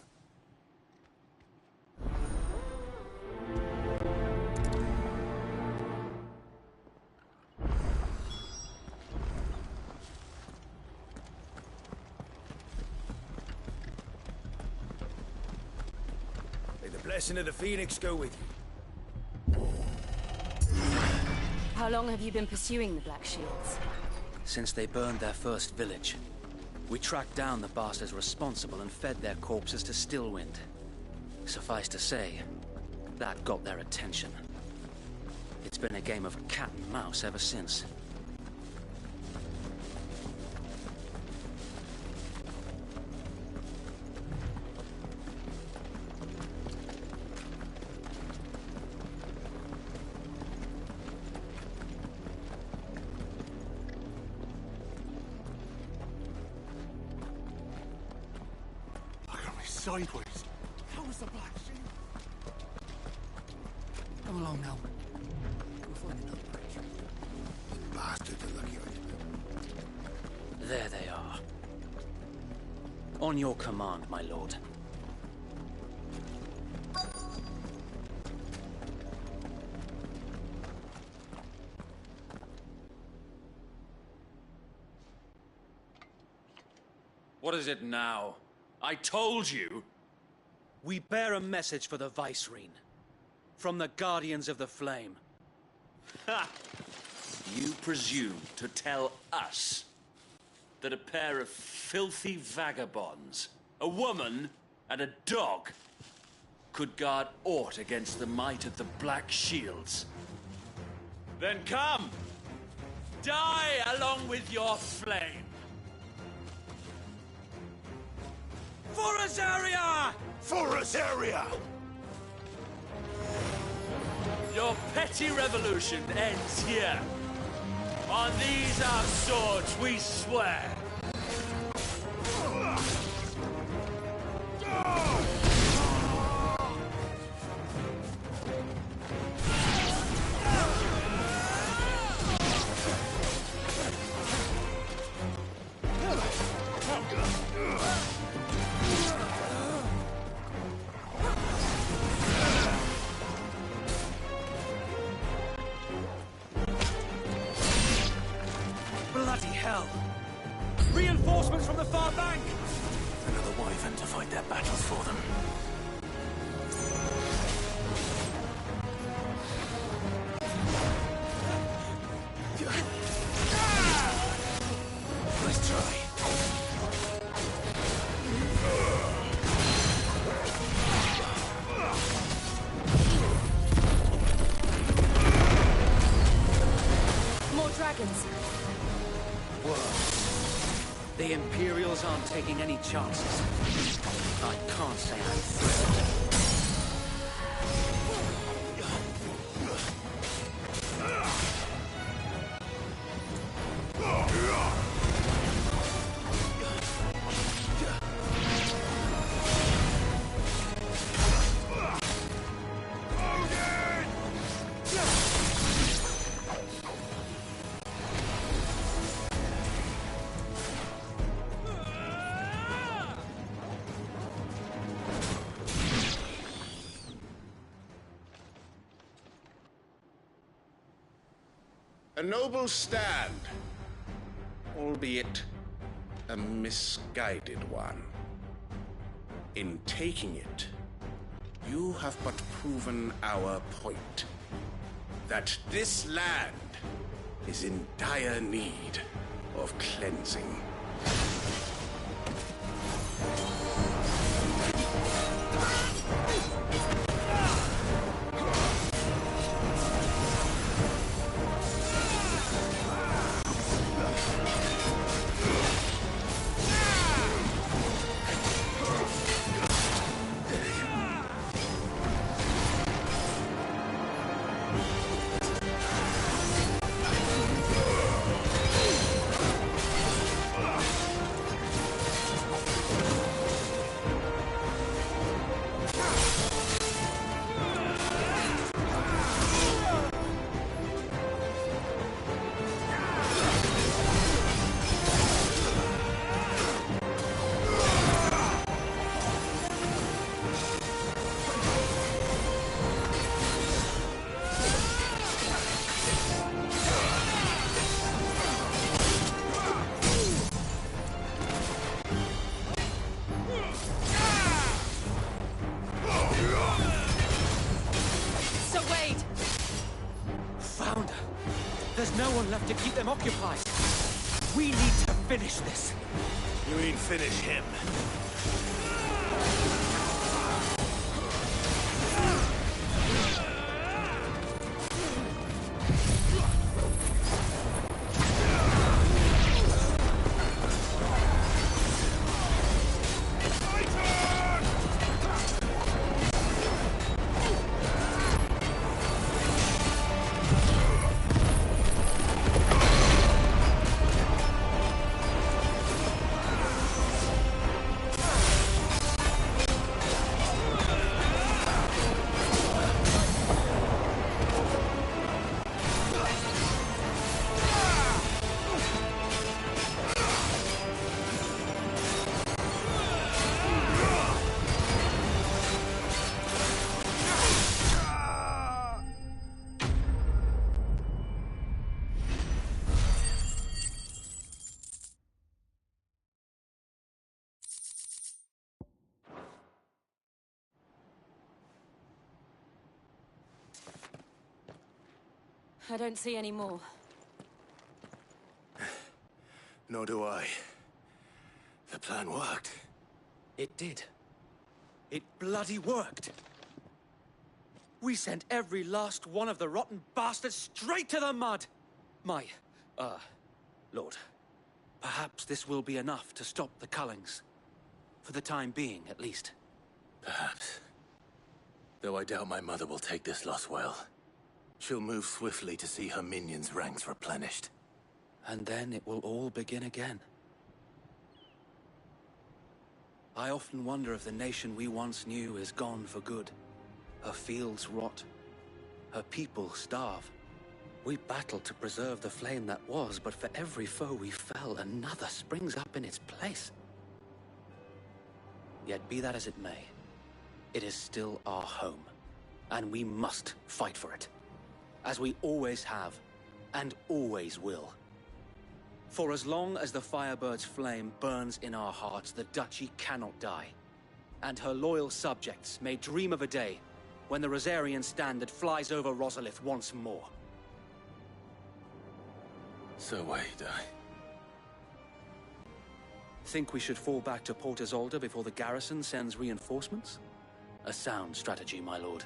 May the blessing of the Phoenix go with you. How long have you been pursuing the Black Shields? Since they burned their first village. We tracked down the bastards responsible and fed their corpses to Stillwind. Suffice to say, that got their attention. It's been a game of cat and mouse ever since. Sideways. How was the Black Shield? Come along now. We'll find another bridge. Bastards are lucky I There they are. On your command, my lord. What is it now? I told you! We bear a message for the Vicereine. From the Guardians of the Flame. Ha! You presume to tell us that a pair of filthy vagabonds, a woman and a dog, could guard aught against the might of the Black Shields? Then come! Die along with your flame! For Azaria! For Azaria! Your petty revolution ends here. On these our swords we swear. The Imperials aren't taking any chances. I can't say I'm thrilled. A noble stand, albeit a misguided one. In taking it, you have but proven our point, that this land is in dire need of cleansing. There's no one left to keep them occupied. We need to finish this. You mean finish him? I don't see any more. Nor do I. The plan worked. It did. It bloody worked. We sent every last one of the rotten bastards straight to the mud! My, Lord, perhaps this will be enough to stop the Cullings. For the time being, at least. Perhaps. Though I doubt my mother will take this loss well. She'll move swiftly to see her minions' ranks replenished. And then it will all begin again. I often wonder if the nation we once knew is gone for good. Her fields rot. Her people starve. We battled to preserve the flame that was, but for every foe we fell, another springs up in its place. Yet be that as it may, it is still our home, and we must fight for it. As we always have, and always will. For as long as the Firebird's flame burns in our hearts, the Duchy cannot die. And her loyal subjects may dream of a day when the Rosarian standard flies over Rosalith once more. So wait, Think we should fall back to Port Isolde before the garrison sends reinforcements? A sound strategy, my lord.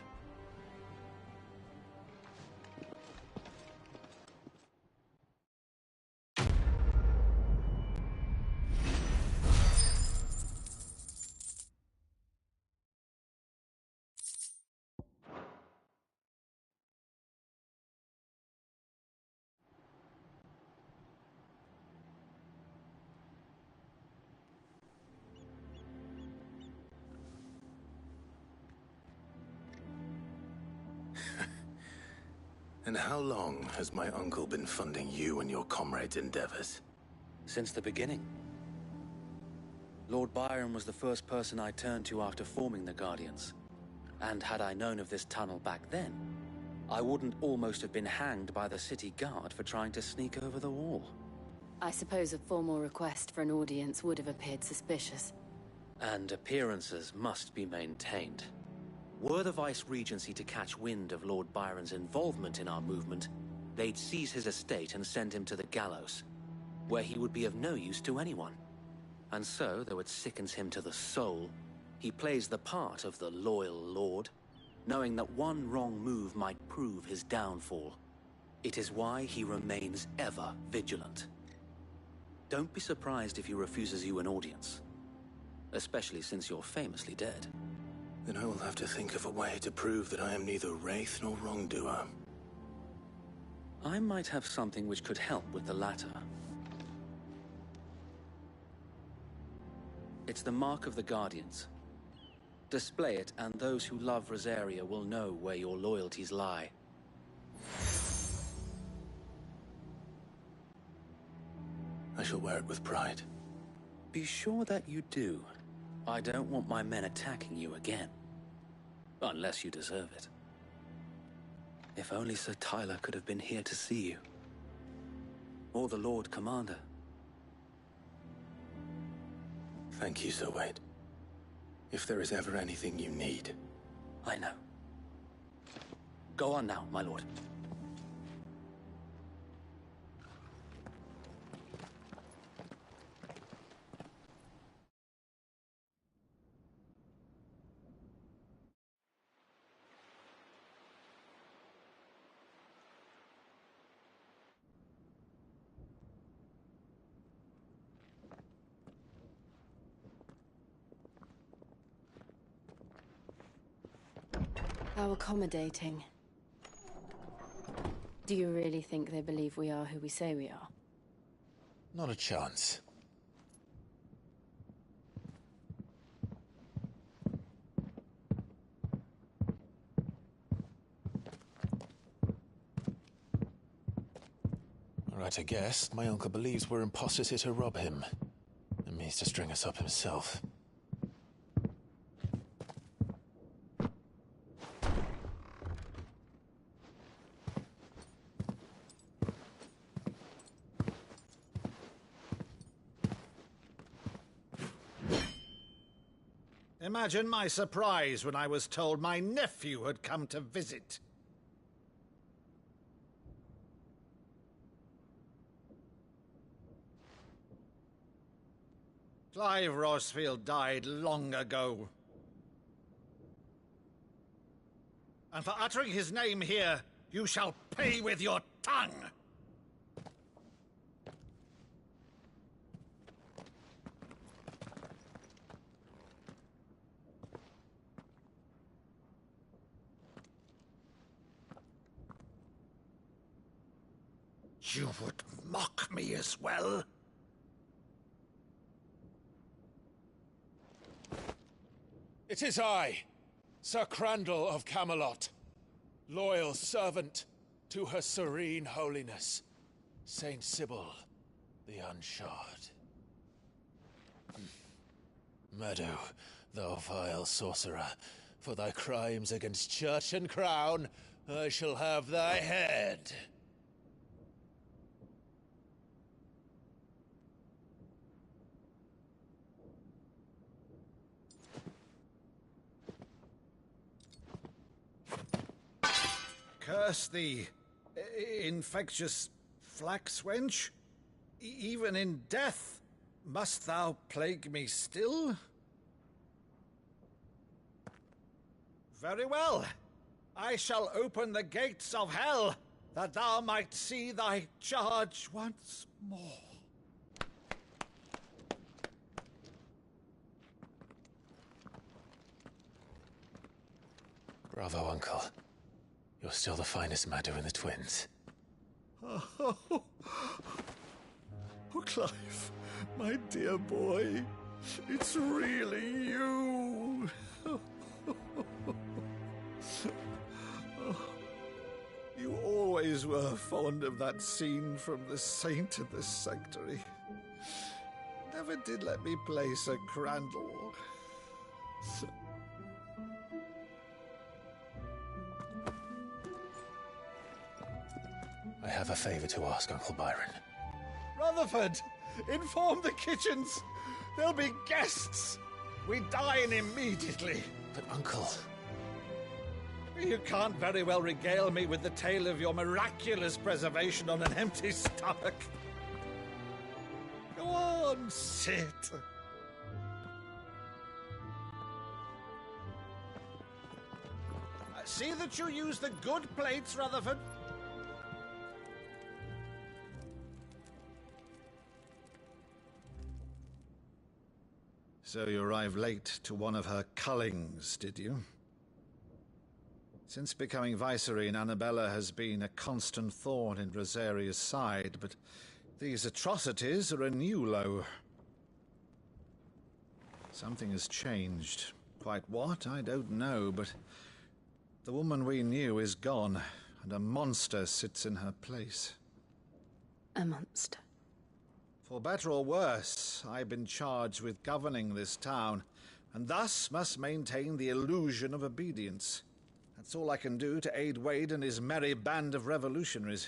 And how long has my uncle been funding you and your comrades' endeavors? Since the beginning. Lord Byron was the first person I turned to after forming the Guardians. And had I known of this tunnel back then, I wouldn't almost have been hanged by the city guard for trying to sneak over the wall. I suppose a formal request for an audience would have appeared suspicious. And appearances must be maintained. Were the Vice-Regency to catch wind of Lord Byron's involvement in our movement, they'd seize his estate and send him to the gallows, where he would be of no use to anyone. And so, though it sickens him to the soul, he plays the part of the loyal lord, knowing that one wrong move might prove his downfall. It is why he remains ever vigilant. Don't be surprised if he refuses you an audience, especially since you're famously dead. Then I will have to think of a way to prove that I am neither wraith nor wrongdoer. I might have something which could help with the latter. It's the mark of the Guardians. Display it, and those who love Rosaria will know where your loyalties lie. I shall wear it with pride. Be sure that you do. I don't want my men attacking you again. Unless you deserve it. If only Sir Tyler could have been here to see you. Or the Lord Commander. Thank you, Sir Wade. If there is ever anything you need. I know. Go on now, my lord. How accommodating. Do you really think they believe we are who we say we are? Not a chance. Right, I guess. My uncle believes we're imposters here to rob him. And means to string us up himself. Imagine my surprise when I was told my nephew had come to visit. Clive Rosfield died long ago. And for uttering his name here, you shall pay with your tongue! You would mock me as well? It is I, Sir Crandall of Camelot, loyal servant to Her Serene Holiness, Saint Sybil the Unshod. Meadow, thou vile sorcerer, for thy crimes against church and crown, I shall have thy head. Curse thee, infectious flax wench. Even in death, must thou plague me still? Very well. I shall open the gates of hell, that thou might see thy charge once more. Bravo, Uncle. You're still the finest Maddo in the twins. Oh, Clive, my dear boy, it's really you. You always were fond of that scene from The Saint of the Sanctuary. Never did let me play Sir Crandall. I have a favor to ask, Uncle Byron. Rutherford, inform the kitchens. There'll be guests. We dine immediately. But, Uncle... You can't very well regale me with the tale of your miraculous preservation on an empty stomach. Go on, sit. See that you use the good plates, Rutherford. So you arrived late to one of her cullings, did you? Since becoming Vicereine, Annabella has been a constant thorn in Rosaria's side, but these atrocities are a new low. Something has changed. Quite what, I don't know, but the woman we knew is gone, and a monster sits in her place. A monster? For better or worse, I've been charged with governing this town, and thus must maintain the illusion of obedience. That's all I can do to aid Wade and his merry band of revolutionaries.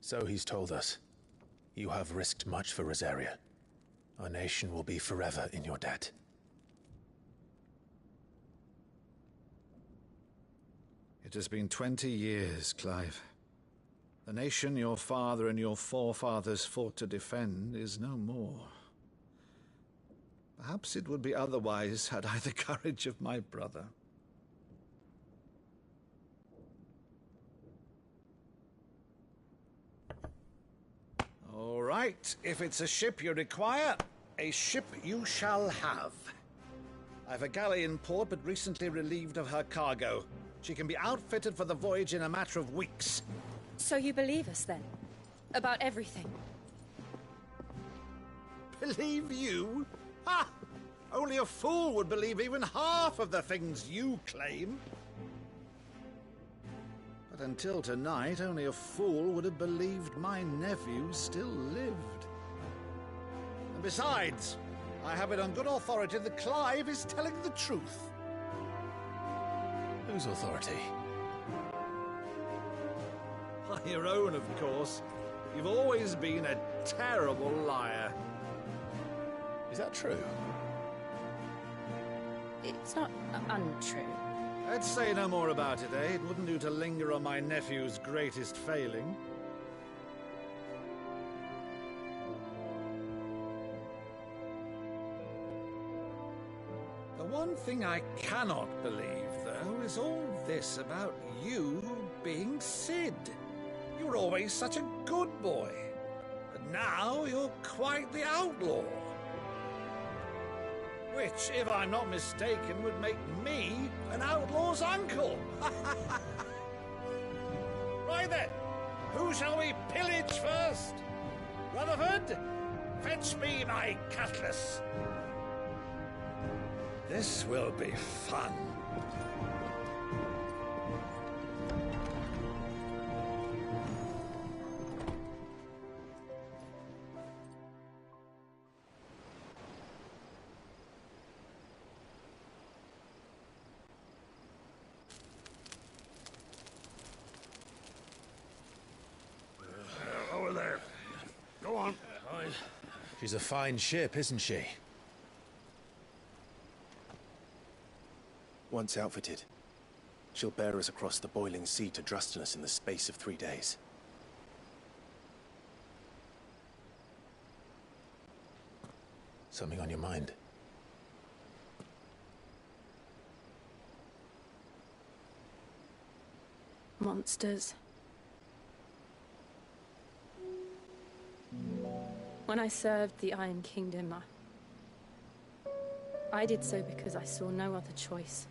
So he's told us. You have risked much for Rosaria. Our nation will be forever in your debt. It has been 20 years, Clive. The nation your father and your forefathers fought to defend is no more. Perhaps it would be otherwise had I the courage of my brother. All right, if it's a ship you require, a ship you shall have. I've a galley in port, but recently relieved of her cargo. She can be outfitted for the voyage in a matter of weeks. So you believe us, then? About everything? Believe you? Ha! Only a fool would believe even half of the things you claim. But until tonight, only a fool would have believed my nephew still lived. And besides, I have it on good authority that Clive is telling the truth. Whose authority? Your own, of course. You've always been a terrible liar. Is that true? It's not untrue. Let's say no more about it, eh? It wouldn't do to linger on my nephew's greatest failing. The one thing I cannot believe, though, is all this about you being Cid. You were always such a good boy, but now you're quite the outlaw. Which, if I'm not mistaken, would make me an outlaw's uncle. Right then, who shall we pillage first? Rutherford, fetch me my cutlass. This will be fun. Over there. Go on. She's a fine ship, isn't she? Once outfitted, she'll bear us across the boiling sea to Drustinus in the space of 3 days. Something on your mind? Monsters. When I served the Iron Kingdom, I did so because I saw no other choice.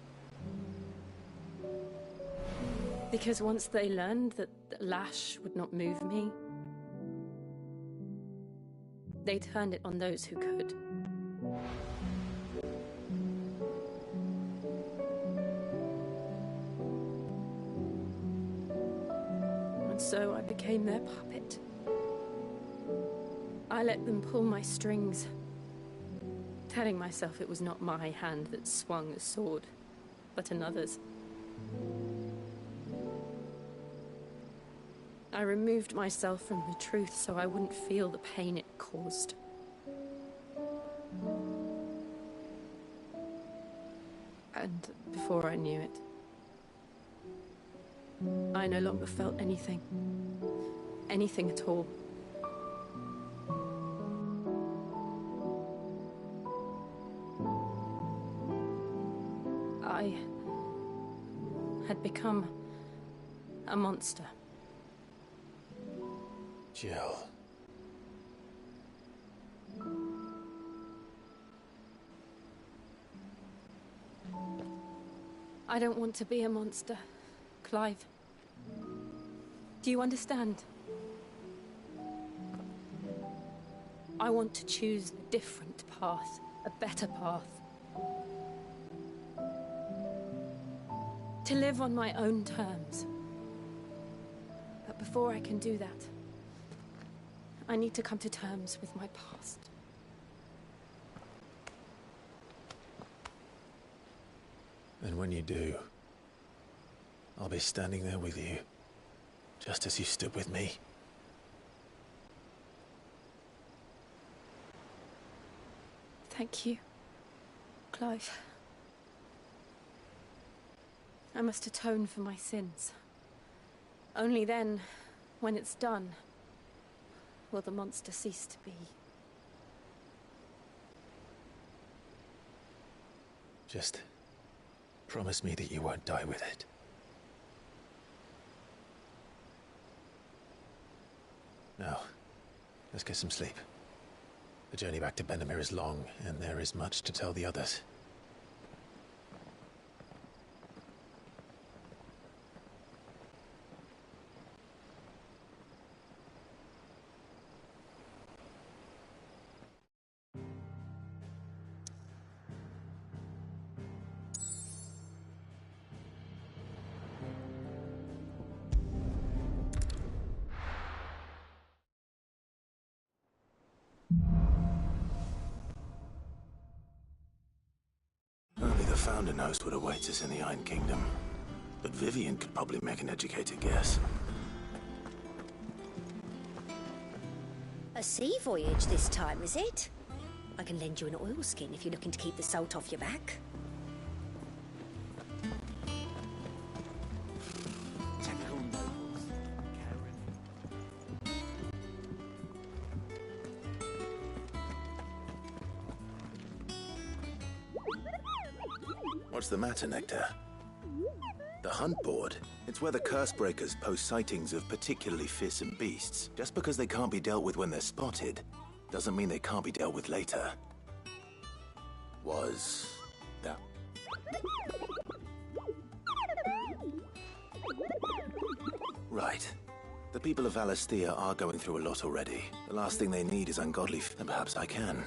Because once they learned that the lash would not move me, they turned it on those who could. so I became their puppet. I let them pull my strings, telling myself it was not my hand that swung a sword, but another's. I removed myself from the truth so I wouldn't feel the pain it caused. And before I knew it, I no longer felt anything. Anything at all. I had become a monster. Jill. I don't want to be a monster, Clive. Do you understand? I want to choose a different path, a better path. To live on my own terms. But before I can do that, I need to come to terms with my past. And when you do, I'll be standing there with you, just as you stood with me. Thank you, Clive. I must atone for my sins. Only then, when it's done, will the monster cease to be. Just promise me that you won't die with it. Now, let's get some sleep. The journey back to Benamir is long, and there is much to tell the others. Only the Founder knows what awaits us in the Iron Kingdom. But Vivian could probably make an educated guess. A sea voyage this time, is it? I can lend you an oilskin if you're looking to keep the salt off your back. Typical nobles. What's the matter, Nectar? The Hunt Board? It's where the Cursebreakers post sightings of particularly fearsome beasts. Just because they can't be dealt with when they're spotted, doesn't mean they can't be dealt with later. Was that... Right. The people of Valisthea are going through a lot already. The last thing they need is ungodly and perhaps I can.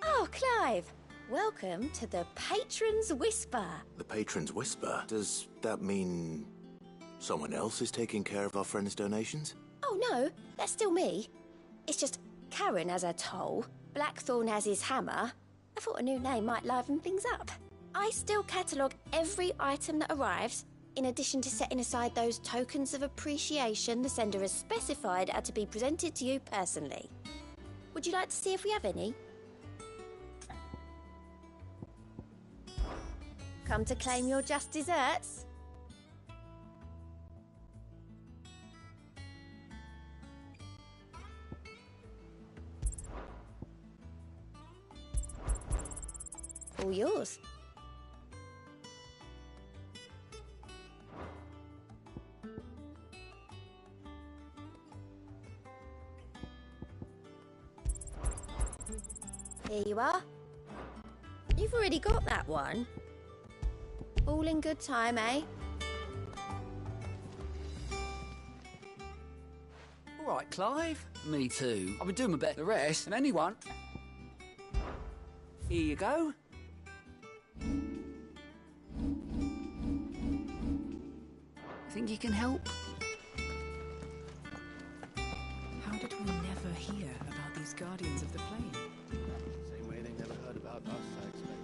Oh, Clive! Welcome to the Patron's Whisper. The Patron's Whisper? Does that mean someone else is taking care of our friends' donations? Oh no, that's still me. It's just Karen has her toll, Blackthorn has his hammer. I thought a new name might liven things up. I still catalogue every item that arrives, in addition to setting aside those tokens of appreciation the sender has specified are to be presented to you personally. Would you like to see if we have any? Come to claim your just desserts? All yours. Here you are. You've already got that one. All in good time, eh? All right, Clive. Me too. I've been doing my best. The rest, and anyone. Here you go. Think you can help? How did we never hear about these Guardians of the Flame? Same way they never heard about us, I expect.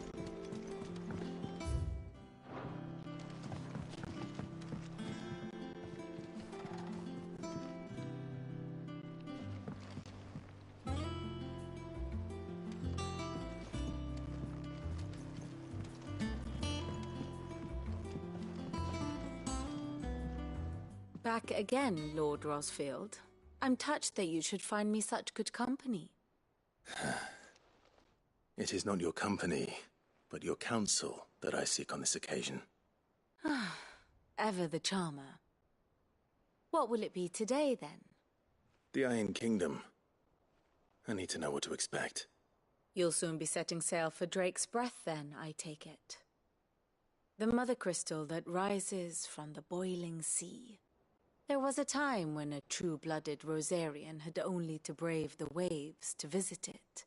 Back again, Lord Rosfield. I'm touched that you should find me such good company. It is not your company, but your counsel that I seek on this occasion. Ever the charmer. What will it be today, then? The Iron Kingdom. I need to know what to expect. You'll soon be setting sail for Drake's Breath, then, I take it. The mother crystal that rises from the boiling sea. There was a time when a true-blooded Rosarian had only to brave the waves to visit it.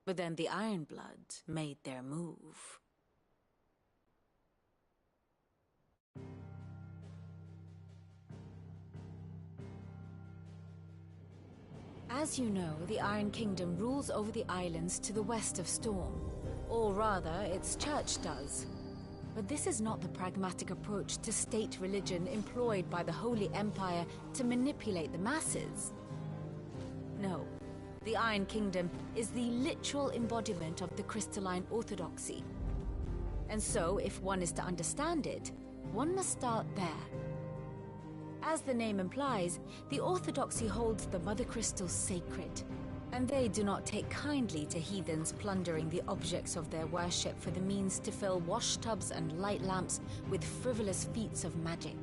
But then the Ironblood made their move. As you know, the Iron Kingdom rules over the islands to the west of Storm. Or rather, its church does. But this is not the pragmatic approach to state religion employed by the Holy Empire to manipulate the masses. No, the Iron Kingdom is the literal embodiment of the crystalline orthodoxy. And so, if one is to understand it, one must start there. As the name implies, the orthodoxy holds the Mother Crystal sacred, and they do not take kindly to heathens plundering the objects of their worship for the means to fill washtubs and light lamps with frivolous feats of magic.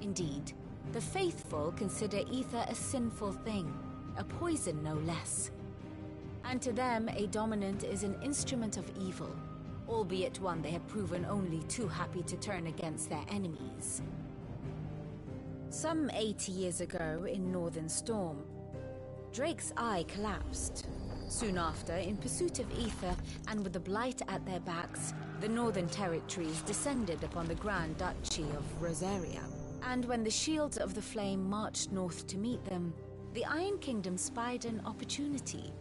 Indeed, the faithful consider ether a sinful thing, a poison no less. And to them, a dominant is an instrument of evil, albeit one they have proven only too happy to turn against their enemies. Some 80 years ago in Northern Storm, Drake's eye collapsed. Soon after, in pursuit of ether and with the Blight at their backs, the Northern Territories descended upon the Grand Duchy of Rosaria. And when the Shields of the Flame marched north to meet them, the Iron Kingdom spied an opportunity.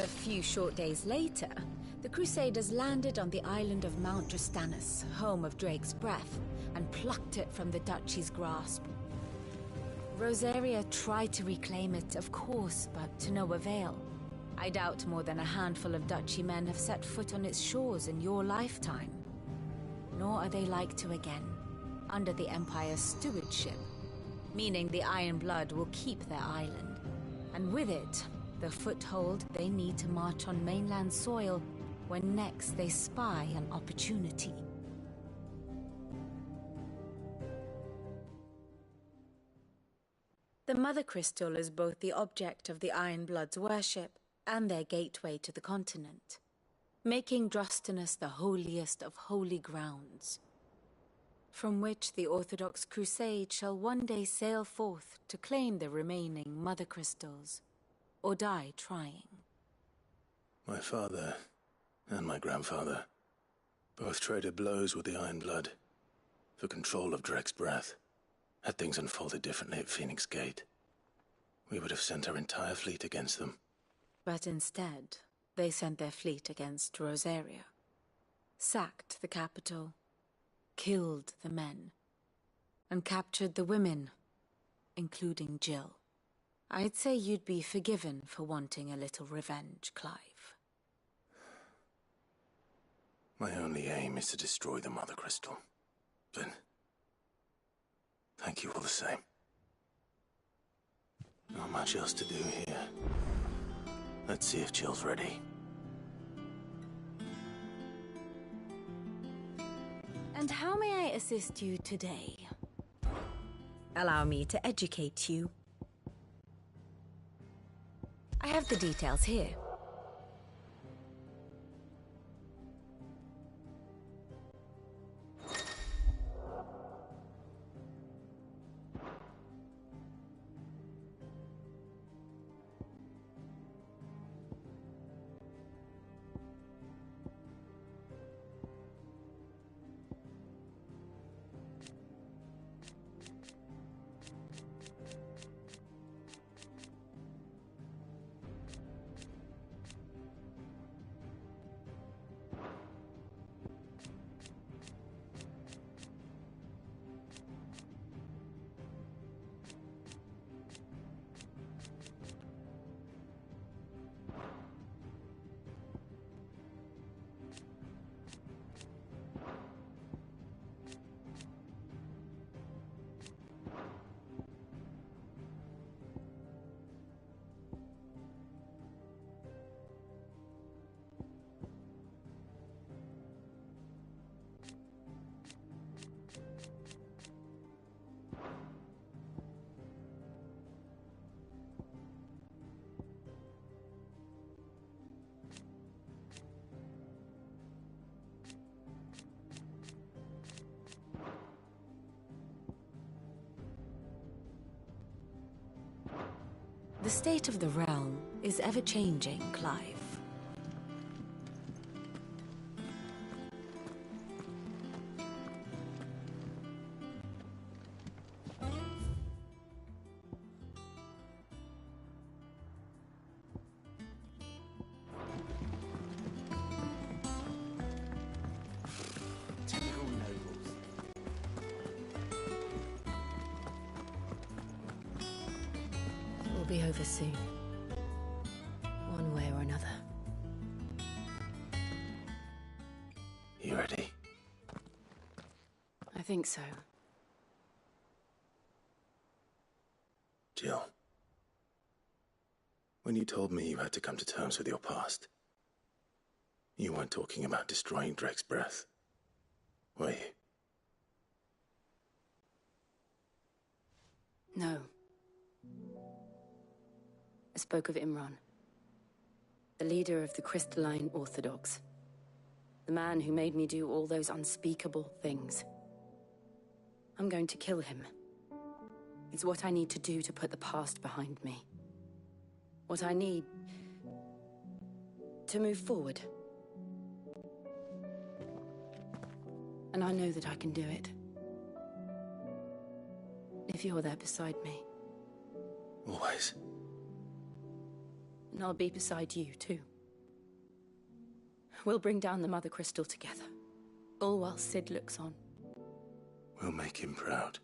A few short days later, the Crusaders landed on the island of Mount Drastanus, home of Drake's Breath, and plucked it from the Duchy's grasp. Rosaria tried to reclaim it, of course, but to no avail. I doubt more than a handful of Duchy men have set foot on its shores in your lifetime. Nor are they like to again, under the Empire's stewardship, meaning the Ironblood will keep their island, and with it, the foothold they need to march on mainland soil when next they spy an opportunity. The Mother Crystal is both the object of the Ironblood's worship and their gateway to the continent, making Drastanus the holiest of holy grounds, from which the Orthodox Crusade shall one day sail forth to claim the remaining Mother Crystals, or die trying. My father and my grandfather both traded blows with the Ironblood for control of Drake's Breath. Had things unfolded differently at Phoenix Gate, we would have sent our entire fleet against them. But instead, they sent their fleet against Rosaria, sacked the capital, killed the men, and captured the women, including Jill. I'd say you'd be forgiven for wanting a little revenge, Clive. My only aim is to destroy the Mother Crystal. But thank you all the same. Not much else to do here. Let's see if Jill's ready. And how may I assist you today? Allow me to educate you. I have the details here. The state of the realm is ever-changing, Clive. Typical nobles. It will be over soon. One way or another. You ready? I think so. Jill. When you told me you had to come to terms with your past, you weren't talking about destroying Drake's breath, were you? No. I spoke of Imran, the leader of the Crystalline Orthodox. The man who made me do all those unspeakable things. I'm going to kill him. It's what I need to do to put the past behind me. What I need to move forward. And I know that I can do it. If you're there beside me. Always. And I'll be beside you, too. We'll bring down the Mother Crystal together. All while Sid looks on. We'll make him proud.